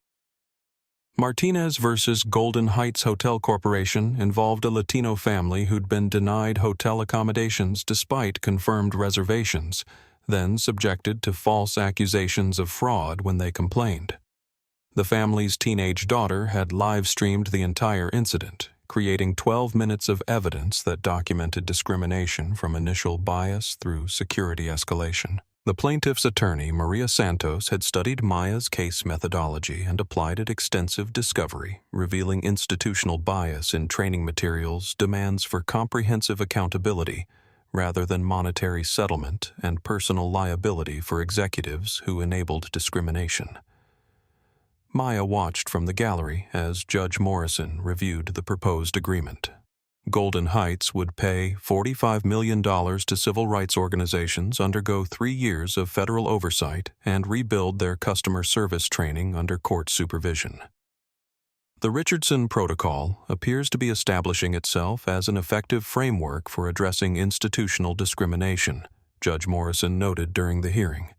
Martinez versus Golden Heights Hotel Corporation involved a Latino family who'd been denied hotel accommodations despite confirmed reservations, then subjected to false accusations of fraud when they complained. The family's teenage daughter had live-streamed the entire incident, creating 12 minutes of evidence that documented discrimination from initial bias through security escalation. The plaintiff's attorney, Maria Santos, had studied Maya's case methodology and applied it extensive discovery, revealing institutional bias in training materials, demands for comprehensive accountability, rather than monetary settlement and personal liability for executives who enabled discrimination. Maya watched from the gallery as Judge Morrison reviewed the proposed agreement. Golden Heights would pay $45 million to civil rights organizations, undergo 3 years of federal oversight, and rebuild their customer service training under court supervision. The Richardson Protocol appears to be establishing itself as an effective framework for addressing institutional discrimination, Judge Morrison noted during the hearing.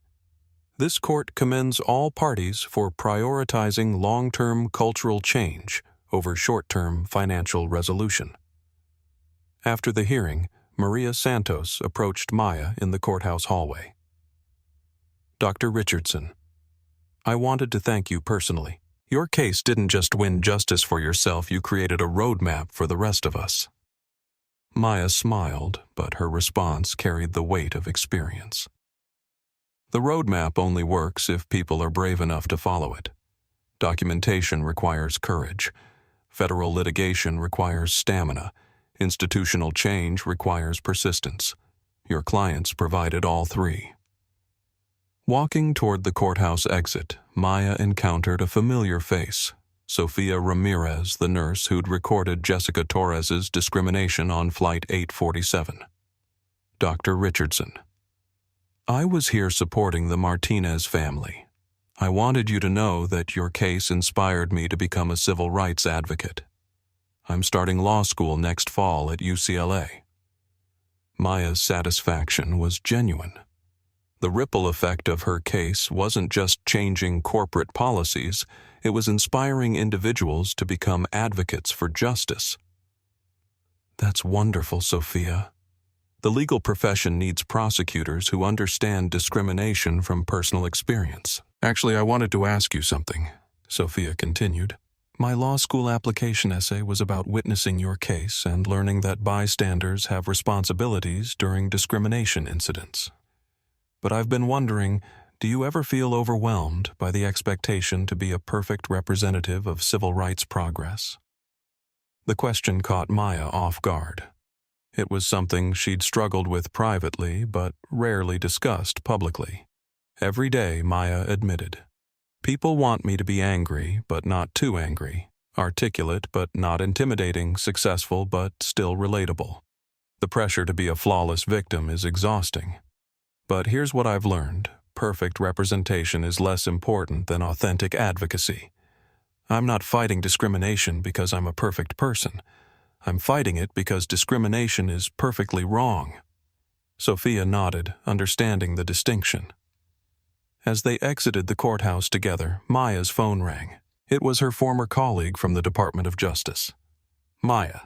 This court commends all parties for prioritizing long-term cultural change over short-term financial resolution. After the hearing, Maria Santos approached Maya in the courthouse hallway. Dr. Richardson, I wanted to thank you personally. Your case didn't just win justice for yourself, you created a roadmap for the rest of us. Maya smiled, but her response carried the weight of experience. The roadmap only works if people are brave enough to follow it. Documentation requires courage. Federal litigation requires stamina. Institutional change requires persistence. Your clients provided all three. Walking toward the courthouse exit, Maya encountered a familiar face, Sofia Ramirez, the nurse who'd recorded Jessica Torres's discrimination on Flight 847. Dr. Richardson. I was here supporting the Martinez family. I wanted you to know that your case inspired me to become a civil rights advocate. I'm starting law school next fall at UCLA. Maya's satisfaction was genuine. The ripple effect of her case wasn't just changing corporate policies, it was inspiring individuals to become advocates for justice. That's wonderful, Sophia. The legal profession needs prosecutors who understand discrimination from personal experience. Actually, I wanted to ask you something, Sophia continued. My law school application essay was about witnessing your case and learning that bystanders have responsibilities during discrimination incidents. But I've been wondering, do you ever feel overwhelmed by the expectation to be a perfect representative of civil rights progress? The question caught Maya off guard. It was something she'd struggled with privately, but rarely discussed publicly. Every day, Maya admitted, "People want me to be angry, but not too angry, articulate, but not intimidating, successful, but still relatable. The pressure to be a flawless victim is exhausting. But here's what I've learned. Perfect representation is less important than authentic advocacy. I'm not fighting discrimination because I'm a perfect person. I'm fighting it because discrimination is perfectly wrong." Sophia nodded, understanding the distinction. As they exited the courthouse together, Maya's phone rang. It was her former colleague from the Department of Justice. "Maya,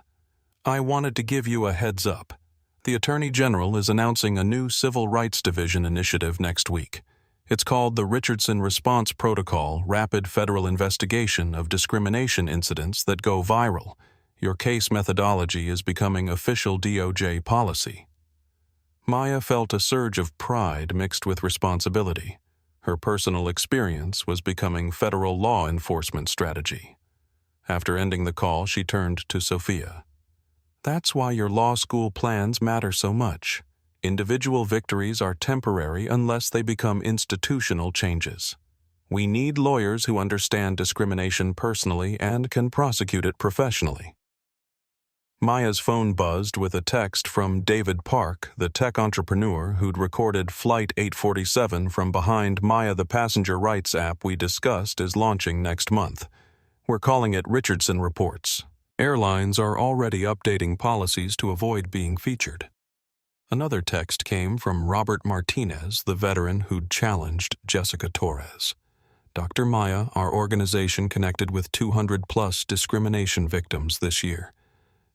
I wanted to give you a heads up. The Attorney General is announcing a new Civil Rights Division initiative next week. It's called the Richardson Response Protocol Rapid Federal Investigation of Discrimination Incidents that Go Viral. Your case methodology is becoming official DOJ policy." Maya felt a surge of pride mixed with responsibility. Her personal experience was becoming federal law enforcement strategy. After ending the call, she turned to Sophia. "That's why your law school plans matter so much. Individual victories are temporary unless they become institutional changes. We need lawyers who understand discrimination personally and can prosecute it professionally." Maya's phone buzzed with a text from David Park, the tech entrepreneur who'd recorded Flight 847 from behind Maya. The passenger rights app we discussed is launching next month. We're calling it Richardson Reports. Airlines are already updating policies to avoid being featured. Another text came from Robert Martinez, the veteran who'd challenged Jessica Torres. "Dr. Maya, our organization connected with 200-plus discrimination victims this year.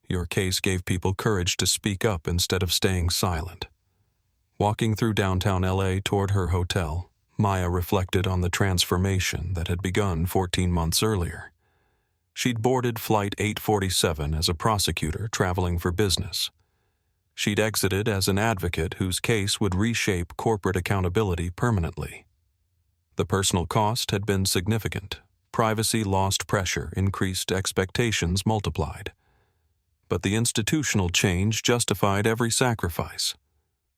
Your case gave people courage to speak up instead of staying silent." Walking through downtown LA toward her hotel, Maya reflected on the transformation that had begun 14 months earlier. She'd boarded Flight 847 as a prosecutor traveling for business. She'd exited as an advocate whose case would reshape corporate accountability permanently. The personal cost had been significant. Privacy lost pressure, increased expectations multiplied. But the institutional change justified every sacrifice.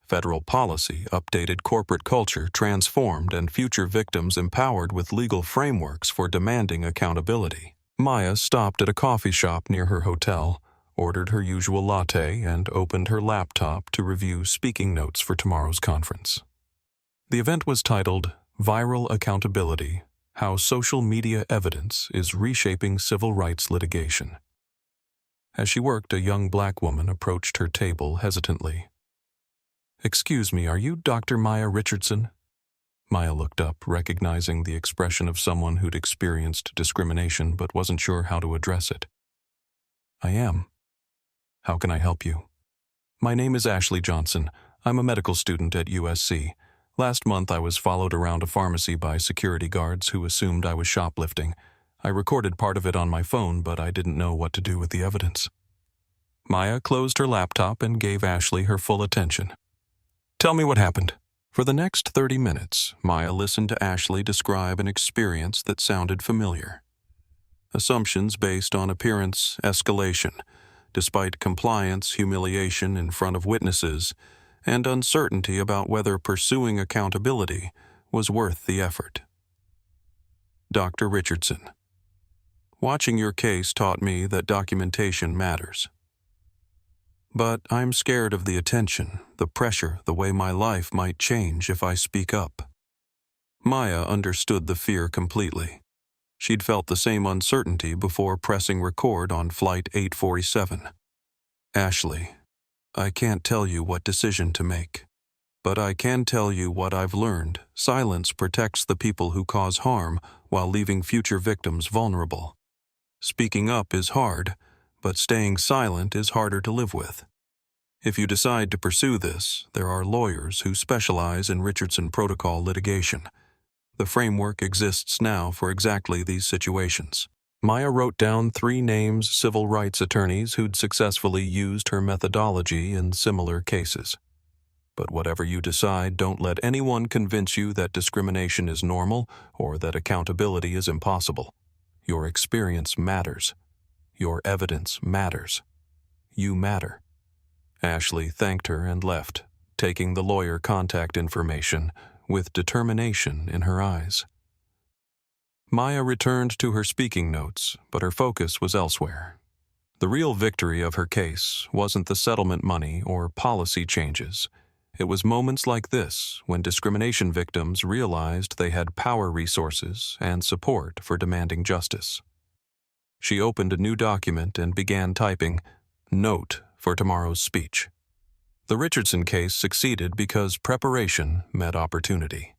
Federal policy updated corporate culture, transformed, and future victims empowered with legal frameworks for demanding accountability. Maya stopped at a coffee shop near her hotel, ordered her usual latte, and opened her laptop to review speaking notes for tomorrow's conference. The event was titled "Viral Accountability: How Social Media Evidence is Reshaping Civil Rights Litigation." As she worked, a young black woman approached her table hesitantly. "Excuse me, are you Dr. Maya Richardson?" Maya looked up, recognizing the expression of someone who'd experienced discrimination but wasn't sure how to address it. "I am. How can I help you?" "My name is Ashley Johnson. I'm a medical student at USC. Last month I was followed around a pharmacy by security guards who assumed I was shoplifting. I recorded part of it on my phone, but I didn't know what to do with the evidence." Maya closed her laptop and gave Ashley her full attention. "Tell me what happened." For the next 30 minutes, Maya listened to Ashley describe an experience that sounded familiar. Assumptions based on appearance, escalation, despite compliance, humiliation in front of witnesses, and uncertainty about whether pursuing accountability was worth the effort. Dr. Richardson: "Watching your case taught me that documentation matters. But I'm scared of the attention, the pressure, the way my life might change if I speak up." Maya understood the fear completely. She'd felt the same uncertainty before pressing record on Flight 847. Ashley, I can't tell you what decision to make, but I can tell you what I've learned. Silence protects the people who cause harm while leaving future victims vulnerable. Speaking up is hard, but staying silent is harder to live with. If you decide to pursue this, there are lawyers who specialize in Richardson Protocol litigation. The framework exists now for exactly these situations. Maya wrote down 3 names civil rights attorneys who'd successfully used her methodology in similar cases. But whatever you decide, don't let anyone convince you that discrimination is normal or that accountability is impossible. Your experience matters. Your evidence matters. You matter. Ashley thanked her and left, taking the lawyer contact information with determination in her eyes. Maya returned to her speaking notes, but her focus was elsewhere. The real victory of her case wasn't the settlement money or policy changes. It was moments like this when discrimination victims realized they had power, resources, and support for demanding justice. She opened a new document and began typing, "Note for tomorrow's speech." The Richardson case succeeded because preparation met opportunity.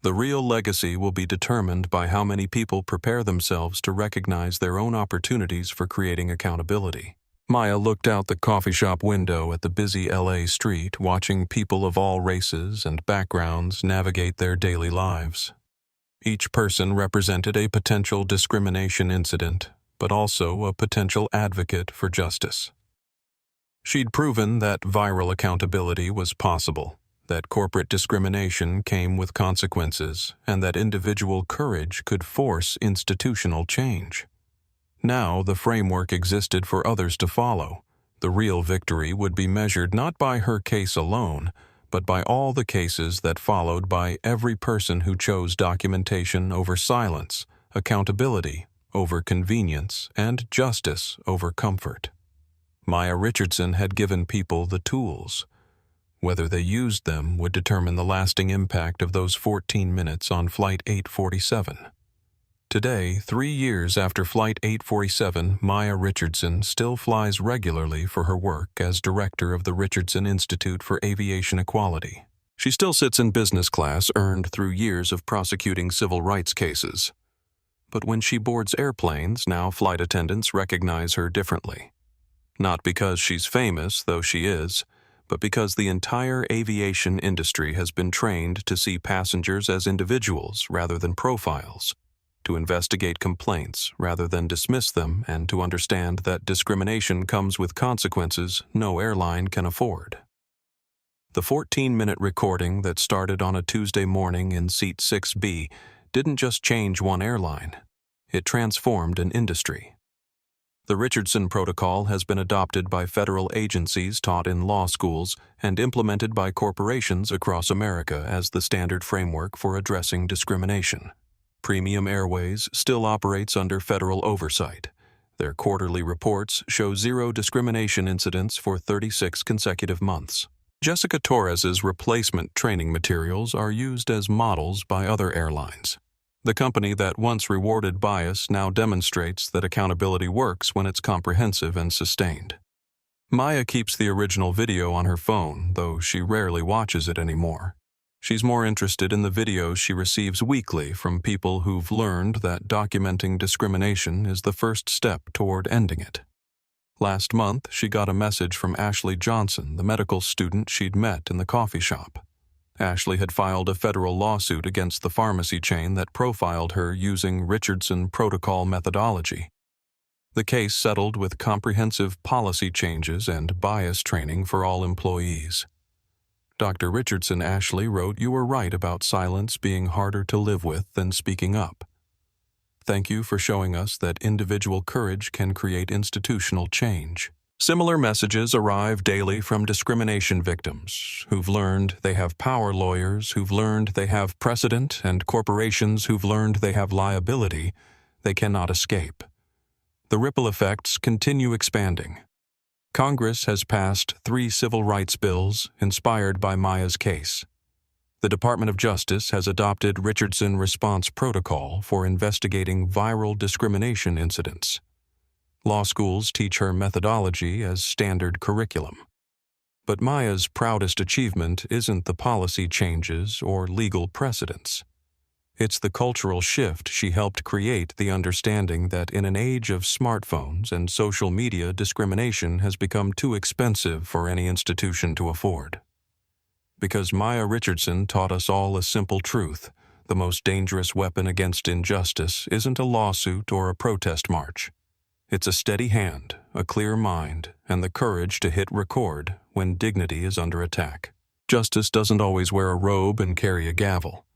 The real legacy will be determined by how many people prepare themselves to recognize their own opportunities for creating accountability. Maya looked out the coffee shop window at the busy LA street, watching people of all races and backgrounds navigate their daily lives. Each person represented a potential discrimination incident, but also a potential advocate for justice. She'd proven that viral accountability was possible, that corporate discrimination came with consequences, and that individual courage could force institutional change. Now the framework existed for others to follow. The real victory would be measured not by her case alone, but by all the cases that followed, by every person who chose documentation over silence, accountability over convenience, and justice over comfort. Maya Richardson had given people the tools. Whether they used them would determine the lasting impact of those 14 minutes on Flight 847. Today, 3 years after Flight 847, Maya Richardson still flies regularly for her work as director of the Richardson Institute for Aviation Equality. She still sits in business class earned through years of prosecuting civil rights cases. But when she boards airplanes, now flight attendants recognize her differently. Not because she's famous, though she is, but because the entire aviation industry has been trained to see passengers as individuals rather than profiles, to investigate complaints rather than dismiss them, and to understand that discrimination comes with consequences no airline can afford. The 14-minute recording that started on a Tuesday morning in Seat 6B didn't just change one airline. It transformed an industry. The Richardson Protocol has been adopted by federal agencies taught in law schools and implemented by corporations across America as the standard framework for addressing discrimination. Premium Airways still operates under federal oversight. Their quarterly reports show 0 discrimination incidents for 36 consecutive months. Jessica Torres's replacement training materials are used as models by other airlines. The company that once rewarded bias now demonstrates that accountability works when it's comprehensive and sustained. Maya keeps the original video on her phone, though she rarely watches it anymore. She's more interested in the videos she receives weekly from people who've learned that documenting discrimination is the first step toward ending it. Last month, she got a message from Ashley Johnson, the medical student she'd met in the coffee shop. Ashley had filed a federal lawsuit against the pharmacy chain that profiled her using Richardson Protocol methodology. The case settled with comprehensive policy changes and bias training for all employees. Dr. Richardson, Ashley wrote, "You were right about silence being harder to live with than speaking up. Thank you for showing us that individual courage can create institutional change." Similar messages arrive daily from discrimination victims who've learned they have power, lawyers who've learned they have precedent, and corporations who've learned they have liability they cannot escape. The ripple effects continue expanding. Congress has passed 3 civil rights bills inspired by Maya's case. The Department of Justice has adopted Richardson Response Protocol for investigating viral discrimination incidents. Law schools teach her methodology as standard curriculum. But Maya's proudest achievement isn't the policy changes or legal precedents. It's the cultural shift she helped create, the understanding that in an age of smartphones and social media, discrimination has become too expensive for any institution to afford. Because Maya Richardson taught us all a simple truth: the most dangerous weapon against injustice isn't a lawsuit or a protest march. It's a steady hand, a clear mind, and the courage to hit record when dignity is under attack. Justice doesn't always wear a robe and carry a gavel.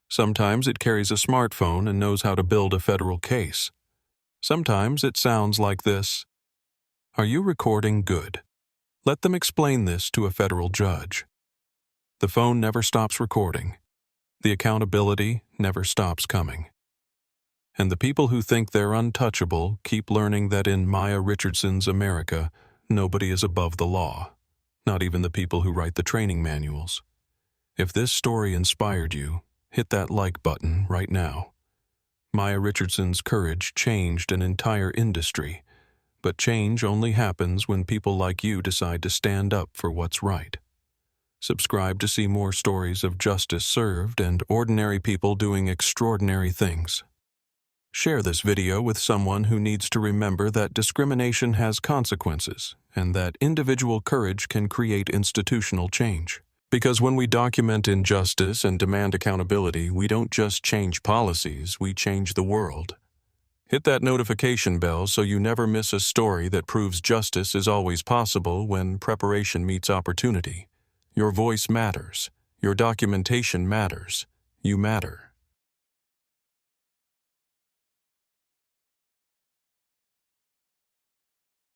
Sometimes it carries a smartphone and knows how to build a federal case. Sometimes it sounds like this: "Are you recording? Good. Let them explain this to a federal judge." The phone never stops recording. The accountability never stops coming. And the people who think they're untouchable keep learning that in Maya Richardson's America, nobody is above the law, not even the people who write the training manuals. If this story inspired you, hit that like button right now. Maya Richardson's courage changed an entire industry, but change only happens when people like you decide to stand up for what's right. Subscribe to see more stories of justice served and ordinary people doing extraordinary things. Share this video with someone who needs to remember that discrimination has consequences and that individual courage can create institutional change. Because when we document injustice and demand accountability, we don't just change policies, we change the world. Hit that notification bell so you never miss a story that proves justice is always possible when preparation meets opportunity. Your voice matters. Your documentation matters. You matter.